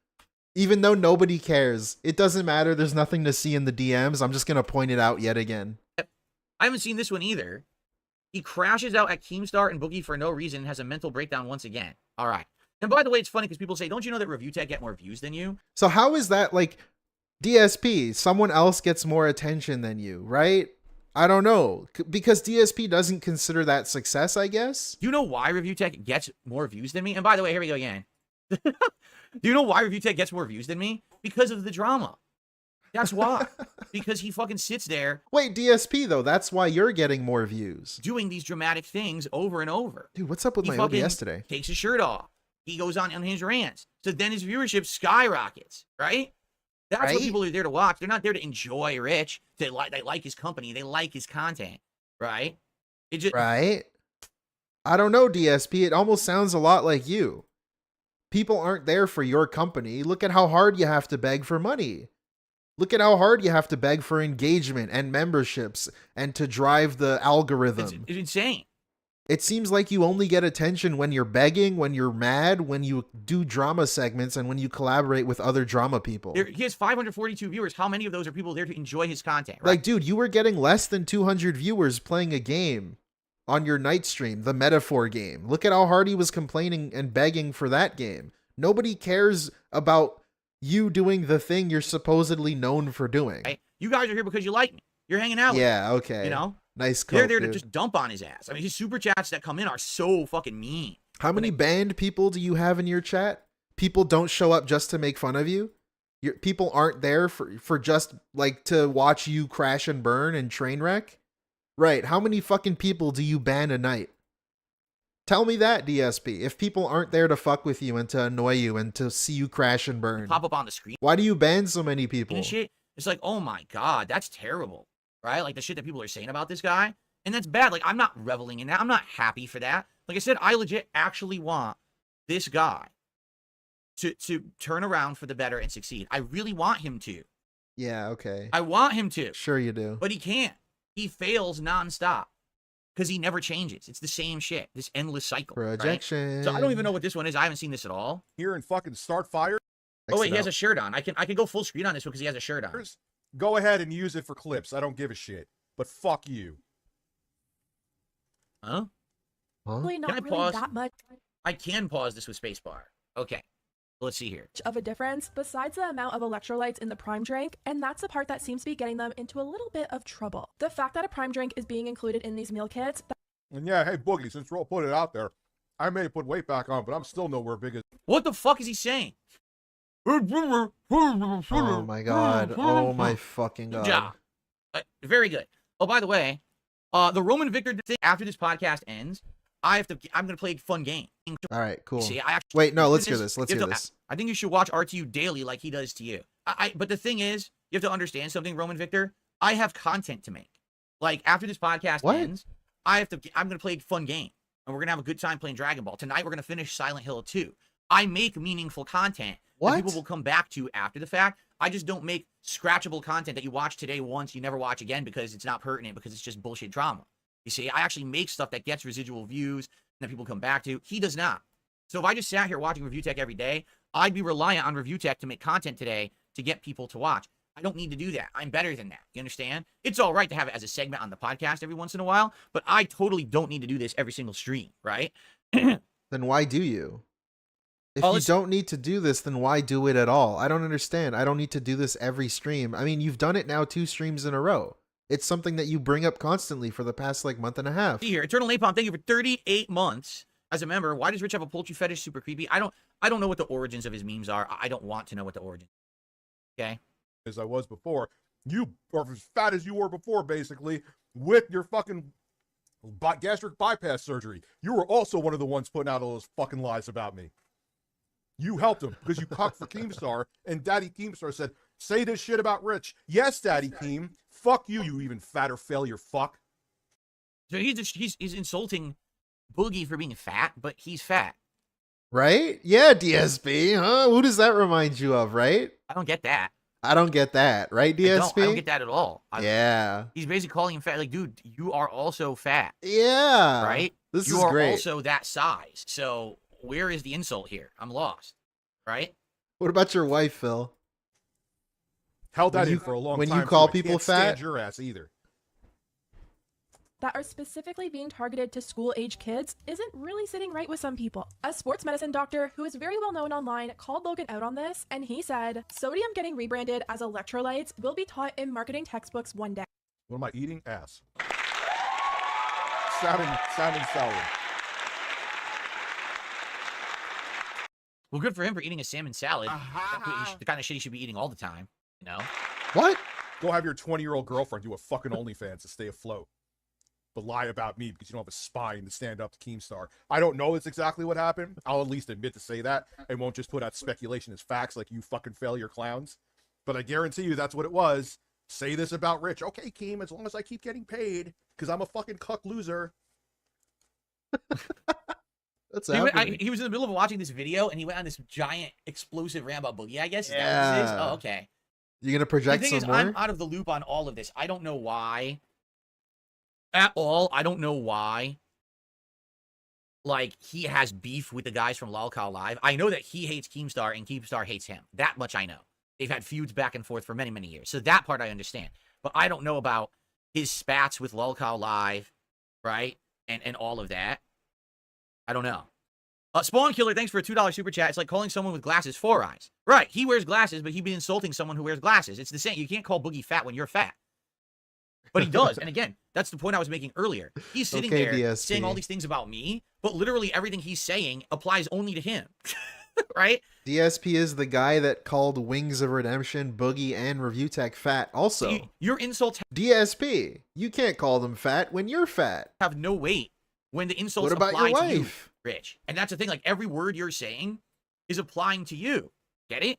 Speaker 4: Even though nobody cares. It doesn't matter. There's nothing to see in the DMs. I'm just gonna point it out yet again.
Speaker 6: I haven't seen this one either. He crashes out at Keemstar and Boogie for no reason, has a mental breakdown once again. All right. And by the way, it's funny because people say, don't you know that ReviewTech get more views than you?
Speaker 4: So how is that like DSP? Someone else gets more attention than you, right? I don't know. Because DSP doesn't consider that success, I guess.
Speaker 6: Do you know why ReviewTech gets more views than me? And by the way, here we go again. Do you know why ReviewTech gets more views than me? Because of the drama. That's why. Because he fucking sits there.
Speaker 4: Wait, DSP though, that's why you're getting more views.
Speaker 6: Doing these dramatic things over and over.
Speaker 4: Dude, what's up with
Speaker 6: He
Speaker 4: my hoodie
Speaker 6: fucking
Speaker 4: yesterday?
Speaker 6: Takes his shirt off. He goes on his rants. So then his viewership skyrockets, right? That's what people are there to watch. They're not there to enjoy Rich. They like his company. They like his content, right? It just
Speaker 4: Right? I don't know, DSP. It almost sounds a lot like you. People aren't there for your company. Look at how hard you have to beg for money. Look at how hard you have to beg for engagement and memberships and to drive the algorithm.
Speaker 6: It's insane.
Speaker 4: It seems like you only get attention when you're begging, when you're mad, when you do drama segments, and when you collaborate with other drama people.
Speaker 6: He has 542 viewers. How many of those are people there to enjoy his content, right?
Speaker 4: Like, dude, you were getting less than 200 viewers playing a game on your night stream, the Metaphor game. Look at how hard he was complaining and begging for that game. Nobody cares about you doing the thing you're supposedly known for doing.
Speaker 6: Right? You guys are here because you like me. You're hanging out with me.
Speaker 4: Yeah, okay.
Speaker 6: You know?
Speaker 4: Nice
Speaker 6: They're
Speaker 4: coat,
Speaker 6: there
Speaker 4: dude.
Speaker 6: to just dump on his ass. I mean, his super chats that come in are so fucking mean.
Speaker 4: How many banned people do you have in your chat? People don't show up just to make fun of you? People aren't there for just, like, to watch you crash and burn and train wreck? Right, how many fucking people do you ban a night? Tell me that, DSP. If people aren't there to fuck with you and to annoy you and to see you crash and burn.
Speaker 6: Pop up on the screen.
Speaker 4: Why do you ban so many people?
Speaker 6: And shit. It's like, oh my God, that's terrible. Right? Like the shit that people are saying about this guy. And that's bad. Like, I'm not reveling in that. I'm not happy for that. Like I said, I legit actually want this guy to turn around for the better and succeed. I really want him to.
Speaker 4: Yeah, okay.
Speaker 6: I want him to.
Speaker 4: Sure you do.
Speaker 6: But he can't. He fails nonstop because he never changes. It's the same shit. This endless cycle.
Speaker 4: Projection.
Speaker 6: Right? So I don't even know what this one is. I haven't seen this at all.
Speaker 13: Here in fucking Startfire.
Speaker 6: Oh wait, he has a shirt on. I can go full screen on this one because he has a shirt on.
Speaker 13: Go ahead and use it for clips. I don't give a shit. But fuck you.
Speaker 6: Huh?
Speaker 14: Probably not
Speaker 6: Can I
Speaker 14: really
Speaker 6: pause?
Speaker 14: that much
Speaker 6: I can pause this with spacebar. Okay. Let's see here.
Speaker 14: of a difference besides the amount of electrolytes in the prime drink, and that's the part that seems to be getting them into a little bit of trouble. The fact that a prime drink is being included in these meal kits.
Speaker 13: And yeah, hey Boogie, since we're all put it out there, I may put weight back on, but I'm still nowhere big as.
Speaker 6: What the fuck is he saying?
Speaker 4: Oh my god. Oh my fucking god.
Speaker 6: Good job. Very good. Oh, by the way, the Roman Victor thing, after this podcast ends, I'm gonna play a fun game.
Speaker 4: All right, cool.
Speaker 6: See,
Speaker 4: Wait, no, let's hear this. Let's hear
Speaker 6: to,
Speaker 4: this.
Speaker 6: I think you should watch RTU daily like he does to you. But the thing is, you have to understand something, Roman Victor. I have content to make. Like after this podcast ends, I'm gonna play a fun game, and we're gonna have a good time playing Dragon Ball. Tonight we're gonna finish Silent Hill 2. I make meaningful content that people will come back to after the fact. I just don't make scratchable content that you watch today once, you never watch again because it's not pertinent, because it's just bullshit drama. You see, I actually make stuff that gets residual views and that people come back to. He does not. So if I just sat here watching Review Tech every day, I'd be reliant on Review Tech to make content today to get people to watch. I don't need to do that. I'm better than that. You understand? It's all right to have it as a segment on the podcast every once in a while, but I totally don't need to do this every single stream, right?
Speaker 4: Then why do you? If you don't need to do this, then why do it at all? I don't understand. I don't need to do this every stream. I mean, you've done it now 2 streams in a row. It's something that you bring up constantly for the past like month and a half.
Speaker 6: See here, Eternal Napalm, thank you for 38 months as a member. Why does Rich have a poultry fetish? Super creepy. I don't know what the origins of his memes are. I don't want to know what the origins. Okay.
Speaker 13: As I was before, you are as fat as you were before, basically, with your fucking gastric bypass surgery. You were also one of the ones putting out all those fucking lies about me. You helped him because you cucked for Keemstar, and Daddy Keemstar said, say this shit about Rich. Yes, Daddy Keem. Fuck you, you even fatter failure fuck.
Speaker 6: So he's insulting Boogie for being fat, but he's fat.
Speaker 4: Right? Yeah, DSP, huh? Who does that remind you of, right?
Speaker 6: I don't get that.
Speaker 4: I don't get that, right, DSP?
Speaker 6: I don't get that at all.
Speaker 4: Yeah.
Speaker 6: He's basically calling him fat. Like, dude, you are also fat.
Speaker 4: Yeah.
Speaker 6: Right?
Speaker 4: This
Speaker 6: you
Speaker 4: is
Speaker 6: are
Speaker 4: great.
Speaker 6: also that size. So where is the insult here? I'm lost. Right?
Speaker 4: What about your wife, Phil?
Speaker 13: Held that in for a long time.
Speaker 4: When you call people
Speaker 13: can't
Speaker 4: fat?
Speaker 13: stand your ass either.
Speaker 14: That are specifically being targeted to school-age kids isn't really sitting right with some people. A sports medicine doctor who is very well known online called Logan out on this, and he said, sodium getting rebranded as electrolytes will be taught in marketing textbooks one day.
Speaker 13: What am I eating? Ass. Salmon salad.
Speaker 6: Well, good for him for eating a salmon salad. That's the kind of shit he should be eating all the time. You know?
Speaker 4: What?
Speaker 13: Go have your 20-year-old girlfriend do a fucking OnlyFans to stay afloat. But lie about me because you don't have a spine to stand up to Keemstar. I don't know it's exactly what happened. I'll at least admit to say that and won't just put out speculation as facts like you fucking failure clowns. But I guarantee you that's what it was. Say this about Rich. Okay, Keem, as long as I keep getting paid because I'm a fucking cuck loser.
Speaker 6: He was in the middle of watching this video and he went on this giant explosive rant about Boogie, I guess. Is that what this is? Oh, okay.
Speaker 4: You're going to project
Speaker 6: the thing
Speaker 4: some
Speaker 6: is,
Speaker 4: more?
Speaker 6: I'm out of the loop on all of this. I don't know why. At all. I don't know why. Like, he has beef with the guys from Lolcow Live. I know that he hates Keemstar and Keemstar hates him. That much I know. They've had feuds back and forth for many, many years. So that part I understand. But I don't know about his spats with Lolcow Live, right? And all of that. I don't know. Spawn Killer, thanks for a $2 super chat. It's like calling someone with glasses 4 eyes. Right, he wears glasses, but he'd be insulting someone who wears glasses. It's the same. You can't call Boogie fat when you're fat. But he does. And again, that's the point I was making earlier. He's sitting there
Speaker 4: DSP.
Speaker 6: saying all these things about me, but literally everything he's saying applies only to him. Right?
Speaker 4: DSP is the guy that called Wings of Redemption, Boogie, and Review Tech fat also.
Speaker 6: See, your insults
Speaker 4: DSP, you can't call them fat when you're fat.
Speaker 6: have no weight when the insults
Speaker 4: What about
Speaker 6: apply
Speaker 4: your
Speaker 6: to you,
Speaker 4: wife?
Speaker 6: Rich. And that's the thing. Like, every word you're saying is applying to you. Get it?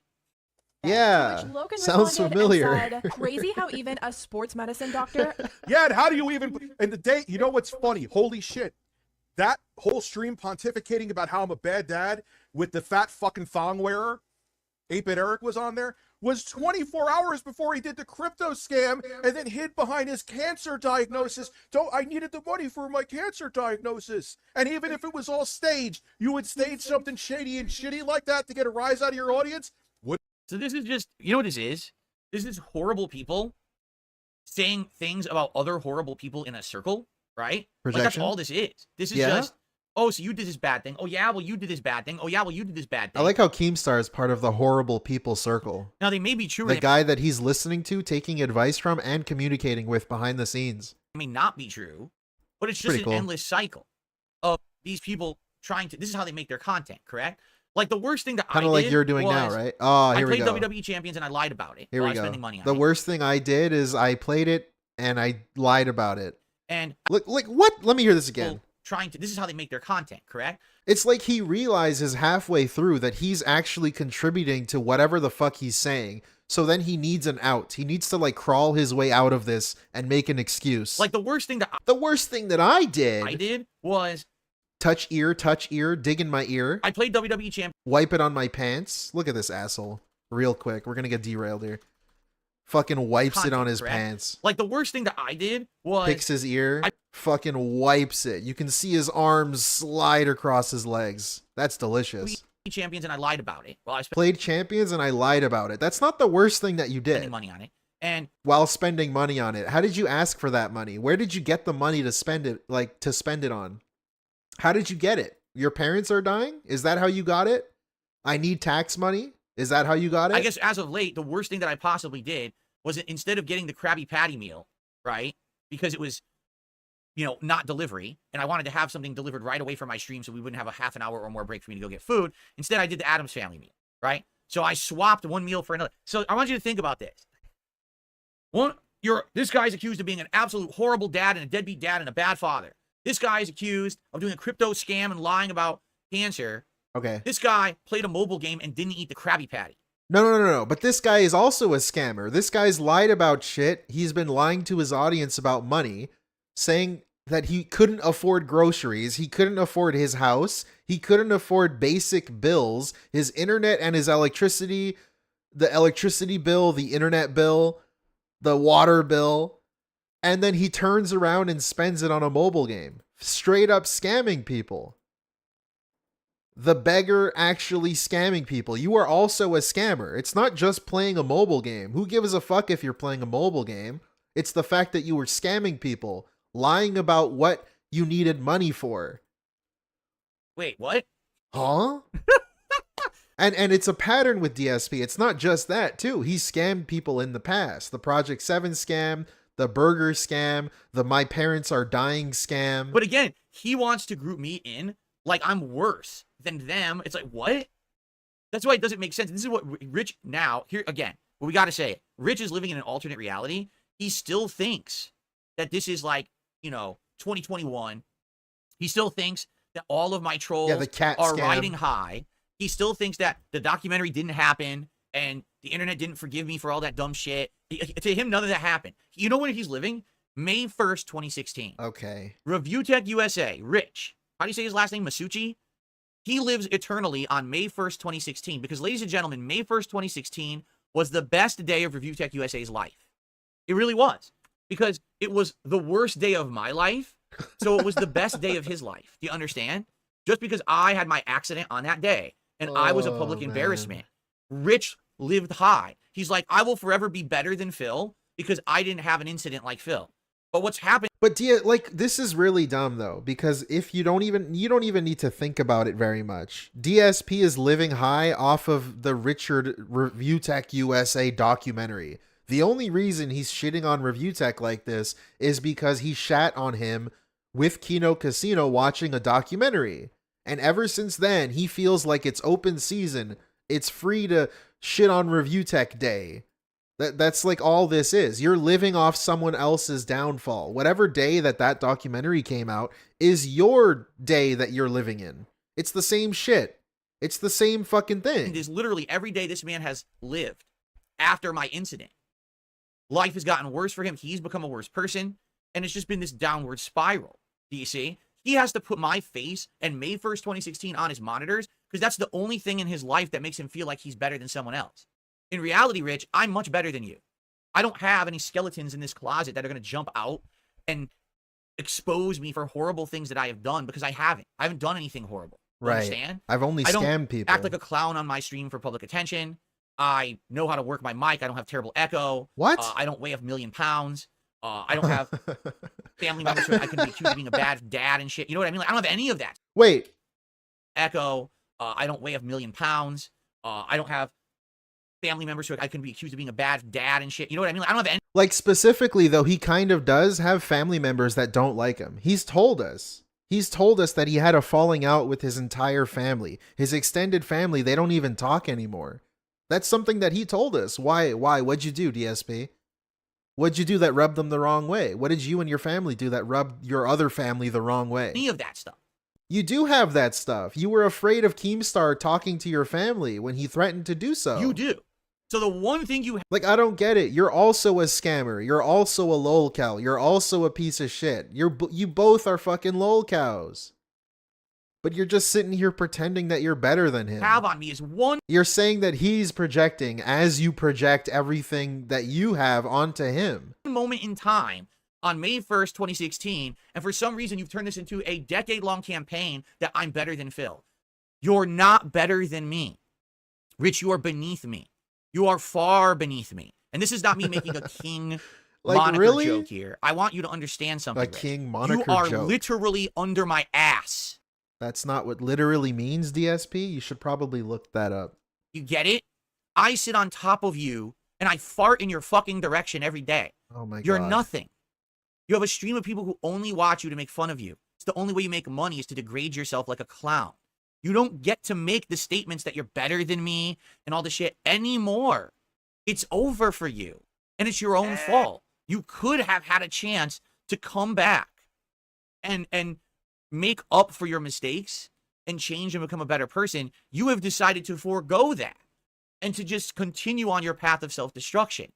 Speaker 4: Yeah,
Speaker 14: Which Logan
Speaker 4: sounds
Speaker 14: responded
Speaker 4: familiar.
Speaker 14: and said, crazy how even a sports medicine doctor.
Speaker 13: Yeah, and how do you even... And the day... You know what's funny? Holy shit. that whole stream pontificating about how I'm a bad dad with the fat fucking thong wearer, 8-Bit Eric was on there, was 24 hours before he did the crypto scam and then hid behind his cancer diagnosis. I needed the money for my cancer diagnosis. And even if it was all staged, you would stage something shady and shitty like that to get a rise out of your audience?
Speaker 6: So this is just, you know what this is? This is horrible people saying things about other horrible people in a circle, right? Like that's all this is. This is just, oh, so you did this bad thing. Oh, yeah, well, you did this bad thing. Oh, yeah, well, you did this bad thing.
Speaker 4: I like how Keemstar is part of the horrible people circle.
Speaker 6: Now, they may be true.
Speaker 4: The guy that he's listening to, taking advice from, and communicating with behind the scenes.
Speaker 6: It may not be true, but it's just an endless cycle of these people trying to, this is how they make their content, correct? Like the worst thing that I did,
Speaker 4: kind of like you're doing now, right? Oh, here we go.
Speaker 6: I played WWE Champions and I lied about it.
Speaker 4: Here we go.
Speaker 6: Spending money on
Speaker 4: the
Speaker 6: it.
Speaker 4: worst thing I did is I played it and I lied about it.
Speaker 6: And
Speaker 4: look, what? Let me hear this again.
Speaker 6: This is how they make their content, correct?
Speaker 4: It's like he realizes halfway through that he's actually contributing to whatever the fuck he's saying. So then he needs an out. He needs to like crawl his way out of this and make an excuse.
Speaker 6: Like the worst thing that
Speaker 4: I did
Speaker 6: was
Speaker 4: touch ear, dig in my ear.
Speaker 6: I played WWE Champ.
Speaker 4: Wipe it on my pants. Look at this asshole. Real quick. We're going to get derailed here. Fucking wipes it on his pants.
Speaker 6: Like the worst thing that I did was
Speaker 4: picks his ear, fucking wipes it. You can see his arms slide across his legs. That's delicious.
Speaker 6: Champions and I lied about it. Well, I
Speaker 4: played Champions and I lied about it. That's not the worst thing that you did.
Speaker 6: Spending money on it. And
Speaker 4: while spending money on it. How did you ask for that money? Where did you get the money to spend it, like to spend it on? How did you get it? Your parents are dying? Is that how you got it? I need tax money? Is that how you got it?
Speaker 6: I guess as of late, the worst thing that I possibly did was instead of getting the Krabby Patty meal, right? Because it was, you know, not delivery, and I wanted to have something delivered right away from my stream so we wouldn't have a half an hour or more break for me to go get food. Instead, I did the Addams Family meal, right? So I swapped one meal for another. So I want you to think about this. This guy's accused of being an absolute horrible dad and a deadbeat dad and a bad father. This guy is accused of doing a crypto scam and lying about cancer.
Speaker 4: Okay.
Speaker 6: This guy played a mobile game and didn't eat the Krabby Patty.
Speaker 4: No. But this guy is also a scammer. This guy's lied about shit. He's been lying to his audience about money, saying that he couldn't afford groceries. He couldn't afford his house. He couldn't afford basic bills, his internet and his electricity, the electricity bill, the internet bill, the water bill. And then he turns around and spends it on a mobile game. Straight up scamming people. The beggar actually scamming people. You are also a scammer. It's not just playing a mobile game. Who gives a fuck if you're playing a mobile game? It's the fact that you were scamming people, lying about what you needed money for.
Speaker 6: Wait, what?
Speaker 4: Huh? and it's a pattern with DSP. It's not just that, too. He's scammed people in the past. The Project 7 scam, the burger scam, the my parents are dying scam.
Speaker 6: But again, he wants to group me in like I'm worse than them. It's like, what? That's why it doesn't make sense. This is what Rich now, here again, what we got to say, Rich is living in an alternate reality. He still thinks that this is like, you know, 2021. He still thinks that all of my trolls are riding high. He still thinks that the documentary didn't happen and the internet didn't forgive me for all that dumb shit. To him, none of that happened. You know when he's living? May 1st, 2016.
Speaker 4: Okay.
Speaker 6: ReviewTechUSA, Rich. How do you say his last name? Masucci? He lives eternally on May 1st, 2016, because, ladies and gentlemen, May 1st, 2016 was the best day of ReviewTechUSA's life. It really was, because it was the worst day of my life, so it was the best day of his life. Do you understand? Just because I had my accident on that day, and I was a public embarrassment. Rich lived high. He's like, I will forever be better than Phil because I didn't have an incident like Phil. But what's happened?
Speaker 4: But this is really dumb though, because if you don't even need to think about it very much. DSP is living high off of the Richard ReviewTechUSA documentary. The only reason he's shitting on ReviewTech like this is because he shat on him with Kino Casino watching a documentary. And ever since then, he feels like it's open season. It's free to shit on ReviewTech Day. That's like all this is. You're living off someone else's downfall. Whatever day that documentary came out is your day that you're living in. It's the same shit. It's the same fucking thing.
Speaker 6: It is literally every day this man has lived after my incident. Life has gotten worse for him. He's become a worse person. And it's just been this downward spiral. Do you see? he has to put my face and May 1st, 2016 on his monitors because that's the only thing in his life that makes him feel like he's better than someone else. In reality, Rich, I'm much better than you. I don't have any skeletons in this closet that are going to jump out and expose me for horrible things that I have done because I haven't. I haven't done anything horrible.
Speaker 4: Right.
Speaker 6: Understand?
Speaker 4: I've only scammed people.
Speaker 6: Act like a clown on my stream for public attention. I know how to work my mic. I don't have terrible echo.
Speaker 4: What?
Speaker 6: I don't weigh 1,000,000 pounds. I don't have family members who I can be accused of being a bad dad and shit. You know what I mean? Like, I don't have any of that.
Speaker 4: Wait.
Speaker 6: Echo. I don't weigh 1,000,000 pounds. I don't have family members who I can be accused of being a bad dad and shit. You know what I mean? Like, I don't have any.
Speaker 4: Like, specifically, though, he kind of does have family members that don't like him. He's told us. He's told us that he had a falling out with his entire family. His extended family, they don't even talk anymore. That's something that he told us. Why? What'd you do, DSP? What'd you do that rubbed them the wrong way? What did you and your family do that rubbed your other family the wrong way?
Speaker 6: Any of that stuff.
Speaker 4: You do have that stuff. You were afraid of Keemstar talking to your family when he threatened to do so.
Speaker 6: You do. So the one thing you
Speaker 4: like, I don't get it. You're also a scammer. You're also a lolcow. You're also a piece of shit. You both are fucking lolcows. But you're just sitting here pretending that you're better than him.
Speaker 6: Have on me is one.
Speaker 4: You're saying that he's projecting as you project everything that you have onto him.
Speaker 6: Moment in time on May 1st, 2016, and for some reason you've turned this into a decade-long campaign that I'm better than Phil. You're not better than me. Rich, you are beneath me. You are far beneath me. And this is not me making a king
Speaker 4: like,
Speaker 6: moniker
Speaker 4: really?
Speaker 6: joke here. I want you to understand something.
Speaker 4: A king moniker
Speaker 6: You are
Speaker 4: joke.
Speaker 6: literally under my ass.
Speaker 4: That's not what literally means, DSP. You should probably look that up.
Speaker 6: You get it? I sit on top of you and I fart in your fucking direction every day.
Speaker 4: Oh my God.
Speaker 6: You're nothing. You have a stream of people who only watch you to make fun of you. It's the only way you make money is to degrade yourself like a clown. You don't get to make the statements that you're better than me and all this shit anymore. It's over for you. And it's your own fault. You could have had a chance to come back and make up for your mistakes and change and become a better person. You have decided to forego that and to just continue on your path of self-destruction.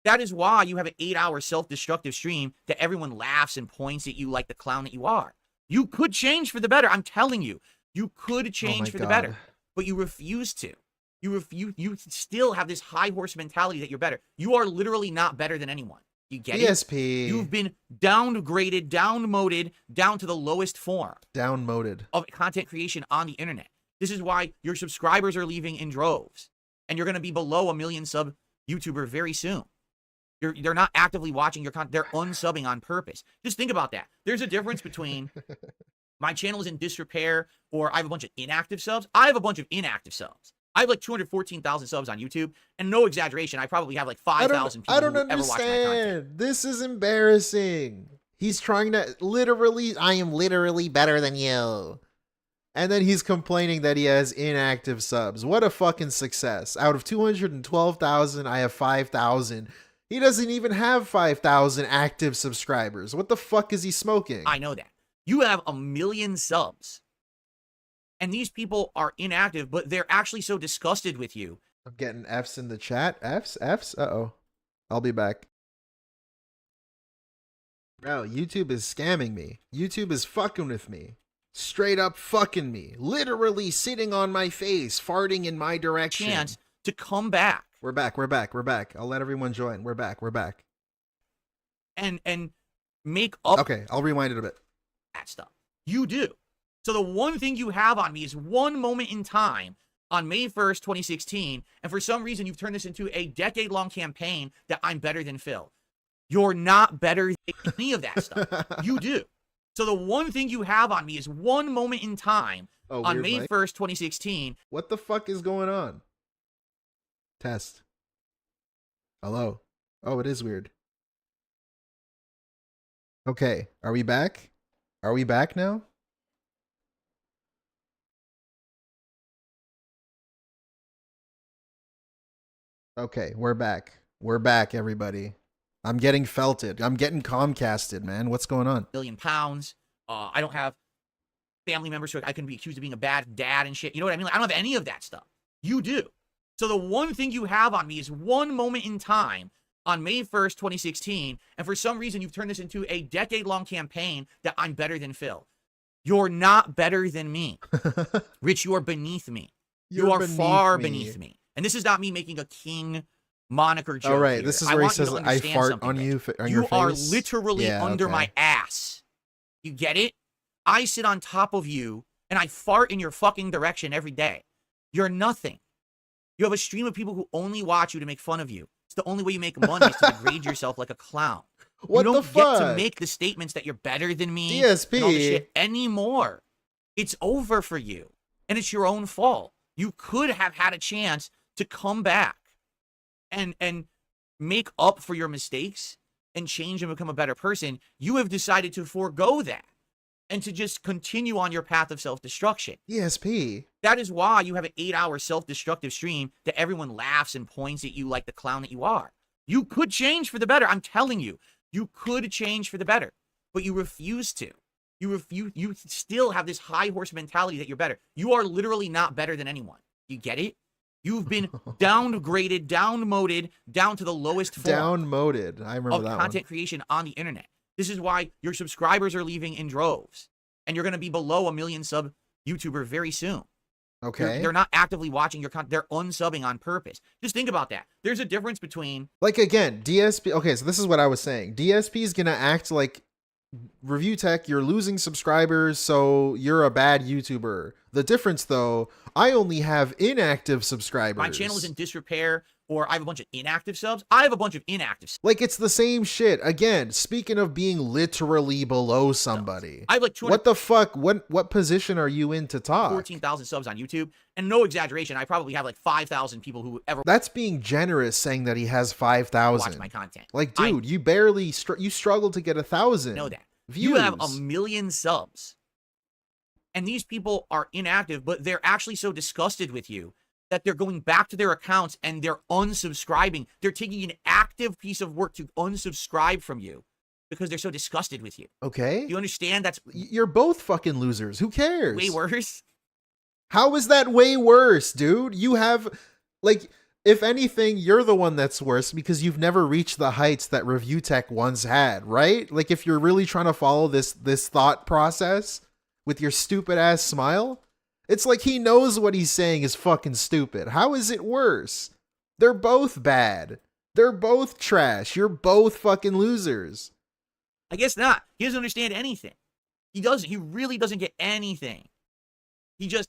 Speaker 6: That is why you have an 8-hour self-destructive stream that everyone laughs and points at you like the clown that you are. You could change for the better. I'm telling you. You could change for the better, but you refuse to. You still have this high horse mentality that you're better. You are literally not better than anyone. You get
Speaker 4: DSP.
Speaker 6: it? You've been downgraded, downmoded, down to the lowest form.
Speaker 4: Downmoded.
Speaker 6: Of content creation on the internet. This is why your subscribers are leaving in droves. And you're going to be below 1 million sub YouTuber very soon. They're not actively watching your content. They're unsubbing on purpose. Just think about that. There's a difference between my channel is in disrepair or I have a bunch of inactive subs. I have a bunch of inactive subs. I have like 214,000 subs on YouTube, and no exaggeration, I probably have like 5,000 people
Speaker 4: I don't
Speaker 6: who ever watch my content.
Speaker 4: understand. This is embarrassing. He's trying to literally, I am literally better than you. And then he's complaining that he has inactive subs. What a fucking success. Out of 212,000, I have 5,000. He doesn't even have 5,000 active subscribers. What the fuck is he smoking?
Speaker 6: I know that. You have 1 million subs. And these people are inactive, but they're actually so disgusted with you.
Speaker 4: I'm getting F's in the chat. F's? Uh-oh. I'll be back. Bro, YouTube is scamming me. YouTube is fucking with me. Straight up fucking me. Literally sitting on my face, farting in my direction.
Speaker 6: Chance to come back.
Speaker 4: We're back. I'll let everyone join. We're back.
Speaker 6: And make up.
Speaker 4: Okay, I'll rewind it a bit.
Speaker 6: That stuff. You do. So the one thing you have on me is one moment in time on May 1st, 2016, and for some reason you've turned this into a decade-long campaign that I'm better than Phil. You're not better than any of that stuff. You do. So the one thing you have on me is one moment in time on May 1st, 2016.
Speaker 4: What the fuck is going on? Test. Hello. Oh, it is weird. Okay, are we back? Are we back now? Okay, we're back. We're back, everybody. I'm getting felted. I'm getting Comcasted, man. What's going on?
Speaker 6: 1 million pounds. I don't have family members who I can be accused of being a bad dad and shit. You know what I mean? Like, I don't have any of that stuff. You do. So the one thing you have on me is one moment in time on May 1st, 2016, and for some reason you've turned this into a decade-long campaign that I'm better than Phil. You're not better than me. Rich, you are beneath me. You are far beneath me. And this is not me making a king moniker joke.
Speaker 4: All right,
Speaker 6: here.
Speaker 4: this is where he says, I fart on
Speaker 6: Rich.
Speaker 4: you on your face.
Speaker 6: You are literally under my ass. You get it? I sit on top of you, and I fart in your fucking direction every day. You're nothing. You have a stream of people who only watch you to make fun of you. It's the only way you make money is to degrade yourself like a clown.
Speaker 4: What
Speaker 6: you
Speaker 4: the
Speaker 6: don't get
Speaker 4: fuck?
Speaker 6: to make the statements that you're better than me
Speaker 4: DSP.
Speaker 6: and all this shit anymore. It's over for you. And it's your own fault. You could have had a chance to come back and make up for your mistakes and change and become a better person. You have decided to forego that and to just continue on your path of self-destruction.
Speaker 4: DSP.
Speaker 6: That is why you have an 8-hour self-destructive stream that everyone laughs and points at you like the clown that you are. You could change for the better. I'm telling you, you could change for the better, but you refuse to. You still have this high horse mentality that you're better. You are literally not better than anyone. You get it? You've been downgraded, downmoded, down to the lowest form
Speaker 4: Downmoded. I remember
Speaker 6: of
Speaker 4: that
Speaker 6: content creation on the internet. This is why your subscribers are leaving in droves, and you're going to be below 1 million sub YouTuber very soon.
Speaker 4: Okay.
Speaker 6: They're not actively watching your content. They're unsubbing on purpose. Just think about that. There's a difference between...
Speaker 4: Like, again, DSP... Okay, so this is what I was saying. DSP is going to act like Review Tech, you're losing subscribers, so you're a bad YouTuber. The difference, though, I only have inactive subscribers.
Speaker 6: My channel is in disrepair, or I have a bunch of inactive subs. I have a bunch of inactive subs.
Speaker 4: Like, it's the same shit. Again, speaking of being literally below somebody.
Speaker 6: I have like 200...
Speaker 4: What the fuck? What position are you in to talk?
Speaker 6: 14,000 subs on YouTube. And no exaggeration, I probably have like 5,000 people who ever...
Speaker 4: That's being generous, saying that he has 5,000.
Speaker 6: Watch my content.
Speaker 4: Like, dude, you barely... you struggle to get 1,000.
Speaker 6: Know that.
Speaker 4: Views.
Speaker 6: You have 1 million subs. And these people are inactive, but they're actually so disgusted with you that they're going back to their accounts and they're unsubscribing. They're taking an active piece of work to unsubscribe from you because they're so disgusted with you.
Speaker 4: Okay.
Speaker 6: You understand? That's...
Speaker 4: You're both fucking losers. Who cares?
Speaker 6: Way worse.
Speaker 4: How is that way worse, dude? You have, like... If anything, you're the one that's worse because you've never reached the heights that Review Tech once had, right? Like, if you're really trying to follow this thought process with your stupid ass smile, it's like he knows what he's saying is fucking stupid. How is it worse? They're both bad. They're both trash. You're both fucking losers.
Speaker 6: I guess not. He doesn't understand anything. He doesn't. He really doesn't get anything. He just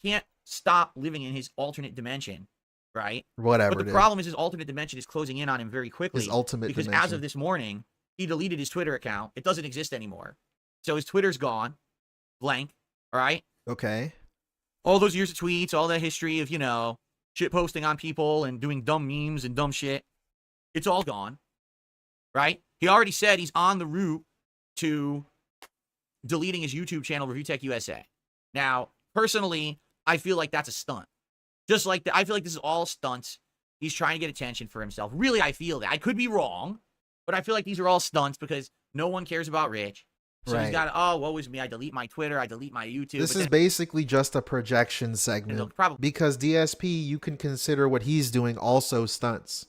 Speaker 6: can't stop living in his alternate dimension. Right?
Speaker 4: Whatever.
Speaker 6: But the problem is his alternate dimension is closing in on him very quickly.
Speaker 4: His ultimate
Speaker 6: because
Speaker 4: dimension.
Speaker 6: as of this morning, he deleted his Twitter account. It doesn't exist anymore. So his Twitter's gone. Blank. All right?
Speaker 4: Okay.
Speaker 6: All those years of tweets, all that history of, shit posting on people and doing dumb memes and dumb shit. It's all gone. Right? He already said he's on the route to deleting his YouTube channel, ReviewTechUSA. Now, personally, I feel like that's a stunt. Just like I feel like this is all stunts. He's trying to get attention for himself. Really, I feel that. I could be wrong, but I feel like these are all stunts because no one cares about Rich. So he's got, woe is me. I delete my Twitter. I delete my YouTube.
Speaker 4: This is basically just a projection segment. Because DSP, you can consider what he's doing also stunts.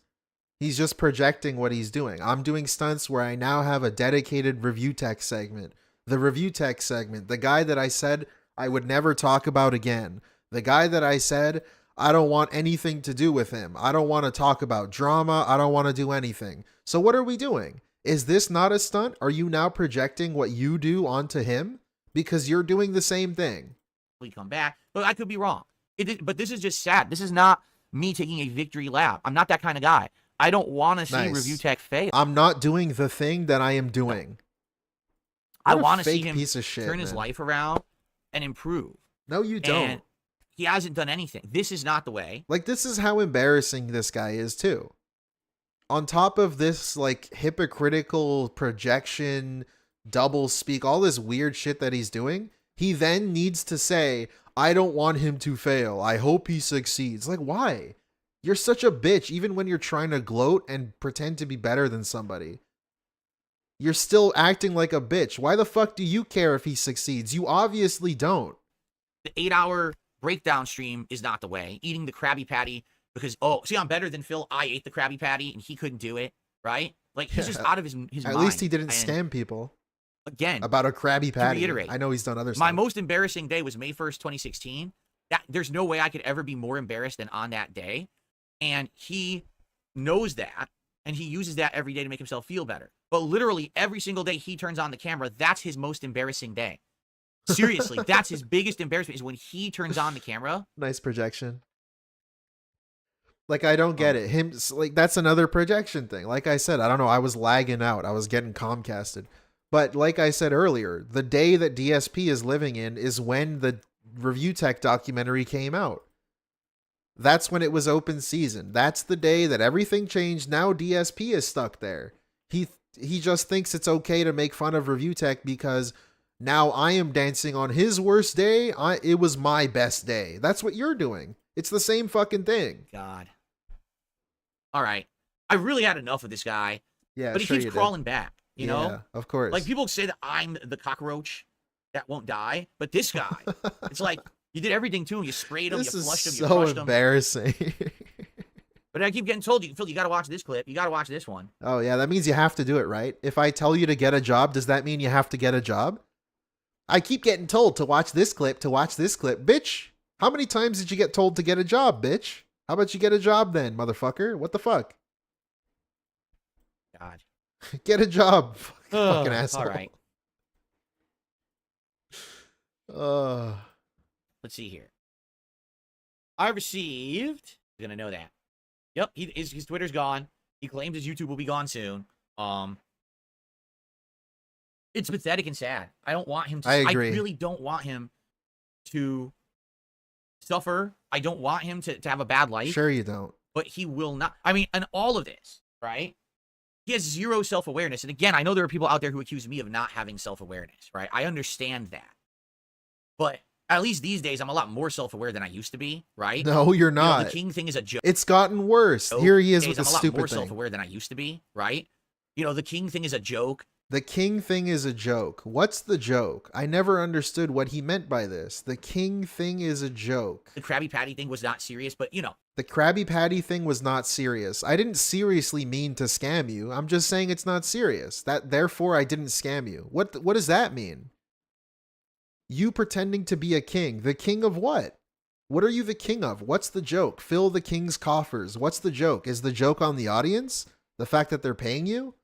Speaker 4: He's just projecting what he's doing. I'm doing stunts where I now have a dedicated Review Tech segment. The Review Tech segment. The guy that I said I would never talk about again. The guy that I said... I don't want anything to do with him. I don't want to talk about drama. I don't want to do anything. So what are we doing? Is this not a stunt? Are you now projecting what you do onto him? Because you're doing the same thing.
Speaker 6: We come back, but I could be wrong. But this is just sad. This is not me taking a victory lap. I'm not that kind of guy. I don't want to see Review Tech fail.
Speaker 4: I'm not doing the thing that I am doing.
Speaker 6: I want to see him
Speaker 4: piece of shit,
Speaker 6: turn his life around and improve.
Speaker 4: No, you don't.
Speaker 6: And he hasn't done anything. This is not the way.
Speaker 4: Like, this is how embarrassing this guy is, too. On top of this, like, hypocritical projection, double speak, all this weird shit that he's doing, he then needs to say, I don't want him to fail. I hope he succeeds. Like, why? You're such a bitch, even when you're trying to gloat and pretend to be better than somebody. You're still acting like a bitch. Why the fuck do you care if he succeeds? You obviously don't.
Speaker 6: The 8-hour breakdown stream is not the way. Eating the Krabby Patty because, I'm better than Phil. I ate the Krabby Patty and he couldn't do it. right? Like, he's just out of his mind.
Speaker 4: At least he didn't scam people.
Speaker 6: Again,
Speaker 4: About a Krabby Patty.
Speaker 6: reiterate,
Speaker 4: I know he's done other stuff.
Speaker 6: my most embarrassing day was May 1st, 2016. There's no way I could ever be more embarrassed than on that day. And he knows that, and he uses that every day to make himself feel better. But literally every single day he turns on the camera, that's his most embarrassing day. Seriously, that's his biggest embarrassment, is when he turns on the camera.
Speaker 4: Nice projection. Like, I don't get it. Like, that's another projection thing. Like I said, I don't know. I was lagging out. I was getting Comcasted. But like I said earlier, the day that DSP is living in is when the Review Tech documentary came out. That's when it was open season. That's the day that everything changed. Now DSP is stuck there. He just thinks it's okay to make fun of Review Tech because now I am dancing on his worst day. It was my best day. That's what you're doing. It's the same fucking thing.
Speaker 6: God. All right. I really had enough of this guy.
Speaker 4: Yeah,
Speaker 6: but he keeps crawling back, you know?
Speaker 4: Of course.
Speaker 6: Like, people say that I'm the cockroach that won't die, but this guy, it's like, you did everything to him. You sprayed him, you flushed him, you crushed him.
Speaker 4: This is so embarrassing.
Speaker 6: But I keep getting told, Phil, you got to watch this clip. You got to watch this one.
Speaker 4: Oh, yeah, that means you have to do it, right? If I tell you to get a job, does that mean you have to get a job? I keep getting told to watch this clip, to watch this clip. Bitch, how many times did you get told to get a job, bitch? How about you get a job then, motherfucker? What the fuck?
Speaker 6: God.
Speaker 4: Get a job, fucking asshole.
Speaker 6: All right. Let's see here. I received... You're going to know that. Yep, his Twitter's gone. He claims his YouTube will be gone soon. It's pathetic and sad. I don't want him to...
Speaker 4: I agree.
Speaker 6: I really don't want him to suffer. I don't want him to have a bad life.
Speaker 4: Sure you don't.
Speaker 6: But he will not... I mean, and all of this, right? He has zero self-awareness. And again, I know there are people out there who accuse me of not having self-awareness, right? I understand that. But at least these days, I'm a lot more self-aware than I used to be, right?
Speaker 4: No, you're not.
Speaker 6: You know, the king thing is a joke.
Speaker 4: It's gotten worse. Here he is with the
Speaker 6: I'm a lot
Speaker 4: stupid
Speaker 6: more
Speaker 4: thing.
Speaker 6: self-aware than I used to be, right? You know, the king thing is a joke.
Speaker 4: The king thing is a joke. What's the joke? I never understood what he meant by this. The king thing is a joke.
Speaker 6: The Krabby Patty thing was not serious, but you know.
Speaker 4: The Krabby Patty thing was not serious. I didn't seriously mean to scam you. I'm just saying it's not serious. Therefore, I didn't scam you. What does that mean? You pretending to be a king. The king of what? What are you the king of? What's the joke? Fill the king's coffers. What's the joke? Is the joke on the audience? The fact that they're paying you?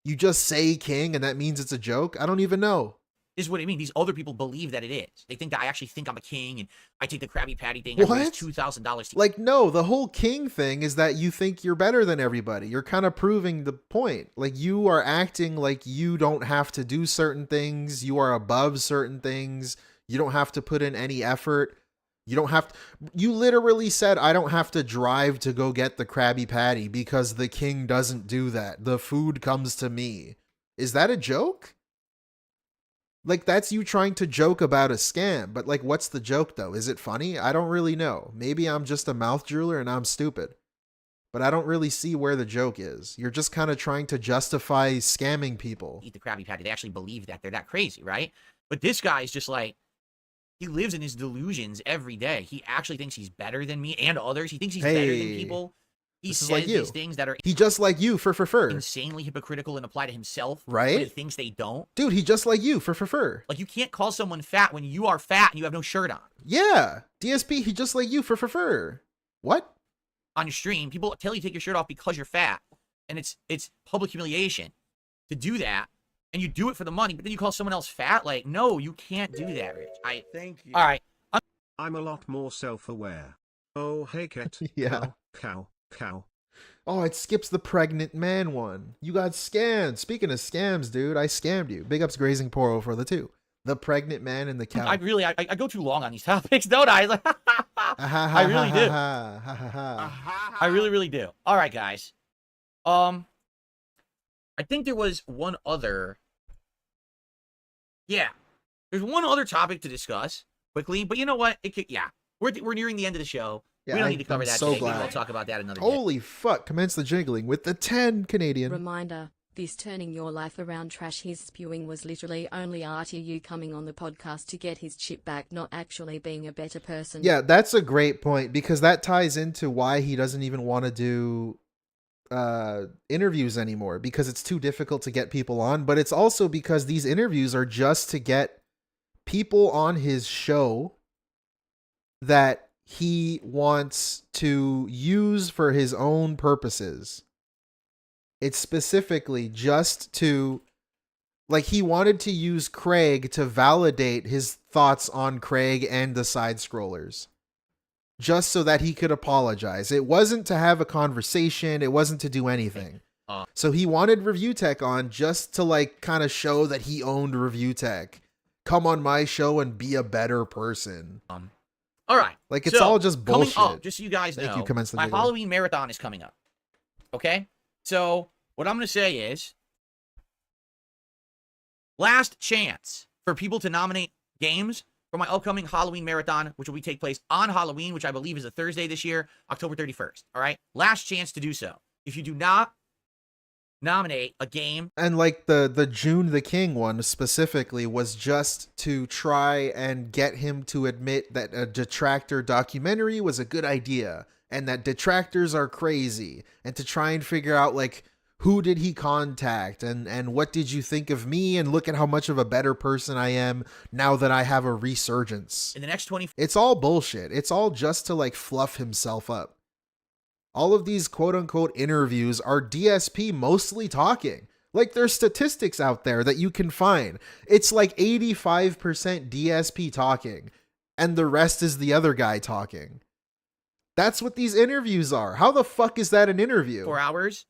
Speaker 4: You just say king and that means it's a joke? I don't even know.
Speaker 6: This is what I mean. These other people believe that it is. They think that I actually think I'm a king and I take the Krabby Patty thing.
Speaker 4: What?
Speaker 6: I raise $2,000.
Speaker 4: Like, no, the whole king thing is that you think you're better than everybody. You're kind of proving the point. Like, you are acting like you don't have to do certain things. You are above certain things. You don't have to put in any effort. You don't have to, you literally said, I don't have to drive to go get the Krabby Patty because the king doesn't do that. The food comes to me. Is that a joke? Like, that's you trying to joke about a scam, but like, what's the joke though? Is it funny? I don't really know. Maybe I'm just a mouth drooler and I'm stupid, but I don't really see where the joke is. You're just kind of trying to justify scamming people.
Speaker 6: Eat the Krabby Patty. They actually believe that. They're that crazy, right? But this guy is just like, he lives in his delusions every day. He actually thinks he's better than me and others. He thinks he's better than people. He says
Speaker 4: like
Speaker 6: these things that are
Speaker 4: he just like you for
Speaker 6: insanely hypocritical and apply to himself,
Speaker 4: right?
Speaker 6: But he thinks they don't.
Speaker 4: Dude, he just like you for.
Speaker 6: Like, you can't call someone fat when you are fat and you have no shirt on.
Speaker 4: Yeah, DSP, he just like you for. What?
Speaker 6: On your stream, people tell you to take your shirt off because you're fat, and it's public humiliation to do that. And you do it for the money, but then you call someone else fat? Like, no, you can't do that, Rich.
Speaker 11: Thank you.
Speaker 6: All right.
Speaker 7: I'm a lot more self-aware. Oh, hey, cat.
Speaker 4: Yeah.
Speaker 7: Cow.
Speaker 4: Oh, it skips the pregnant man one. You got scammed. Speaking of scams, dude, I scammed you. Big ups Grazing Poro for the two. The pregnant man and the cow.
Speaker 6: I go too long on these topics, don't I? Like, I really do. I really, really do. All right, guys. I think there was one other. Yeah, there's one other topic to discuss quickly, but you know what? We're nearing the end of the show.
Speaker 4: Yeah,
Speaker 6: we don't need to cover that
Speaker 4: so
Speaker 6: today.
Speaker 4: glad.
Speaker 6: We'll talk about that another day.
Speaker 4: Holy fuck! Commence the jingling with the 10 Canadian.
Speaker 12: Reminder: this turning your life around trash he's spewing was literally only RTU coming on the podcast to get his chip back, not actually being a better person.
Speaker 4: Yeah, that's a great point because that ties into why he doesn't even want to do interviews anymore because it's too difficult to get people on, but it's also because these interviews are just to get people on his show that he wants to use for his own purposes. It's specifically just to, like, he wanted to use Craig to validate his thoughts on Craig and the side scrollers, just so that he could apologize. It wasn't to have a conversation. It wasn't to do anything. So he wanted ReviewTech on just to, like, kind of show that he owned ReviewTech. Come on my show and be a better person.
Speaker 6: All right.
Speaker 4: Like, it's all just bullshit.
Speaker 6: Coming up, just so you guys know,
Speaker 4: Thank you, Commence the
Speaker 6: my
Speaker 4: video.
Speaker 6: Halloween marathon is coming up. Okay? So, what I'm going to say is, last chance for people to nominate games for my upcoming Halloween marathon, which will take place on Halloween, which I believe is a Thursday this year, October 31st. All right? Last chance to do so. If you do not nominate a game.
Speaker 4: And like the June the King one specifically was just to try and get him to admit that a detractor documentary was a good idea and that detractors are crazy, and to try and figure out, like, who did he contact and what did you think of me, and look at how much of a better person I am now that I have a resurgence.
Speaker 6: In the next 20...
Speaker 4: It's all bullshit. It's all just to, like, fluff himself up. All of these quote-unquote interviews are DSP mostly talking. Like, there's statistics out there that you can find. It's like 85% DSP talking, and the rest is the other guy talking. That's what these interviews are. How the fuck is that an interview?
Speaker 6: 4 hours?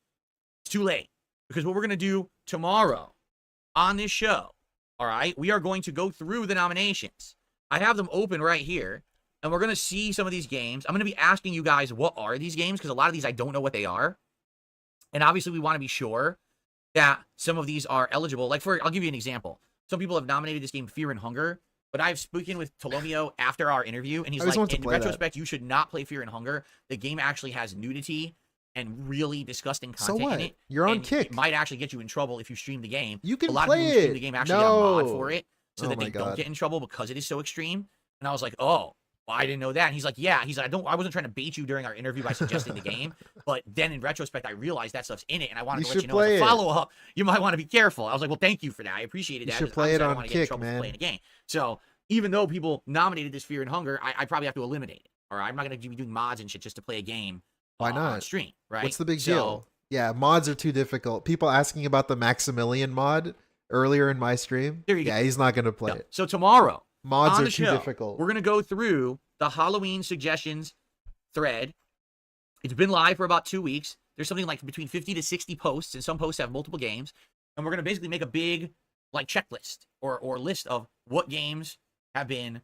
Speaker 6: It's too late. Because what we're going to do tomorrow on this show, all right, we are going to go through the nominations. I have them open right here. And we're going to see some of these games. I'm going to be asking you guys, what are these games? Because a lot of these, I don't know what they are. And obviously, we want to be sure that some of these are eligible. Like, I'll give you an example. Some people have nominated this game Fear and Hunger. But I've spoken with Tolomeo after our interview. And he's like, in retrospect, you should not play Fear and Hunger. The game actually has nudity and really disgusting content in it.
Speaker 4: You're on Kick.
Speaker 6: It might actually get you in trouble if you stream the game.
Speaker 4: You can
Speaker 6: a lot
Speaker 4: play
Speaker 6: of people who stream the game actually get a mod for it so that they don't get in trouble because it is so extreme. And I was like, oh. Well, I didn't know that. And he's like, yeah. He's like, I wasn't trying to bait you during our interview by suggesting the game. But then in retrospect, I realized that stuff's in it. And I wanted to let you know as a follow-up, you might want to be careful. I was like, well, thank you for that. I appreciated that.
Speaker 4: You should play it on Kick, man.
Speaker 6: Playing a game. So even though people nominated this Fear and Hunger, I probably have to eliminate it. All right. I'm not going to be doing mods and shit just to play a game.
Speaker 4: Why not?
Speaker 6: On stream, right?
Speaker 4: What's the big deal? Yeah, mods are too difficult. People asking about the Maximilian mod earlier in my stream.
Speaker 6: There you go.
Speaker 4: Yeah, he's not going to play it.
Speaker 6: So tomorrow,
Speaker 4: mods
Speaker 6: are
Speaker 4: too difficult.
Speaker 6: We're going to go through the Halloween suggestions thread. It's been live for about 2 weeks. There's something like between 50 to 60 posts, and some posts have multiple games. And we're going to basically make a big, like, checklist or list of what games have been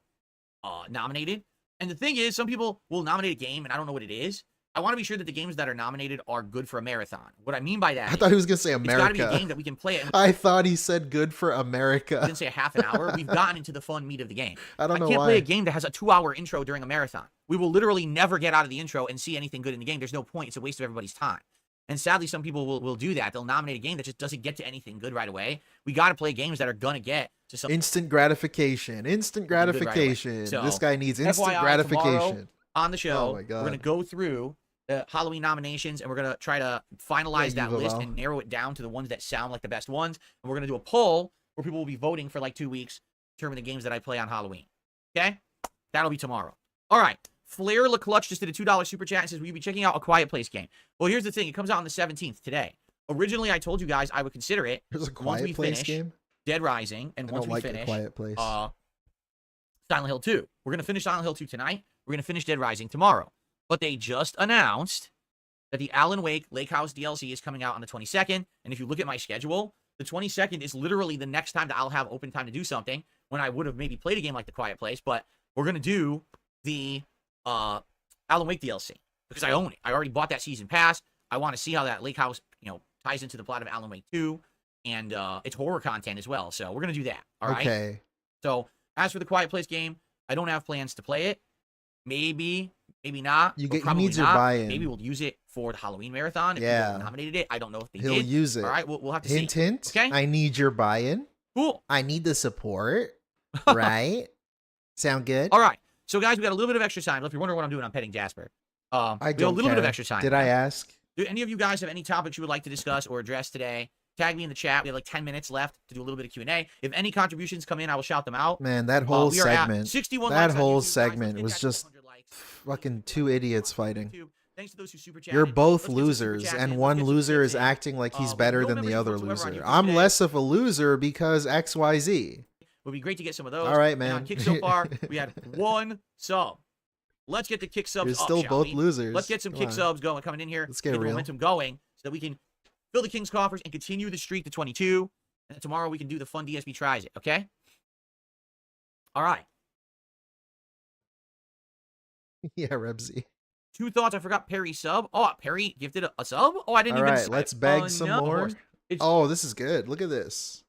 Speaker 6: nominated. And the thing is, some people will nominate a game, and I don't know what it is. I want to be sure that the games that are nominated are good for a marathon. What I mean by that,
Speaker 4: I thought he was going to say America.
Speaker 6: It's got to be a game that we can play.
Speaker 4: I thought he said good for America.
Speaker 6: I didn't say a half an hour. We've gotten into the fun meat of the game.
Speaker 4: I don't know
Speaker 6: why. I can't
Speaker 4: why.
Speaker 6: play a game that has a 2-hour intro during a marathon. We will literally never get out of the intro and see anything good in the game. There's no point. It's a waste of everybody's time. And sadly, some people will do that. They'll nominate a game that just doesn't get to anything good right away. We got to play games that are going to get to some
Speaker 4: instant gratification. Instant gratification.
Speaker 6: Right so,
Speaker 4: this guy needs instant
Speaker 6: FYI,
Speaker 4: gratification.
Speaker 6: On the show,
Speaker 4: oh my God.
Speaker 6: We're going to go through the Halloween nominations, and we're going to try to finalize that list and narrow it down to the ones that sound like the best ones. And we're going to do a poll where people will be voting for like 2 weeks to determine the games that I play on Halloween. Okay? That'll be tomorrow. All right. Flair LeClutch just did a $2 super chat and says, will you be checking out A Quiet Place game? Well, here's the thing. It comes out on the 17th today. Originally, I told you guys I would consider it
Speaker 4: There's a Quiet Place game?
Speaker 6: Dead Rising, and once we finish
Speaker 4: Quiet Place.
Speaker 6: Silent Hill 2. We're going to finish Silent Hill 2 tonight. We're going to finish Dead Rising tomorrow. But they just announced that the Alan Wake Lake House DLC is coming out on the 22nd. And if you look at my schedule, the 22nd is literally the next time that I'll have open time to do something, when I would have maybe played a game like The Quiet Place. But we're going to do the Alan Wake DLC because I own it. I already bought that season pass. I want to see how that Lake House, ties into the plot of Alan Wake 2. And it's horror content as well. So we're going to do that. All right.
Speaker 4: Okay.
Speaker 6: So as for the Quiet Place game, I don't have plans to play it. Maybe not.
Speaker 4: He needs your buy-in.
Speaker 6: Maybe we'll use it for the Halloween marathon. If people nominated it, I don't know if they
Speaker 4: He'll
Speaker 6: did.
Speaker 4: use it.
Speaker 6: All right, we'll have to
Speaker 4: hint,
Speaker 6: see.
Speaker 4: Hint,
Speaker 6: okay?
Speaker 4: I need your buy-in.
Speaker 6: Cool.
Speaker 4: I need the support. Right? Sound good?
Speaker 6: All right. So, guys, we got a little bit of extra time. If you're wondering what I'm doing, I'm petting Jasper.
Speaker 4: I
Speaker 6: we have
Speaker 4: don't
Speaker 6: a little
Speaker 4: care.
Speaker 6: bit of extra time.
Speaker 4: Did I ask?
Speaker 6: Do any of you guys have any topics you would like to discuss or address today? Tag me in the chat. We have like 10 minutes left to do a little bit of Q&A. If any contributions come in, I will shout them out.
Speaker 4: Man, that whole
Speaker 6: we are at
Speaker 4: segment,
Speaker 6: 61
Speaker 4: that
Speaker 6: likes on
Speaker 4: whole
Speaker 6: YouTube, guys.
Speaker 4: segment
Speaker 6: Let's
Speaker 4: was
Speaker 6: get that
Speaker 4: just
Speaker 6: 100 likes.
Speaker 4: fucking two idiots fighting.
Speaker 6: Thanks to those who super
Speaker 4: You're
Speaker 6: chatted.
Speaker 4: both
Speaker 6: Let's get some super
Speaker 4: losers,
Speaker 6: chats in.
Speaker 4: and
Speaker 6: Let's
Speaker 4: one
Speaker 6: get some
Speaker 4: loser
Speaker 6: tips
Speaker 4: is
Speaker 6: in.
Speaker 4: acting like he's
Speaker 6: With
Speaker 4: better
Speaker 6: no
Speaker 4: than the
Speaker 6: members
Speaker 4: other
Speaker 6: whatsoever on
Speaker 4: loser.
Speaker 6: YouTube
Speaker 4: I'm
Speaker 6: today.
Speaker 4: less of a loser because XYZ.
Speaker 6: It would be great to get some of those.
Speaker 4: All right,
Speaker 6: And
Speaker 4: man.
Speaker 6: on Kick so far, we had 1 sub. Let's get the Kick subs
Speaker 4: You're
Speaker 6: up,
Speaker 4: still
Speaker 6: shall
Speaker 4: both
Speaker 6: we?
Speaker 4: losers.
Speaker 6: Let's get some
Speaker 4: Come
Speaker 6: Kick
Speaker 4: on.
Speaker 6: subs going, coming in here.
Speaker 4: Let's get
Speaker 6: the
Speaker 4: real.
Speaker 6: momentum going so that we can fill the King's coffers and continue the streak to 22. And tomorrow we can do the fun DSP tries it, okay? All right.
Speaker 4: Yeah, Rebsy.
Speaker 6: 2 thoughts. I forgot Perry sub. Oh, Perry gifted a sub? Oh, I didn't
Speaker 4: All
Speaker 6: even
Speaker 4: right,
Speaker 6: see
Speaker 4: let's
Speaker 6: it.
Speaker 4: beg some
Speaker 6: no.
Speaker 4: more. Oh, this is good. Look at this.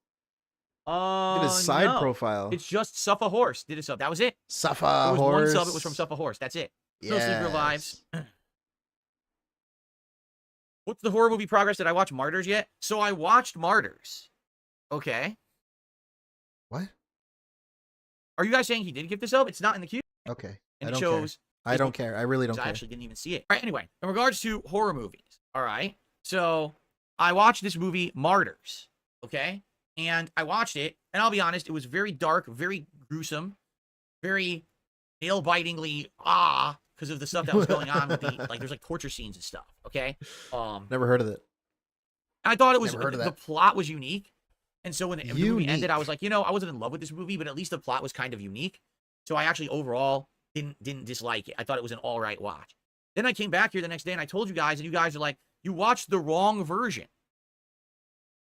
Speaker 4: Look at his side
Speaker 6: no.
Speaker 4: profile.
Speaker 6: It's just Suffa Horse did a sub. That was it.
Speaker 4: Suffa
Speaker 6: It was
Speaker 4: Horse.
Speaker 6: 1 sub. It was from Suffa Horse. That's it. No sleeper lives. What's the horror movie progress? Did I watch Martyrs yet? So I watched Martyrs. Okay.
Speaker 4: What?
Speaker 6: Are you guys saying he did give this up? It's not in the queue.
Speaker 4: Okay.
Speaker 6: And
Speaker 4: I
Speaker 6: it
Speaker 4: don't
Speaker 6: shows.
Speaker 4: care. I don't care. I really don't
Speaker 6: I
Speaker 4: care.
Speaker 6: actually didn't even see it. All right. Anyway, in regards to horror movies. All right. So I watched this movie, Martyrs. Okay. And I watched it, and I'll be honest, it was very dark, very gruesome, very nail-bitingly because of the stuff that was going on with the there's like torture scenes and stuff. Okay.
Speaker 4: Never heard of it.
Speaker 6: I thought it was
Speaker 4: Never heard of
Speaker 6: the
Speaker 4: that.
Speaker 6: plot was unique, and so when the movie ended,
Speaker 4: Unique.
Speaker 6: I was like, I wasn't in love with this movie, but at least the plot was kind of unique. So I actually overall didn't dislike it. I thought it was an all right watch. Then I came back here the next day and I told you guys, and you guys are like, you watched the wrong version.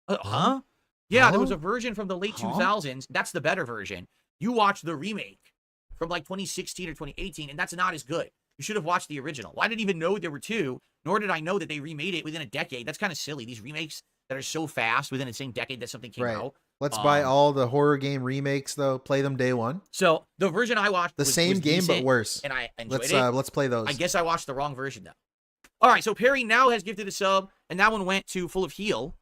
Speaker 6: Huh? Yeah, there was a version from the late 2000s. That's the better version. You watched the remake from like 2016 or 2018, and that's not as good. You should have watched the original. Well, I didn't even know there were 2, nor did I know that they remade it within a decade. That's kind of silly. These remakes that are so fast within the same decade that something came out.
Speaker 4: Let's buy all the horror game remakes though. Play them day one.
Speaker 6: So the version I watched
Speaker 4: The same
Speaker 6: was
Speaker 4: game, but
Speaker 6: decent,
Speaker 4: worse.
Speaker 6: and I enjoyed
Speaker 4: Let's
Speaker 6: it.
Speaker 4: let's play those.
Speaker 6: I guess I watched the wrong version though. All right, so Perry now has gifted a sub, and that one went to Full of Heal.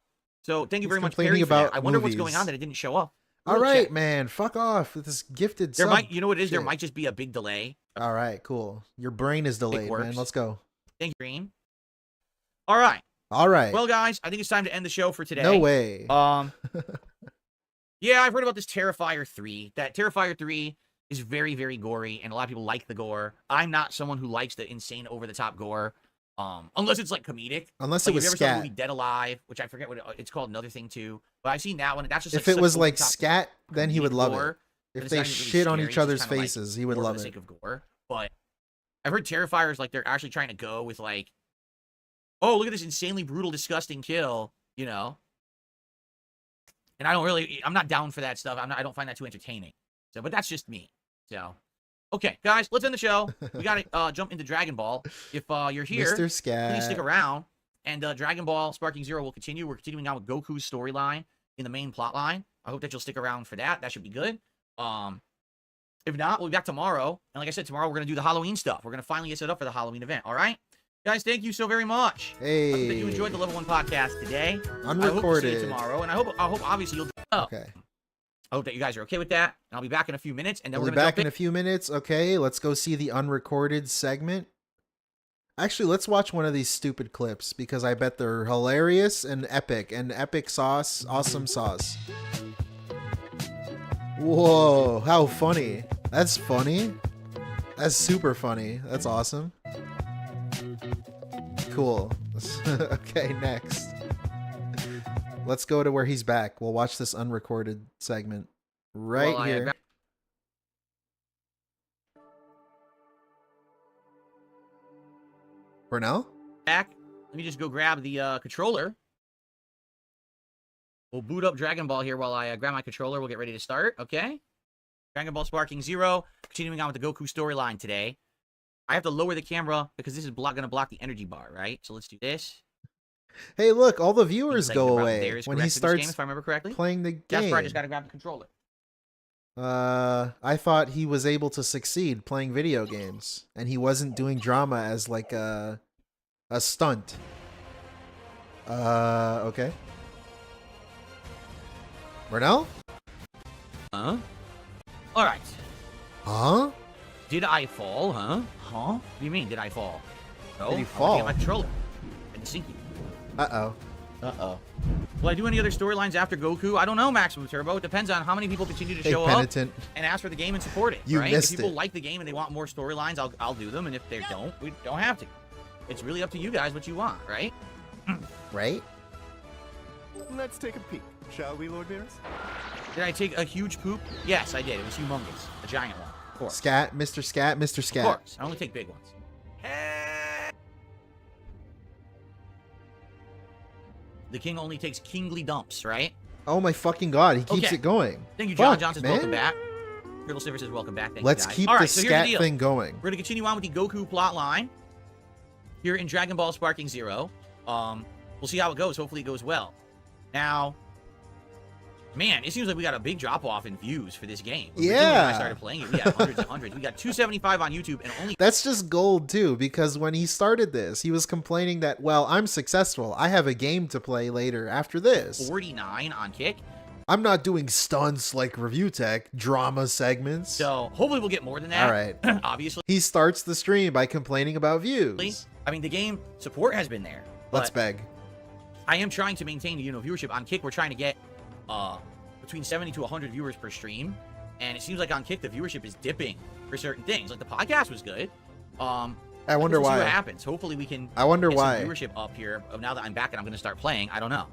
Speaker 6: So thank you
Speaker 4: He's
Speaker 6: very much,
Speaker 4: complaining
Speaker 6: Perry, for that.
Speaker 4: about
Speaker 6: I wonder what's
Speaker 4: movies.
Speaker 6: going on that it didn't show up.
Speaker 4: All
Speaker 6: We'll
Speaker 4: right,
Speaker 6: check.
Speaker 4: man. Fuck off with this gifted
Speaker 6: There
Speaker 4: sub.
Speaker 6: might, you know what it is? There
Speaker 4: shit.
Speaker 6: might just be a big delay.
Speaker 4: All right, cool. Your brain is delayed,
Speaker 6: works.
Speaker 4: man. Let's go.
Speaker 6: Thank you, Green. All right.
Speaker 4: All right.
Speaker 6: Well, guys, I think it's time to end the show for today.
Speaker 4: No way.
Speaker 6: Yeah, I've heard about this Terrifier 3. That Terrifier 3 is very, very gory, and a lot of people like the gore. I'm not someone who likes the insane, over-the-top gore, unless it's like comedic.
Speaker 4: Unless
Speaker 6: like,
Speaker 4: it was
Speaker 6: have you ever saw the
Speaker 4: scat.
Speaker 6: movie Dead Alive, which I forget what it's called, another thing too. But I've seen that one. And that's just
Speaker 4: If
Speaker 6: like,
Speaker 4: it was
Speaker 6: such
Speaker 4: like
Speaker 6: over-the-top
Speaker 4: scat, then he would
Speaker 6: comedic
Speaker 4: love
Speaker 6: gore,
Speaker 4: it.
Speaker 6: but
Speaker 4: If
Speaker 6: it's
Speaker 4: they
Speaker 6: not even really
Speaker 4: shit on
Speaker 6: scary,
Speaker 4: each
Speaker 6: it's just
Speaker 4: other's
Speaker 6: kinda, like,
Speaker 4: faces, he would
Speaker 6: gore for
Speaker 4: love
Speaker 6: the
Speaker 4: it.
Speaker 6: sake of gore. But I've heard Terrifiers, like, they're actually trying to go with like, oh, look at this insanely brutal, disgusting kill, you know. And I'm not down for that stuff. I don't find that too entertaining. So, but that's just me. So, okay, guys, let's end the show. We gotta jump into Dragon Ball. If you're here,
Speaker 4: Mr. Scat.
Speaker 6: please stick around. And Dragon Ball Sparking Zero will continue. We're continuing on with Goku's storyline in the main plot line. I hope that you'll stick around for that. That should be good. If not, we'll be back tomorrow. And like I said, tomorrow we're gonna do the Halloween stuff. We're gonna finally get set up for the Halloween event. All right, guys, thank you so very much.
Speaker 4: Hey.
Speaker 6: I hope that you enjoyed the Level 1 podcast today.
Speaker 4: Unrecorded.
Speaker 6: I hope to see you tomorrow, and I hope obviously you'll.
Speaker 4: Okay.
Speaker 6: I hope that you guys are okay with that. And I'll be back in a few minutes, and then
Speaker 4: We'll
Speaker 6: we're
Speaker 4: be
Speaker 6: gonna
Speaker 4: back
Speaker 6: jump
Speaker 4: in a few minutes. Okay, let's go see the unrecorded segment. Actually, let's watch one of these stupid clips because I bet they're hilarious and epic sauce, awesome sauce. Whoa, how funny. That's funny. That's super funny. That's awesome. Cool. Okay, next. Let's go to where he's back. We'll watch this unrecorded segment right
Speaker 6: Well,
Speaker 4: here. For now?
Speaker 6: back. Let me just go grab the controller. We'll boot up Dragon Ball here while I grab my controller. We'll get ready to start, okay? Dragon Ball Sparking Zero. Continuing on with the Goku storyline today. I have to lower the camera because this is going to block the energy bar, right? So let's do this.
Speaker 4: Hey, look, all the viewers
Speaker 6: Seems like
Speaker 4: go
Speaker 6: the route
Speaker 4: away
Speaker 6: there is
Speaker 4: when
Speaker 6: correct
Speaker 4: he
Speaker 6: for this
Speaker 4: starts
Speaker 6: game, if I remember correctly.
Speaker 4: playing the game.
Speaker 6: Jasper, I just got to grab the controller.
Speaker 4: I thought he was able to succeed playing video games, and he wasn't doing drama as like a stunt. Okay. Burnell?
Speaker 6: Huh? All right.
Speaker 4: Huh?
Speaker 6: Did I fall, huh? Huh? What do you mean, did I fall? No,
Speaker 4: Did he
Speaker 6: I
Speaker 4: fall?
Speaker 6: get my controller. I didn't sinking.
Speaker 4: Uh-oh.
Speaker 6: Uh-oh. Will I do any other storylines after Goku? I don't know, Maximum Turbo. It depends on how many people continue to
Speaker 4: Hey,
Speaker 6: show
Speaker 4: Penitent.
Speaker 6: up and ask for the game and support it.
Speaker 4: You
Speaker 6: right?
Speaker 4: missed
Speaker 6: If people
Speaker 4: it.
Speaker 6: like the game and they want more storylines, I'll do them. And if they don't, we don't have to. It's really up to you guys what you want, right?
Speaker 4: Right?
Speaker 15: Let's take a peek, shall we, Lord Beerus?
Speaker 6: Did I take a huge poop? Yes, I did. It was humongous. A giant one. Of course.
Speaker 4: Scat, Mr. Scat, Mr. Scat.
Speaker 6: Of course. I only take big ones. The king only takes kingly dumps, right?
Speaker 4: Oh my fucking god, he keeps
Speaker 6: Okay.
Speaker 4: it going.
Speaker 6: Thank you, John.
Speaker 4: Fuck,
Speaker 6: John says
Speaker 4: man.
Speaker 6: welcome back. Turtle Silver says welcome back. Thank
Speaker 4: Let's
Speaker 6: you guys.
Speaker 4: keep
Speaker 6: All
Speaker 4: the
Speaker 6: right, so here's the
Speaker 4: scat
Speaker 6: deal.
Speaker 4: thing going.
Speaker 6: We're going to continue on with the Goku plot line here in Dragon Ball Sparking Zero. We'll see how it goes. Hopefully it goes well. Now, man, it seems like we got a big drop-off in views for this game. Originally, when I started playing it, we had hundreds and hundreds. We got 275 on YouTube and only...
Speaker 4: That's just gold, too, because when he started this, he was complaining that, well, I'm successful. I have a game to play later after this.
Speaker 6: 49 on Kick.
Speaker 4: I'm not doing stunts like Review Tech, drama segments.
Speaker 6: So, hopefully we'll get more than that.
Speaker 4: All right.
Speaker 6: Obviously.
Speaker 4: He starts the stream by complaining about views.
Speaker 6: I mean, the game support has been there.
Speaker 4: Let's
Speaker 6: but
Speaker 4: beg.
Speaker 6: I am trying to maintain, viewership. On Kick, we're trying to get between 70 to 100 viewers per stream. And it seems like on Kick, the viewership is dipping for certain things. Like, the podcast was good.
Speaker 4: I wonder
Speaker 6: we'll
Speaker 4: why.
Speaker 6: see what happens. Hopefully we can
Speaker 4: I wonder
Speaker 6: get
Speaker 4: why.
Speaker 6: some viewership up here now that I'm back and I'm going to start playing. I don't know.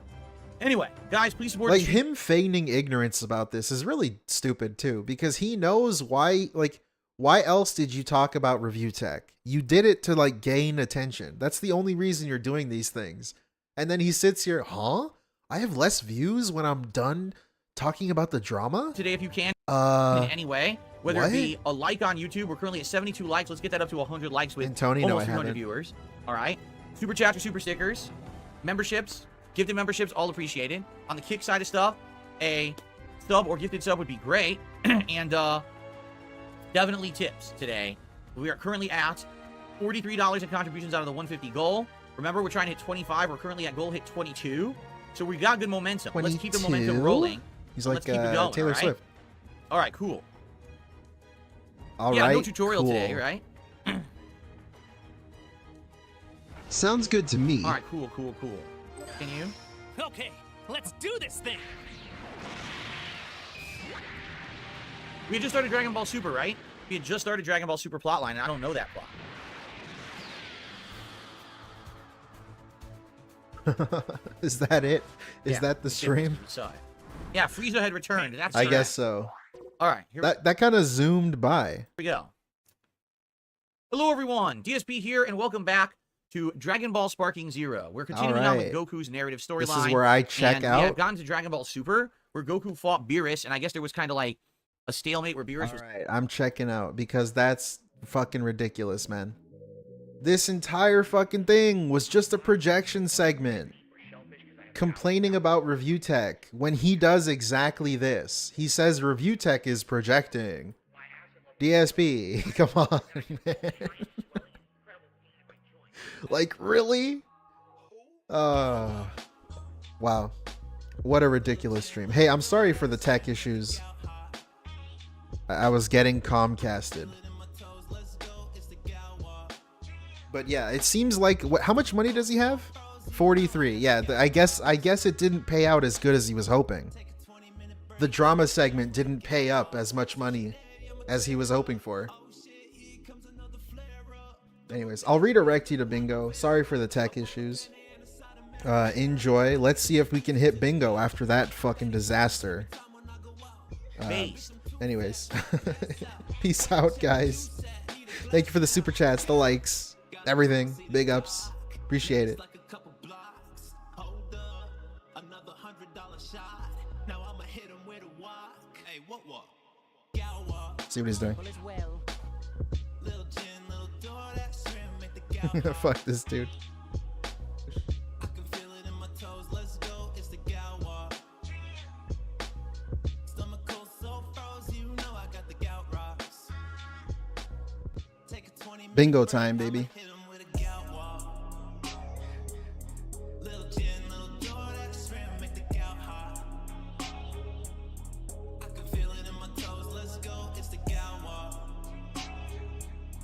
Speaker 6: Anyway, guys, please support
Speaker 4: Like, him feigning ignorance about this is really stupid, too, because he knows why, like, why else did you talk about Review Tech? You did it to, like, gain attention. That's the only reason you're doing these things. And then he sits here, huh? I have less views when I'm done talking about the drama?
Speaker 6: today if you can in any way. Whether
Speaker 4: what?
Speaker 6: it be a like on YouTube. We're currently at 72 likes. Let's get that up to 100 likes with
Speaker 4: And Tony, no,
Speaker 6: almost
Speaker 4: I
Speaker 6: 200
Speaker 4: haven't.
Speaker 6: viewers. All right. Super chats or super stickers. Memberships. Gifted memberships, all appreciated. On the Kick side of stuff, a sub or gifted sub would be great. And definitely tips today. We are currently at $43 in contributions out of the 150 goal. Remember, we're trying to hit 25. We're currently at goal hit 22. So we got good momentum. Let's keep the momentum
Speaker 4: 22?
Speaker 6: rolling.
Speaker 4: He's
Speaker 6: and
Speaker 4: like
Speaker 6: let's keep it going,
Speaker 4: Taylor
Speaker 6: all right?
Speaker 4: Swift.
Speaker 6: All right, cool.
Speaker 4: All
Speaker 6: yeah,
Speaker 4: right,
Speaker 6: no tutorial
Speaker 4: cool.
Speaker 6: today, right?
Speaker 10: Sounds good to me.
Speaker 6: All right, cool. Can you?
Speaker 16: Okay, let's do this thing.
Speaker 6: We had just started Dragon Ball Super, right? We had just started Dragon Ball Super plotline, and I don't know that plot.
Speaker 4: Is that it? Is
Speaker 6: Yeah,
Speaker 4: that the stream?
Speaker 6: Yeah, Frieza had returned. That's
Speaker 4: I
Speaker 6: correct.
Speaker 4: guess so.
Speaker 6: All right, here
Speaker 4: That kind of zoomed by.
Speaker 6: we go. Hello, everyone. DSP here, and welcome back to Dragon Ball Sparking Zero. We're continuing on with
Speaker 4: right.
Speaker 6: Goku's narrative storyline.
Speaker 4: This is where I check
Speaker 6: and
Speaker 4: out.
Speaker 6: We have gotten to Dragon Ball Super, where Goku fought Beerus, and I guess there was kind of like a stalemate where Beerus was...
Speaker 4: Alright, I'm checking out because that's fucking ridiculous, man. This entire fucking thing was just a projection segment. Complaining about Review Tech when he does exactly this. He says Review Tech is projecting. DSP, come on, man. Like, really? Wow. What a ridiculous stream. Hey, I'm sorry for the tech issues. I was getting Comcasted. But yeah, it seems like how much money does he have? 43. Yeah, I guess it didn't pay out as good as he was hoping. The drama segment didn't pay up as much money as he was hoping for. Anyways, I'll redirect you to Bingo. Sorry for the tech issues. Enjoy. Let's see if we can hit Bingo after that fucking disaster. Anyways, peace out, guys. Thank you for the super chats, the likes, everything. Big ups. Appreciate it. See what he's doing. Fuck this dude. Bingo time, baby.